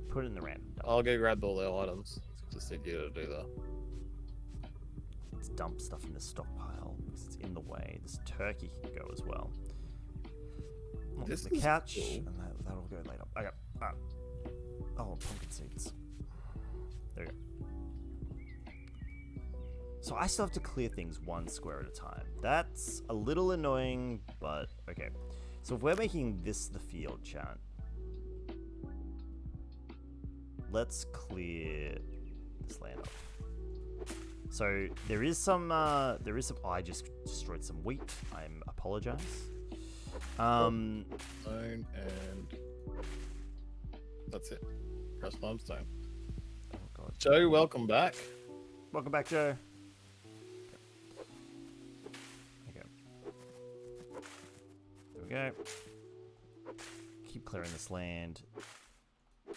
Put it in the random dump. I'll go grab all the items. Just need you to do that. Let's dump stuff in the stockpile because it's in the way. This turkey can go as well. This The is couch, cool. and that'll go later. Okay, all Oh, pumpkin seeds. There we go. So I still have to clear things one square at a time. That's a little annoying, but okay. So if we're making this the field, chat, let's clear this land up. So there is some, oh, I just destroyed some wheat. I apologize. Stone and that's it. Press limestone. Oh God. Joe, welcome back. Welcome back, Joe. Okay. There we go. Keep clearing this land.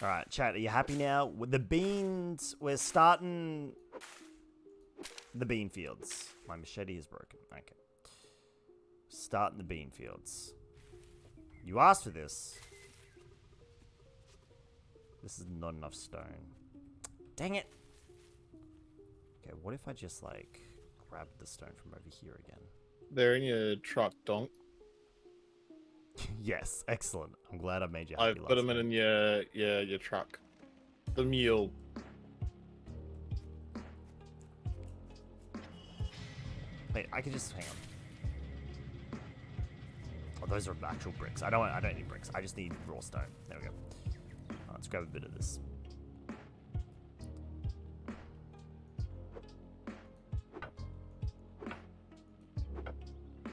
All right, chat, are you happy now? With the beans, we're starting the bean fields. My machete is broken. Okay. Starting the bean fields. You asked for this. This is not enough stone. Dang it. Okay, what if I just, like, grab the stone from over here again? They're in your truck, Donk. Yes, excellent. I'm glad I made you happy. I've put them in your truck. The mule. Wait, I could just hang on. Oh, those are actual bricks. I don't need bricks. I just need raw stone. There we go. Let's grab a bit of this.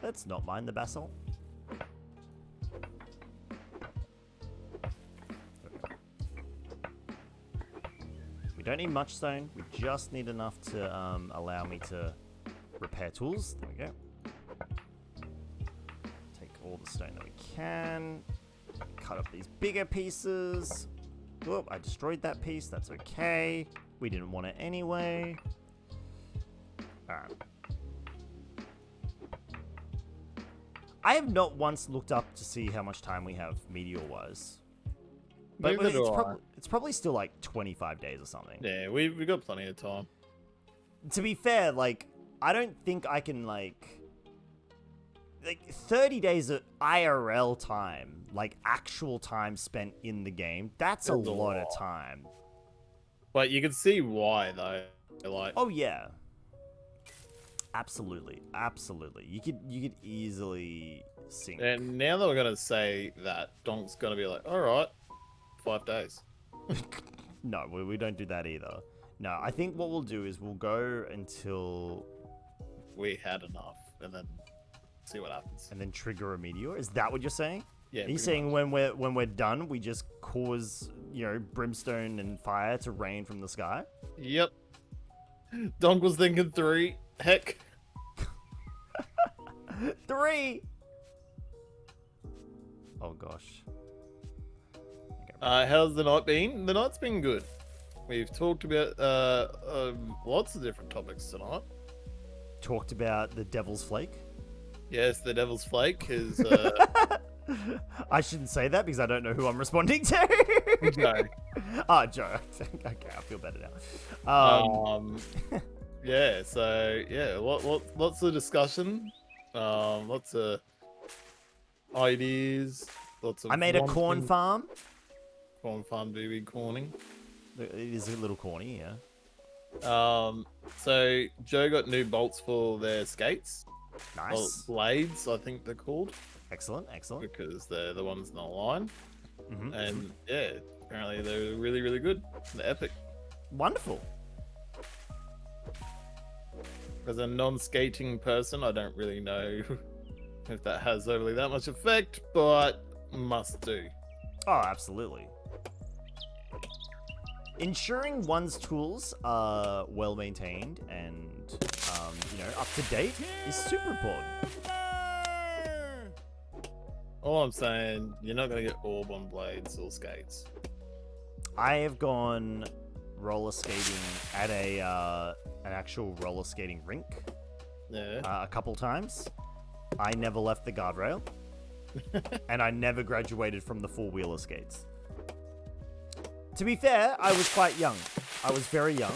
Let's not mind the basalt. We don't need much stone. We just need enough to allow me to repair tools. There we go. Take all the stone that we can. Cut up these bigger pieces. Whoop, I destroyed that piece. That's okay. We didn't want it anyway. Alright. I have not once looked up to see how much time we have meteor-wise. But it's probably still like 25 days or something. Yeah, we got plenty of time. To be fair, like, I don't think I can, like 30 days of IRL time, like actual time spent in the game, that's a lot of time. But you can see why, though. Like, oh, yeah. Absolutely. Absolutely. You could easily sink. and now that we're going to say that, Donk's going to be like, all right, 5 days. No, we don't do that either. No, I think what we'll do is we'll go until we had enough, and then see what happens. And then trigger a meteor. Is that what you're saying? Yeah. Are you saying when we're done, we just cause, you know, brimstone and fire to rain from the sky? Yep. Donk was thinking 3. Heck. 3. Oh gosh. How's the night been? The night's been good. We've talked about lots of different topics tonight. Talked about the Devil's Flake. Yes, the Devil's Flake is. I shouldn't say that because I don't know who I'm responding to. Joe. Oh, Joe. Okay, I feel better now. Yeah. So yeah, lots of discussion. Lots of ideas. Lots of. I made a corn farm. Corn farm do be corning. It is a little corny, yeah. So Joe got new bolts for their skates. Nice. Well, blades, I think they're called. Excellent, excellent. Because they're the ones in the line. Mm-hmm. And yeah, apparently they're really, really good. They're epic. Wonderful. As a non-skating person, I don't really know if that has overly that much effect, but must do. Oh, absolutely. Ensuring one's tools are well maintained and, you know, up to date is super important. All I'm saying, you're not going to get orb on blades or skates. I have gone roller skating at an actual roller skating rink. Yeah. A couple times. I never left the guardrail. And I never graduated from the four-wheeler skates. To be fair, I was quite young. I was very young.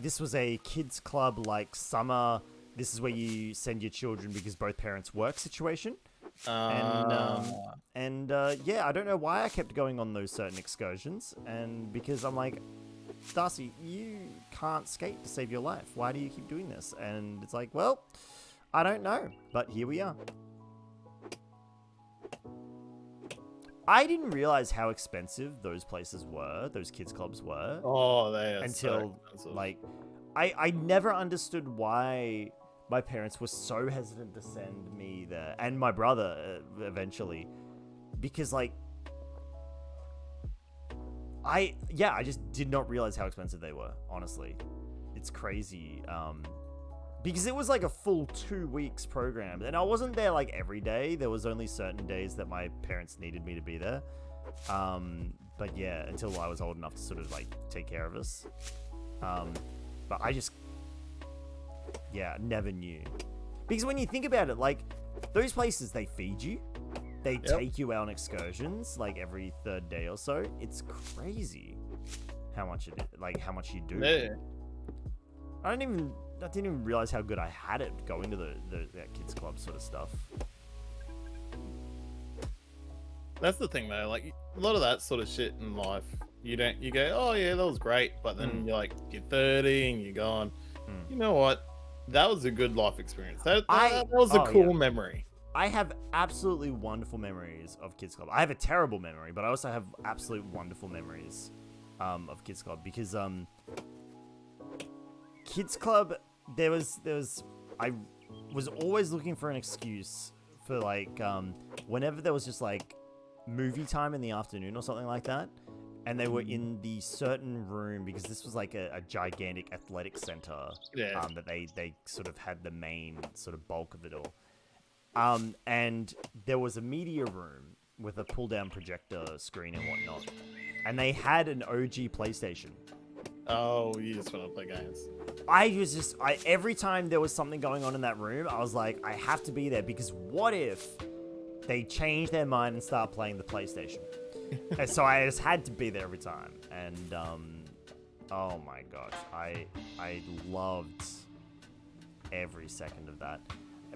This was a kids club, like summer. This is where you send your children because both parents work situation. Yeah, I don't know why I kept going on those certain excursions, and because I'm like, Darcy, you can't skate to save your life. Why do you keep doing this? And it's like, well, I don't know, but here we are. I didn't realize how expensive those places were, those kids clubs were. Oh, they are until so expensive. like, I never understood why my parents were so hesitant to send me there, and my brother eventually, because like, I just did not realize how expensive they were. Honestly, it's crazy. Because it was like a full 2 weeks program, and I wasn't there like every day. There was only certain days that my parents needed me to be there. But yeah, until I was old enough to sort of like take care of us. But I just, never knew. Because when you think about it, like, those places, they feed you. They take you out on excursions, like, every third day or so. It's crazy how much how much you do. Yeah. I didn't even realize how good I had it going to that kids club sort of stuff. That's the thing though, like a lot of that sort of shit in life, you go, oh yeah, that was great, but then you're 30 and you're gone. You know what? That was a good life experience. That was a cool memory. I have absolutely wonderful memories of Kids Club. I have a terrible memory, but I also have absolute wonderful memories of Kids Club, because Kids Club, I was always looking for an excuse for like whenever there was just like movie time in the afternoon or something like that, and they were in the certain room, because this was like a gigantic athletic center that they sort of had the main sort of bulk of it all. And there was a media room with a pull-down projector screen and whatnot, and they had an OG PlayStation. Oh, you just want to play games. Every time there was something going on in that room, I was like, I have to be there, because what if they change their mind and start playing the PlayStation? And so I just had to be there every time. And, oh my gosh, I loved every second of that.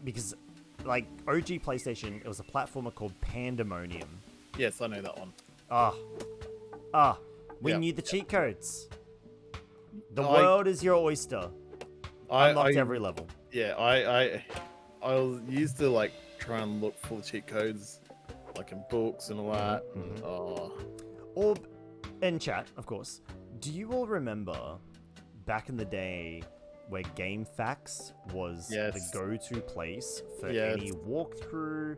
Because, like, OG PlayStation, it was a platformer called Pandemonium. Yes, I know that one. We knew the cheat codes. The world is your oyster. Unlocked every level. Yeah, I used to like try and look for cheat codes, like in books and all that. Mm-hmm. Oh. Orb, in chat, of course. Do you all remember back in the day where GameFAQs was the go-to place for any walkthrough,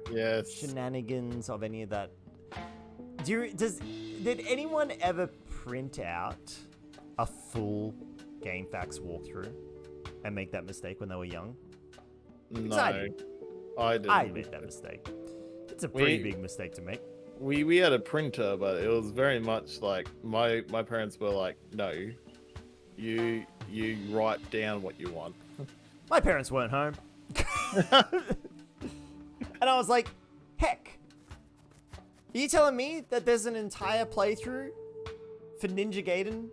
shenanigans of any of that? Did anyone ever print out a full GameFAQs walkthrough and make that mistake when they were young? No, I didn't. I made that mistake. It's a pretty big mistake to make. We had a printer, but it was very much like my parents were like, no, you write down what you want. My parents weren't home. And I was like, heck, are you telling me that there's an entire playthrough for Ninja Gaiden?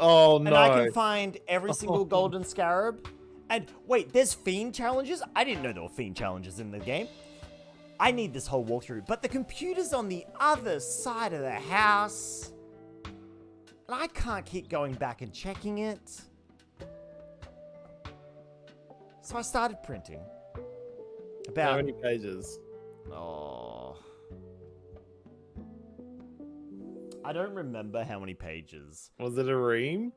Oh no. And I can find every single golden scarab? And wait, there's fiend challenges? I didn't know there were fiend challenges in the game. I need this whole walkthrough, but the computer's on the other side of the house, and I can't keep going back and checking it. So I started printing. How many pages? Oh, I don't remember how many pages. Was it a ream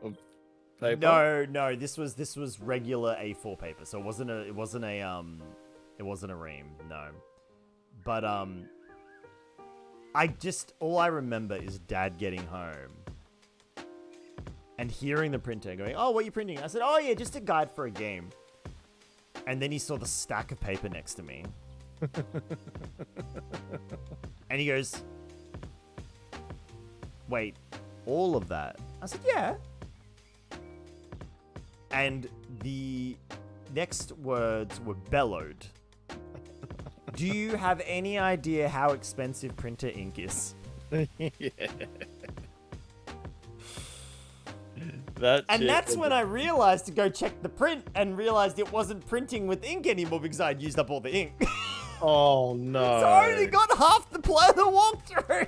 of paper? No. This was regular A4 paper, so it wasn't a ream. No, but all I remember is Dad getting home and hearing the printer going, "Oh, what are you printing?" I said, "Oh yeah, just a guide for a game." And then he saw the stack of paper next to me, and he goes, "Wait, all of that?" I said, "Yeah." And the next words were bellowed. Do you have any idea how expensive printer ink is? Yeah. That's when I realized to go check the print and realized it wasn't printing with ink anymore because I'd used up all the ink. Oh no! So I only got half the play of the walkthrough.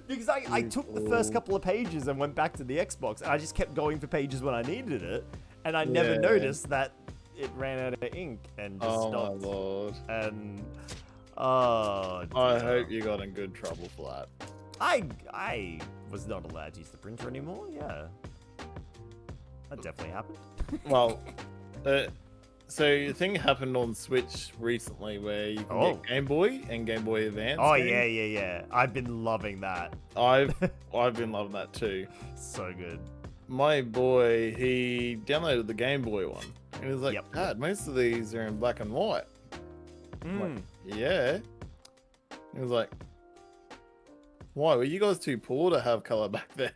Because I took the first couple of pages and went back to the Xbox, and I just kept going for pages when I needed it, and I never noticed that it ran out of ink and just stopped. My lord! And I hope you got in good trouble for that. I was not allowed to use the printer anymore. Yeah, that definitely happened. Well, so the thing happened on Switch recently where you can get Game Boy and Game Boy Advance. Oh games. yeah. I've been loving that. I've been loving that too. So good. My boy, he downloaded the Game Boy one. And he was like, Yep. Dad, most of these are in black and white. I'm like, yeah. He was like, why? Were you guys too poor to have color back then?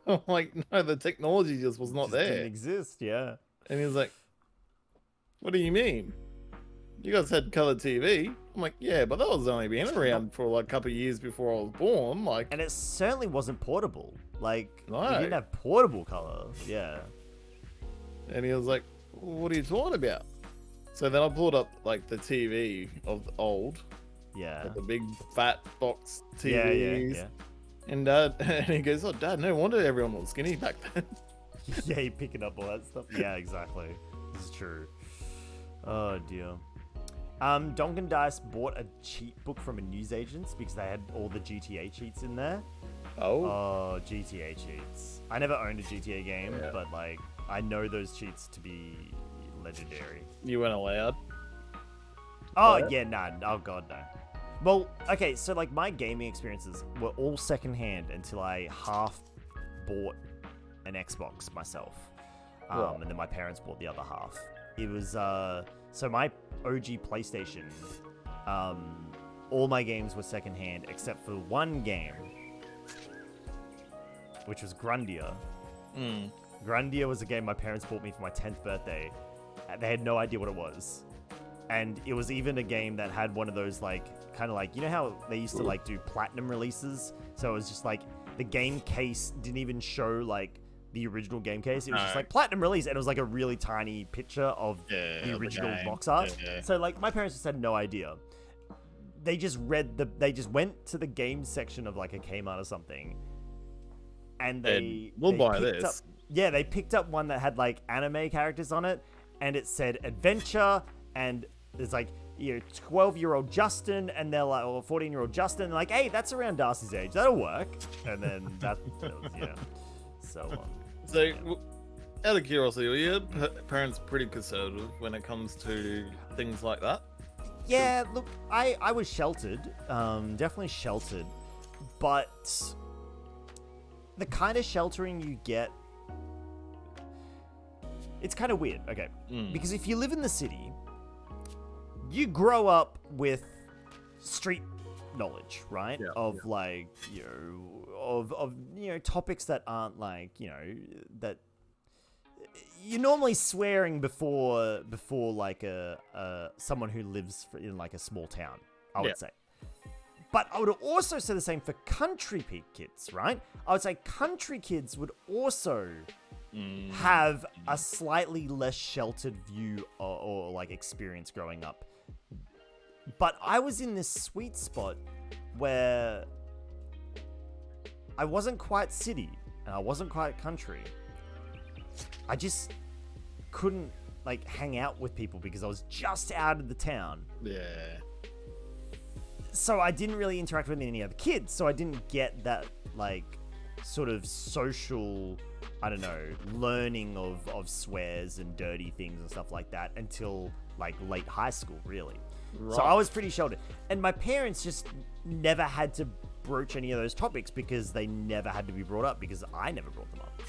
I'm like, no, the technology just was not there. Didn't exist, yeah. And he was like, what do you mean? You guys had color TV? I'm like, yeah, but that was only been around for like a couple of years before I was born. Like, And it certainly wasn't portable. Like, No. it didn't have portable color. Yeah. and he was like, what are you talking about? So then I pulled up like the TV of the old, Yeah. like the big fat box Yeah, TVs. yeah. And Dad, and he goes, oh, Dad, no wonder everyone was skinny back then. Yeah, you picking up all that stuff. Yeah, exactly. This is true. Oh dear. Donkandice bought a cheat book from a newsagent because they had all the GTA cheats in there. Oh, GTA cheats. I never owned a GTA game, but like I know those cheats to be legendary. You weren't allowed? Oh What? yeah, nah. Oh god, no. Well, okay, so like my gaming experiences were all secondhand until I half bought an Xbox myself, and then my parents bought the other half. It was so my OG PlayStation. All my games were secondhand except for one game, which was Grundia. Grundia was a game my parents bought me for my 10th birthday. They had no idea what it was. And it was even a game that had one of those, like, kind of like, you know how they used to, like, do platinum releases? So it was just, like, the game case didn't even show, like, the original game case. It was just, like, platinum release, and it was, like, a really tiny picture of the original box art. So, like, my parents just had no idea. They just they just went to the game section of, like, a Kmart or something, and we'll buy picked this. they picked up one that had, like, anime characters on it, and it said adventure, and there's like, you know, 12-year-old Justin, and they're like, or 14-year-old Justin, and like, hey, that's around Darcy's age, that'll work. And then that was, yeah. So, out of curiosity, were your parents pretty conservative when it comes to things like that? yeah, look, I was sheltered, definitely sheltered, but the kind of sheltering you get, it's kind of weird, okay? Because if you live in the city, you grow up with street knowledge, right? Like, you know, of you know, topics that aren't like, you know, that you're normally swearing before like someone who lives in like a small town, I would say. But I would also say the same for country kids, right? I would say country kids would also have a slightly less sheltered view or like experience growing up. But I was in this sweet spot where I wasn't quite city and I wasn't quite country. I just couldn't like hang out with people because I was just out of the town. Yeah. So I didn't really interact with any other kids. So I didn't get that like sort of social, I don't know, learning of swears and dirty things and stuff like that until like late high school, really. Right. So I was pretty sheltered. And my parents just never had to broach any of those topics because they never had to be brought up because I never brought them up.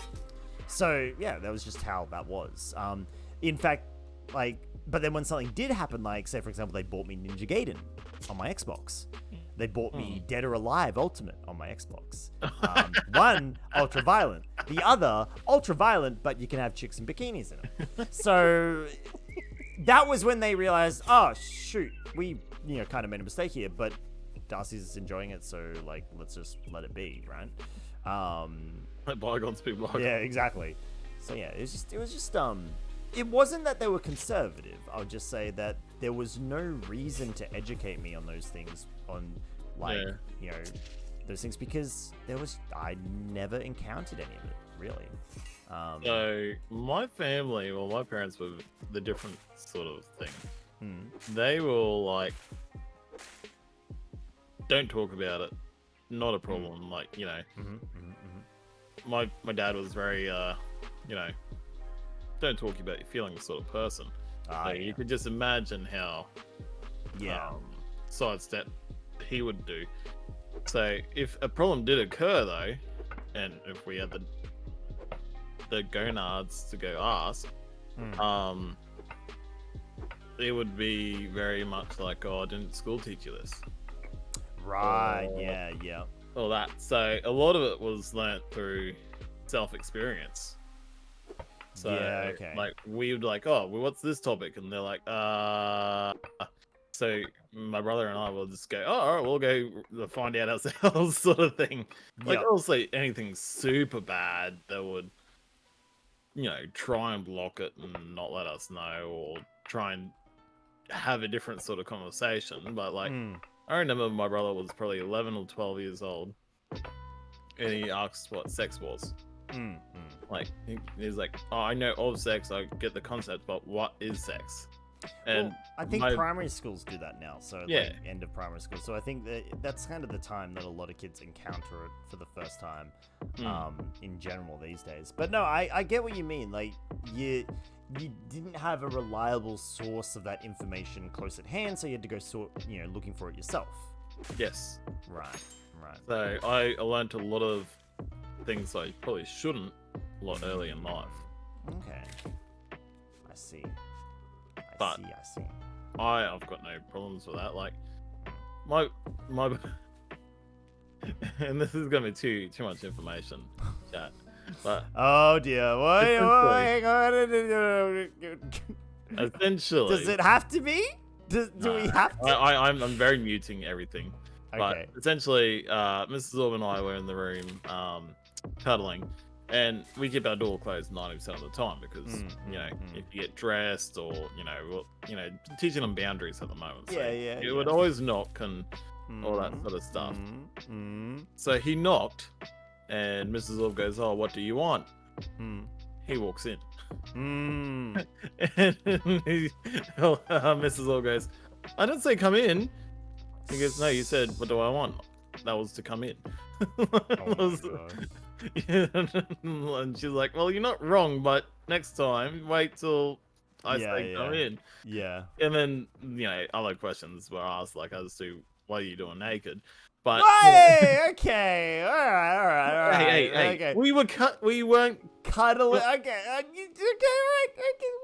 So yeah, that was just how that was. In fact, like, but then when something did happen, like say for example, they bought me Ninja Gaiden on my Xbox. They bought me Dead or Alive Ultimate on my Xbox. One, ultra violent. The other, ultra violent, but you can have chicks in bikinis in it. So that was when they realized, oh shoot, we kind of made a mistake here, but Darcy's enjoying it, so like let's just let it be, right? Let bygones be bygones. Yeah, exactly. So yeah, it was just It wasn't that they were conservative. I'll just say that there was no reason to educate me on those things, those things, because I never encountered any of it, really. So my family, well, my parents were the different sort of thing. They will like, don't talk about it, not a problem. Like, you know, my dad was very, you know, don't talk about your feelings sort of person. You could just imagine how sidestep he would do. So if a problem did occur though, and if we had the gonads to go ask, it would be very much like, oh, didn't school teach you this? Right, yeah. All that. So a lot of it was learnt through self-experience. So like we would like, oh, well, what's this topic? And they're like, so my brother and I will just go, oh, all right, we'll go find out ourselves, sort of thing. Like, also anything super bad that would, you know, try and block it and not let us know, or try and have a different sort of conversation. But like, I remember my brother was probably 11 or 12 years old, and he asked what sex was. Like, he's like, oh, I know of sex, I get the concept, but what is sex? And well, I think primary schools do that now, so like end of primary school. So I think that's kind of the time that a lot of kids encounter it for the first time, in general these days. But no, I get what you mean. Like, you didn't have a reliable source of that information close at hand, so you had to go looking for it yourself. Yes. Right. So I learned a lot of things I probably shouldn't a lot early in life. Okay. I see. I see. I've got no problems with that. Like, my and this is gonna be too much information, chat. But oh dear, essentially, does it have to be? Do we have to? I'm very muting everything. Okay. But essentially, Mrs. Orb and I were in the room cuddling, and we keep our door closed 90% of the time because if you get dressed or teaching them boundaries at the moment. So it would always knock and all that sort of stuff. So he knocked, and Mrs. Orb goes, "Oh, what do you want?" He walks in. And Mrs. Orb goes, "I didn't say come in." He goes, "No, you said, what do I want?" That was to come in. And she's like, "Well, you're not wrong, but next time, wait till I say come in." Yeah. And then, other questions were asked, like as to what are you doing naked? But okay, all right. Hey, okay. We weren't cuddling. Okay, right.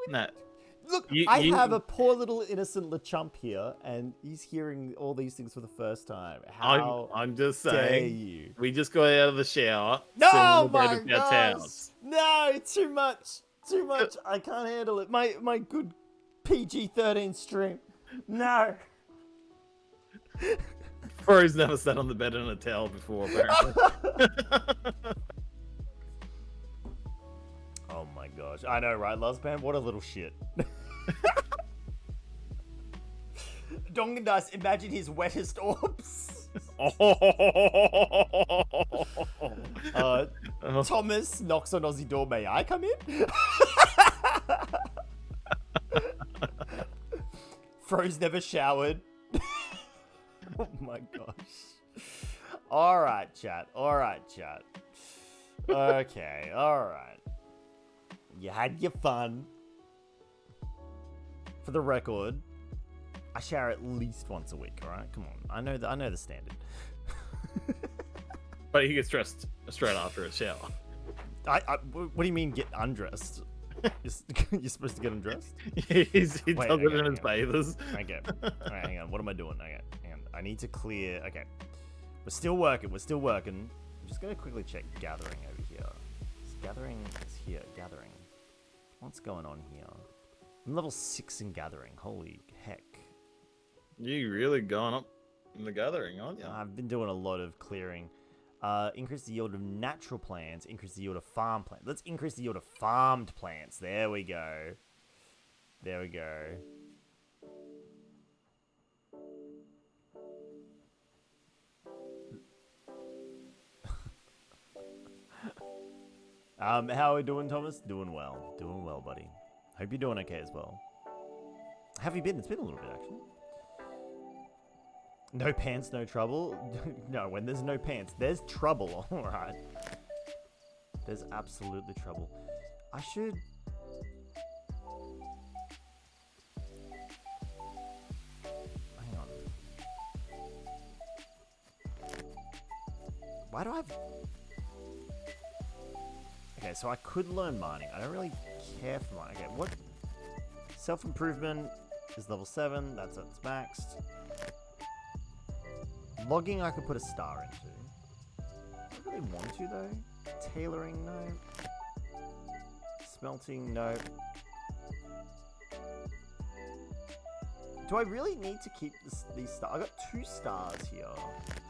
Nah. Look, I have a poor little innocent LeChump here, and he's hearing all these things for the first time. I'm just saying. You? We just got out of the shower. No, my gosh! No, too much. I can't handle it. My good PG-13 stream. No. Bro's never sat on the bed in a towel before, apparently. Oh my gosh. I know, right, Luzban? What a little shit. Donkandice, imagine his wettest orbs. Thomas knocks on Aussie door. May I come in? Fro's never showered. Oh my gosh. All right, chat. Okay, all right. You had your fun. For the record, I shower at least once a week. All right, come on. I know the standard. But he gets dressed straight after a shower. What do you mean get undressed? You're supposed to get undressed? He does it in his bathers. Okay. All right, hang on. What am I doing? Okay, hang on. I need to clear. Okay. We're still working. I'm just going to quickly check gathering over here. Gathering is here. Gathering. What's going on here? I'm level 6 in gathering. Holy heck. You really going up in the gathering, aren't you? I've been doing a lot of clearing. Increase the yield of natural plants. Increase the yield of farm plants. Let's increase the yield of farmed plants. There we go. There we go. How are we doing, Thomas? Doing well. Doing well, buddy. Hope you're doing okay as well. How have you been? It's been a little bit, actually. No pants, no trouble? No, when there's no pants, there's trouble. Alright. There's absolutely trouble. I should... Hang on. Why do I have... Okay, so I could learn mining. I don't really care for mining. Okay, what? Self-improvement is level 7. That's maxed. Logging I could put a star into. I don't really want to though. Tailoring, no. Smelting, no. Do I really need to keep these stars? I got 2 stars here.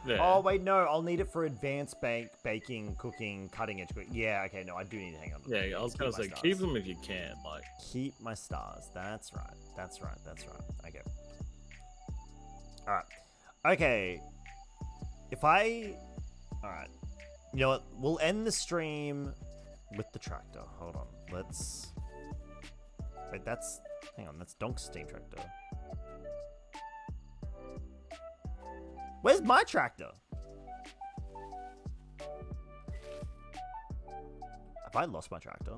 Yeah. Oh wait, no. I'll need it for advanced baking, cooking, cutting edge cooking. Yeah, okay, no, I do need to hang on. Yeah, I was gonna say keep them if you can. Like keep my stars. That's right. That's right. That's right. Okay. All right. Okay. If I... Alright. You know what? We'll end the stream with the tractor. Hold on. Let's... Wait, that's... Hang on, that's Donk's steam tractor. Where's my tractor? Have I lost my tractor?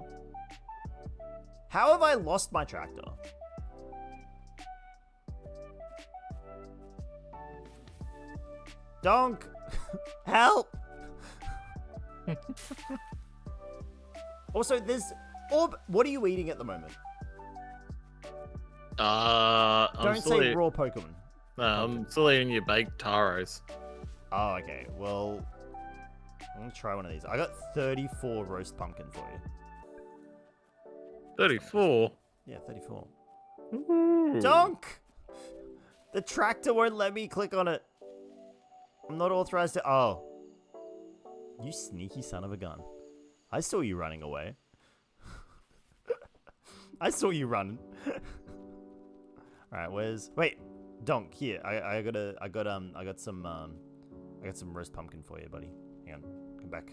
How have I lost my tractor? Donk! Help! Also, there's... Orb, what are you eating at the moment? Don't say raw Pokemon. No, I'm still eating your baked taros. Oh, okay. Well, I'm gonna try one of these. I got 34 roast pumpkin for you. 34? Yeah, 34. Ooh. Donk! The tractor won't let me click on it. I'm not authorized to... Oh. You sneaky son of a gun. I saw you running away. I saw you running. Alright, where's... Wait. Donk, here. I got some roast pumpkin for you, buddy. Hang on. Come back.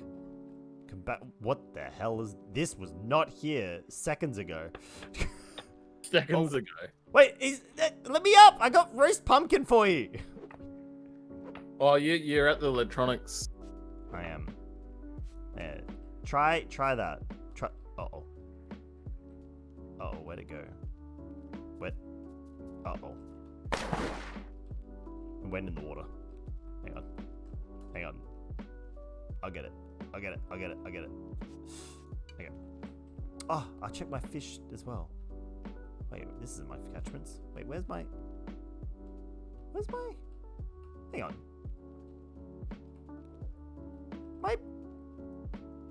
Come back. What the hell is... This was not here seconds ago. Seconds ago. Wait, let me up! I got roast pumpkin for you! Oh, you're at the electronics. I am. Yeah. Try that. Try. Uh-oh. Oh, where'd it go? Where? Uh-oh. It went in the water. Hang on. Hang on. I'll get it. I'll get it. I'll get it. I'll get it. Okay. Oh, I'll check my fish as well. Wait, this isn't my catchments. Wait, where's my... Hang on.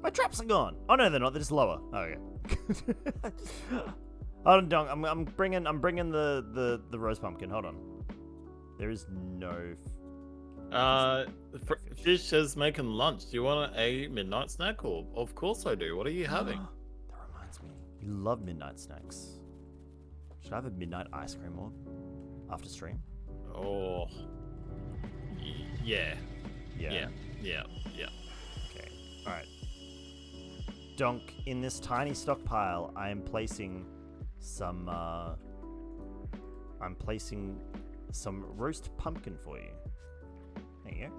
My traps are gone. Oh no, they're not. They're just lower. Oh, okay. Hold on, Dong. I'm bringing the roast pumpkin. Hold on. There is no. Fish says making lunch. Do you want a midnight snack? Or of course I do. What are you having? That reminds me. You love midnight snacks. Should I have a midnight ice cream or after stream? Oh. Yeah. Yeah. Okay. All right. Donk, in this tiny stockpile, I am placing some. I'm placing some roast pumpkin for you. There you go.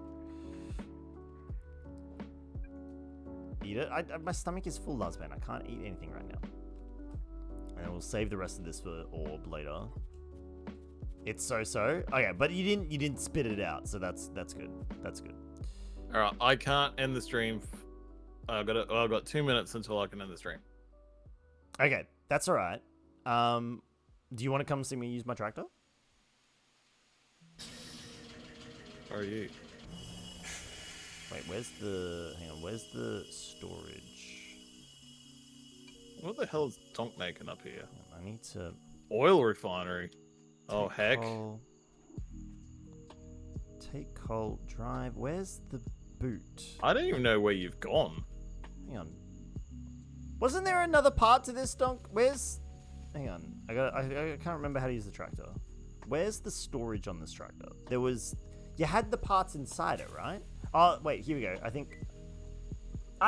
Eat it. My stomach is full, Luzman. I can't eat anything right now. And we'll save the rest of this for Orb later. It's so-so. Okay, but you didn't spit it out, so that's good. That's good. All right, I can't end the stream. I've got 2 minutes until I can end the stream. Okay, that's all right. Do you want to come see me use my tractor? How are you? Wait, where's the... Hang on, where's the storage? What the hell is Donk making up here? I need to... Oil refinery. Oh, heck. Take coal, drive. Where's the boot? I don't even know where you've gone. Hang on. Wasn't there another part to this, Donk? Where's... Hang on. I can't remember how to use the tractor. Where's the storage on this tractor? You had the parts inside it, right? Oh, wait, here we go. I think...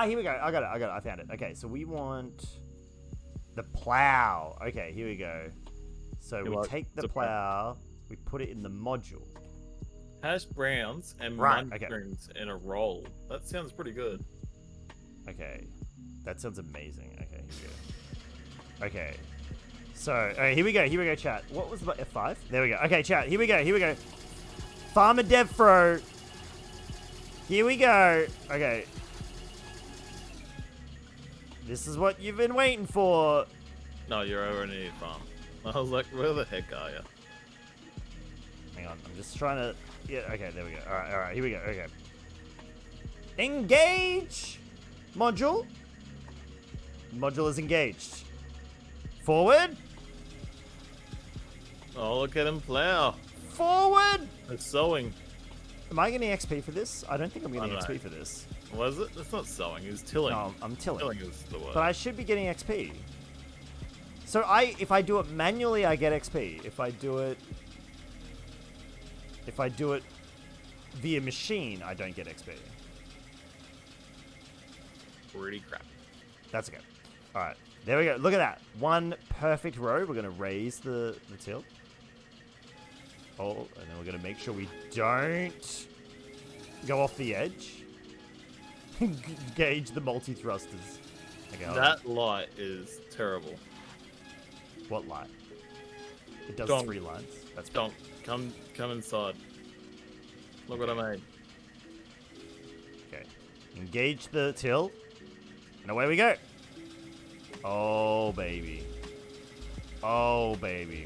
here we go. I got it. I found it. Okay, so we want the plow. Okay, here we go. So we take the plow, we put it in the module. Hash browns and mushrooms in a roll. That sounds pretty good. Okay, that sounds amazing. Okay, here we go. Okay, so here we go, chat. What was the F5? There we go. Okay, chat. Here we go. FarmerDevFro. Here we go. Okay. This is what you've been waiting for. No, you're over in the farm. I was like, where the heck are you? Hang on, I'm just trying to... Yeah, okay, there we go. Alright, here we go. Okay. Engage! Module. Module is engaged. Forward. Oh, look at him plow. Forward! It's sowing. Am I getting XP for this? I don't think I'm getting XP for this. Was it? It's not sowing, it's tilling. No, I'm tilling. Tilling is the word. But I should be getting XP. So if I do it manually, I get XP. If I do it via machine, I don't get XP. Pretty crap. That's okay. All right, there we go. Look at that. One perfect row. We're gonna raise the till. Oh, and then we're gonna make sure we don't go off the edge. Gauge the multi-thrusters. Okay, that light is terrible. What light? It does 3 lines. That's Donk, come inside. Look what I made. Okay. Engage the till. And away we go. Oh, baby. Oh, baby.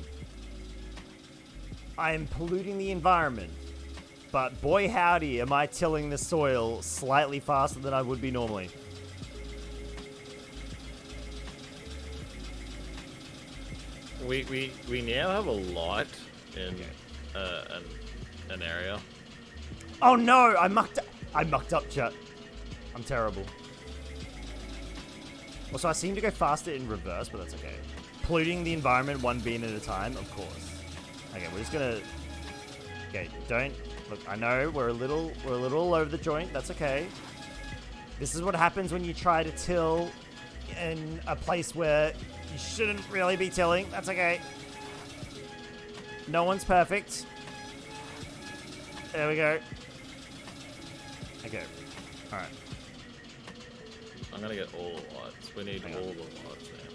I am polluting the environment. But boy howdy, am I tilling the soil slightly faster than I would be normally. We now have a light in an area. Oh no, I mucked up, chat. I'm terrible. Also, I seem to go faster in reverse, but that's okay. Polluting the environment 1 bean at a time, of course. Okay, we're just gonna... Okay, don't... Look, I know we're a little all over the joint. That's okay. This is what happens when you try to till in a place where you shouldn't really be tilling. That's okay. No one's perfect. There we go. Okay. All right. I'm gonna get all the lights. We need all the lights now.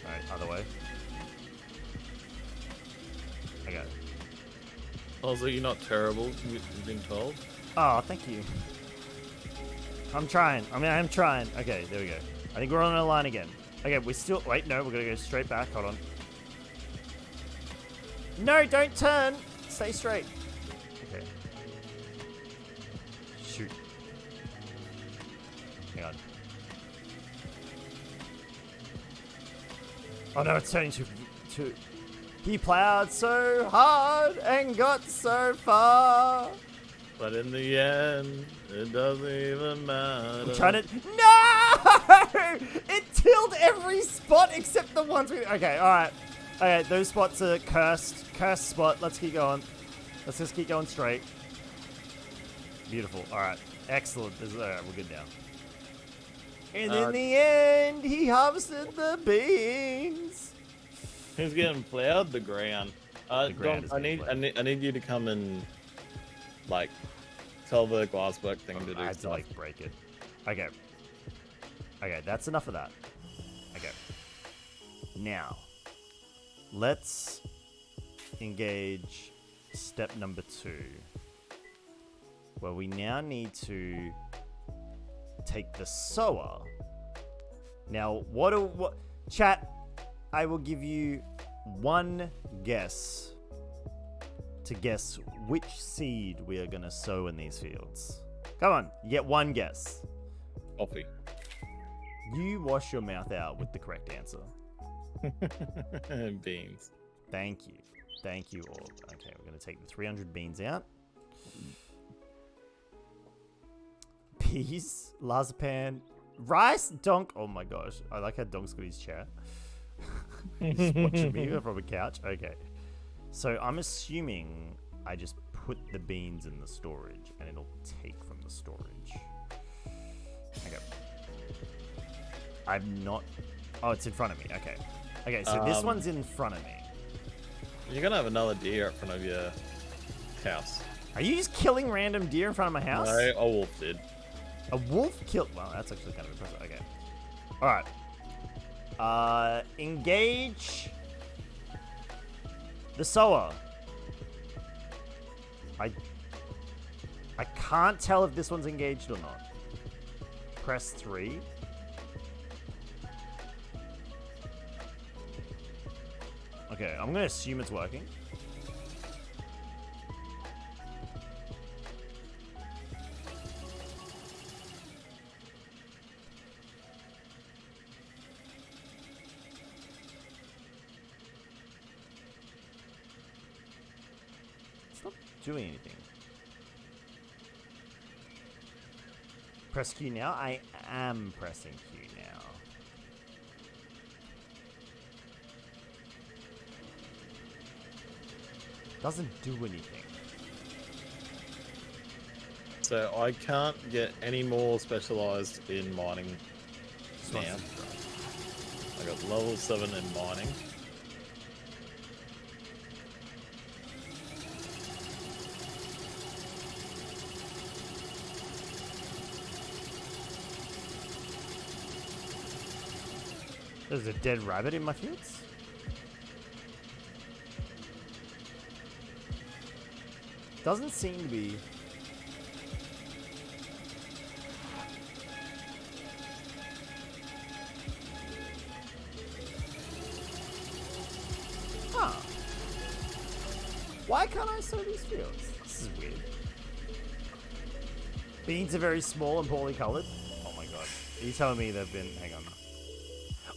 All right, other way. Okay. Also, you're not terrible, you've been told. Oh, thank you. I'm trying. I'm trying. Okay, there we go. I think we're on a line again. Okay, we still... Wait, no, we're going to go straight back. Hold on. No, don't turn. Stay straight. Okay. Shoot. Hang on. Oh, no, it's turning too... He plowed so hard and got so far. But in the end, it doesn't even matter. I'm trying to... No! It tilled every spot except the ones we... Okay, alright. Okay, those spots are cursed. Cursed spot. Let's keep going. Let's just keep going straight. Beautiful. Alright. Excellent. Alright, we're good now. And in the end, he harvested the beans. Who's getting plowed? The ground. The ground I need you to come and like tell the glasswork thing to do I have stuff. to like break it. Okay. Okay, that's enough of that. Okay. Now, let's engage step number 2, where we now need to take the sower. Now, what chat? I will give you one guess to guess which seed we are going to sow in these fields. Come on, you get one guess. Coffee. You wash your mouth out with the correct answer. Beans. Thank you. Thank you all. Okay, we're going to take the 300 beans out. Peas, Lazapan, Rice, Donk. Oh my gosh. I like how Donk's got his chair. He's watching me from a couch. Okay. So I'm assuming I just put the beans in the storage and it'll take from the storage. Okay. I'm not... Oh, it's in front of me. Okay. Okay, so this one's in front of me. You're gonna have another deer in front of your house. Are you just killing random deer in front of my house? No, a wolf did. A wolf killed... Well, that's actually kind of impressive. Okay. Alright. Engage... the sower. I can't tell if this one's engaged or not. Press 3. Okay, I'm gonna assume it's working. It's not doing anything. Press Q now? I am pressing Q now. Doesn't do anything. So I can't get any more specialized in mining now. I got level 7 in mining. There's a dead rabbit in my fields? Doesn't seem to be. Huh. Why can't I sow these fields? This is weird. Beans are very small and poorly colored. Oh my god. Are you telling me they've been... Hang on.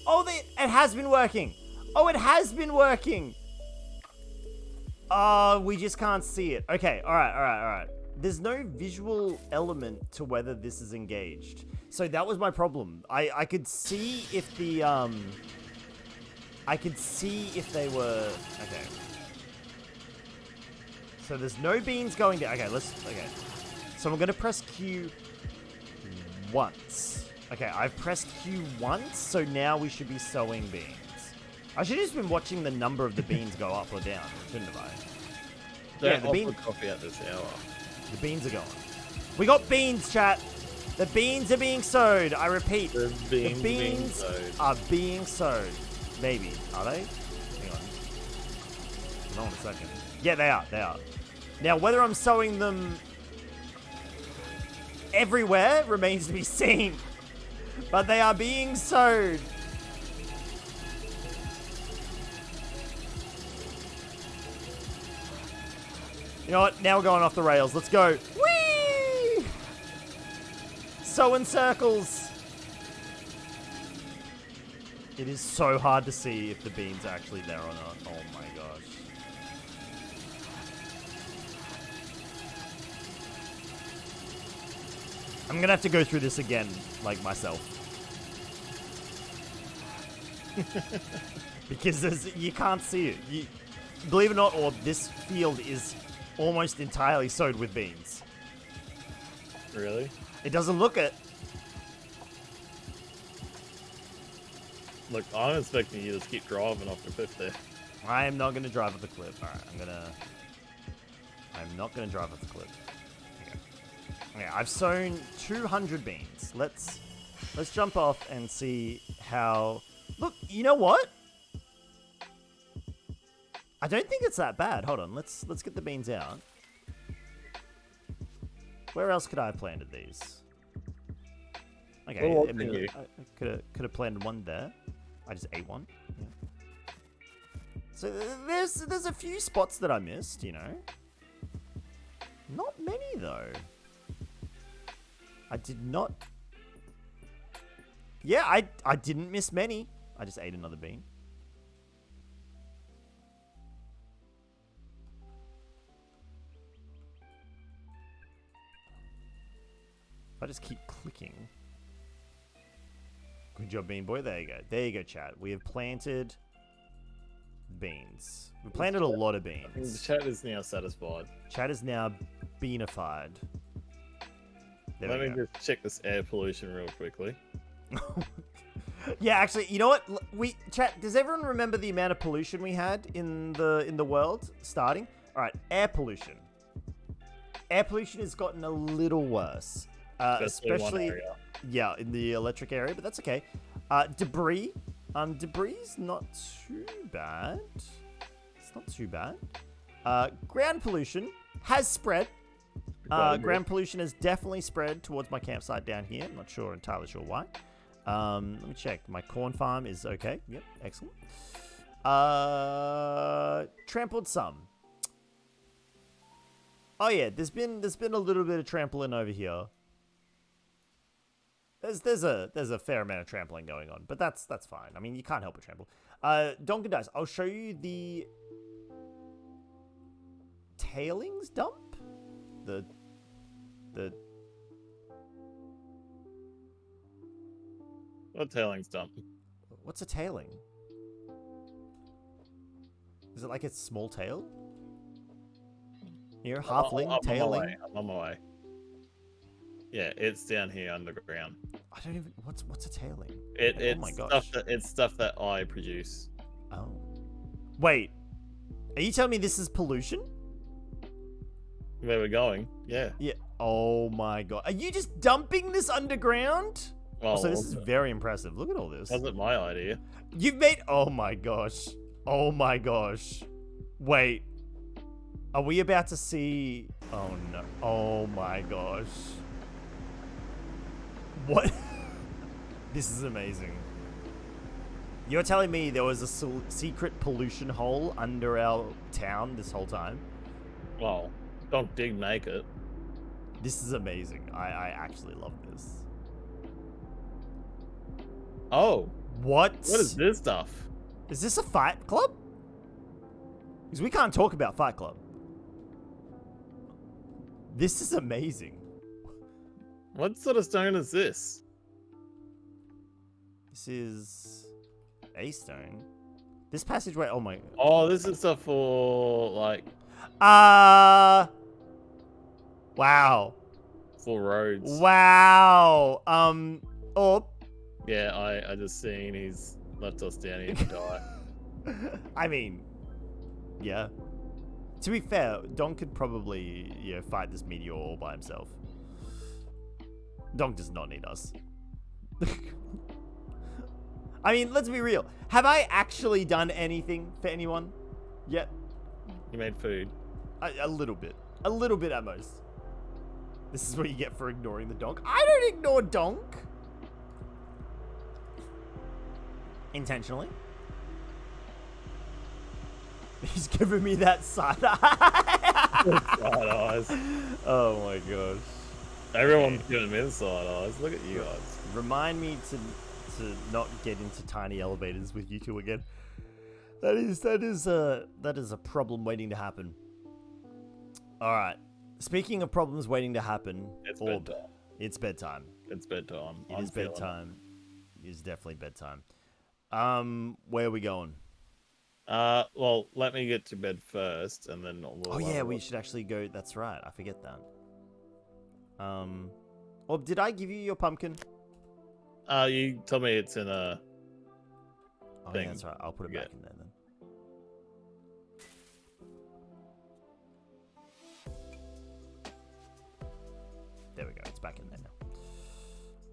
Oh, it has been working. Oh, it has been working. Oh, we just can't see it. Okay, all right. There's no visual element to whether this is engaged. So that was my problem. I could see if the I could see if they were okay. So there's no beans going down. Okay, okay. So I'm gonna press Q once. Okay, I've pressed Q once, so now we should be sowing beans. I should have just been watching the number of the beans go up or down, shouldn't have I? Yeah, the beans. Coffee at this hour. The beans are going. We got beans, chat. The beans are being sowed. I repeat, the beans are being sowed. Maybe are they? Hang on. Hold on a second. Yeah, they are. They are. Now, whether I'm sowing them everywhere remains to be seen. But they are being sowed. You know what? Now we're going off the rails. Let's go. Whee! Sow in circles. It is so hard to see if the beans are actually there or not. Oh my gosh. I'm going to have to go through this again, like myself. Because you can't see it. Believe it or not, Orb, this field is almost entirely sowed with beans. Really? It doesn't look it. Look, I'm expecting you to just keep driving off the cliff there. I am not going to drive off the cliff. Alright, I'm not going to drive off the cliff. Okay, I've sown 200 beans. Let's jump off and see how... Look, you know what? I don't think it's that bad. Hold on, let's get the beans out. Where else could I have planted these? Okay, Well, I could have planted one there. I just ate one. Yeah. So there's a few spots that I missed, you know. Not many though. I did not. Yeah, I didn't miss many. I just ate another bean. If I just keep clicking. Good job, Bean Boy. There you go. There you go, chat. We have planted beans. We planted a lot of The beans. chat is now satisfied. Chat is now beanified. There Let we me go. just check this air pollution real quickly. Yeah, actually, you know what? Chat. Does everyone remember the amount of pollution we had in the world starting? All right, air pollution. Air pollution has gotten a little worse, especially yeah, in the electric area, but that's okay. Debris. Debris not too bad. It's not too bad. Ground pollution has spread. Ground pollution has definitely spread towards my campsite down here. I'm not entirely sure why. Let me check. My corn farm is okay. Yep, excellent. Trampled some. Oh yeah, there's been a little bit of trampling over here. There's a fair amount of trampling going on, but that's fine. I mean, you can't help but trample. Donkandice, I'll show you the tailings dump. The What tailings dump? what's a tailing? Is it like a small tail? Here, halfling, I'm tailing. on my way. Yeah, it's down here underground. I don't even. What's a tailing? It's oh my gosh. it's stuff that I produce. Oh. Wait. Are you telling me this is pollution? Where we're going? Yeah. Yeah. Oh my god. Are you just dumping this underground? Well, So this is very impressive. Look at all this. wasn't my idea. You've made. Oh my gosh. Oh my gosh. Wait. Are we about to see? Oh no. Oh my gosh. What? This is amazing. You're telling me there was a secret pollution hole under our town this whole time? Well, don't dig naked. This is amazing. I actually love this. Oh, What? what is this stuff? Is this a fight club? Because we can't talk about Fight Club. This is amazing. What sort of stone is this? This is a stone. This passageway. Oh my. Oh, this is stuff for like Wow. for roads. Wow. Orb. Yeah, I just seen he's left us down here to die. I mean, yeah. To be fair, Don could probably, fight this meteor all by himself. Don does not need us. I mean, let's be real. Have I actually done anything for anyone yet? You made food. A little bit. A little bit at most. This is what you get for ignoring the donk. I don't ignore donk. Intentionally. He's giving me that side eye. Side eyes. Oh my gosh. Everyone's giving me the side eyes. Look at you guys. Remind me to not get into tiny elevators with you two again. That is a problem waiting to happen. All right. Speaking of problems waiting to happen, It's Orb, bedtime. it's bedtime. It's bedtime. It is bedtime. It is definitely bedtime. Where are we going? Well, let me get to bed first, and then we'll. Oh yeah, we should actually go. That's right. I forget that. Orb, did I give you your pumpkin? You told me it's in a. Oh Thing. yeah, that's right. I'll put it Yeah. back in there then. There we go. It's back in there now.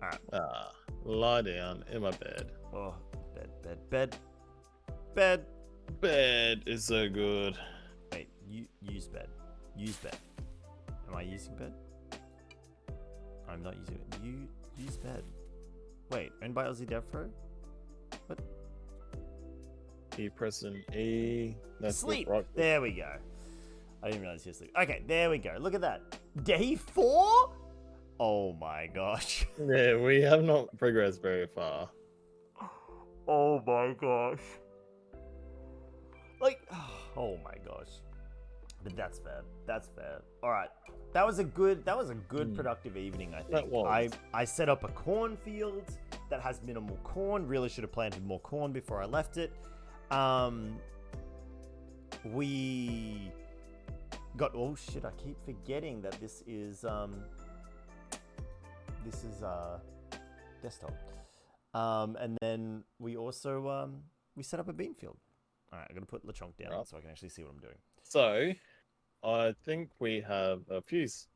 All right. Lie down in my bed. Oh, bed. Bed is so good. Wait, use bed. Use bed. Am I using bed? I'm not using it. Use bed. Wait, owned by AussieDevFro? What? You press an E. That's Sleep. Right. There we go. I didn't realize you were asleep. Okay, there we go. Look at that. Day 4? Oh my gosh. Yeah, we have not progressed very far. Oh my gosh. Like, oh my gosh. But that's fair. That's fair. All right. That was a good productive evening, I think. That was. I set up a cornfield. that has minimal corn. Really should have planted more corn before I left it. We got, oh shit, I keep forgetting that this is desktop. And then we also we set up a bean field. All right, I'm gonna put Lechonk down so I can actually see what I'm doing. So, I think we have a fuse.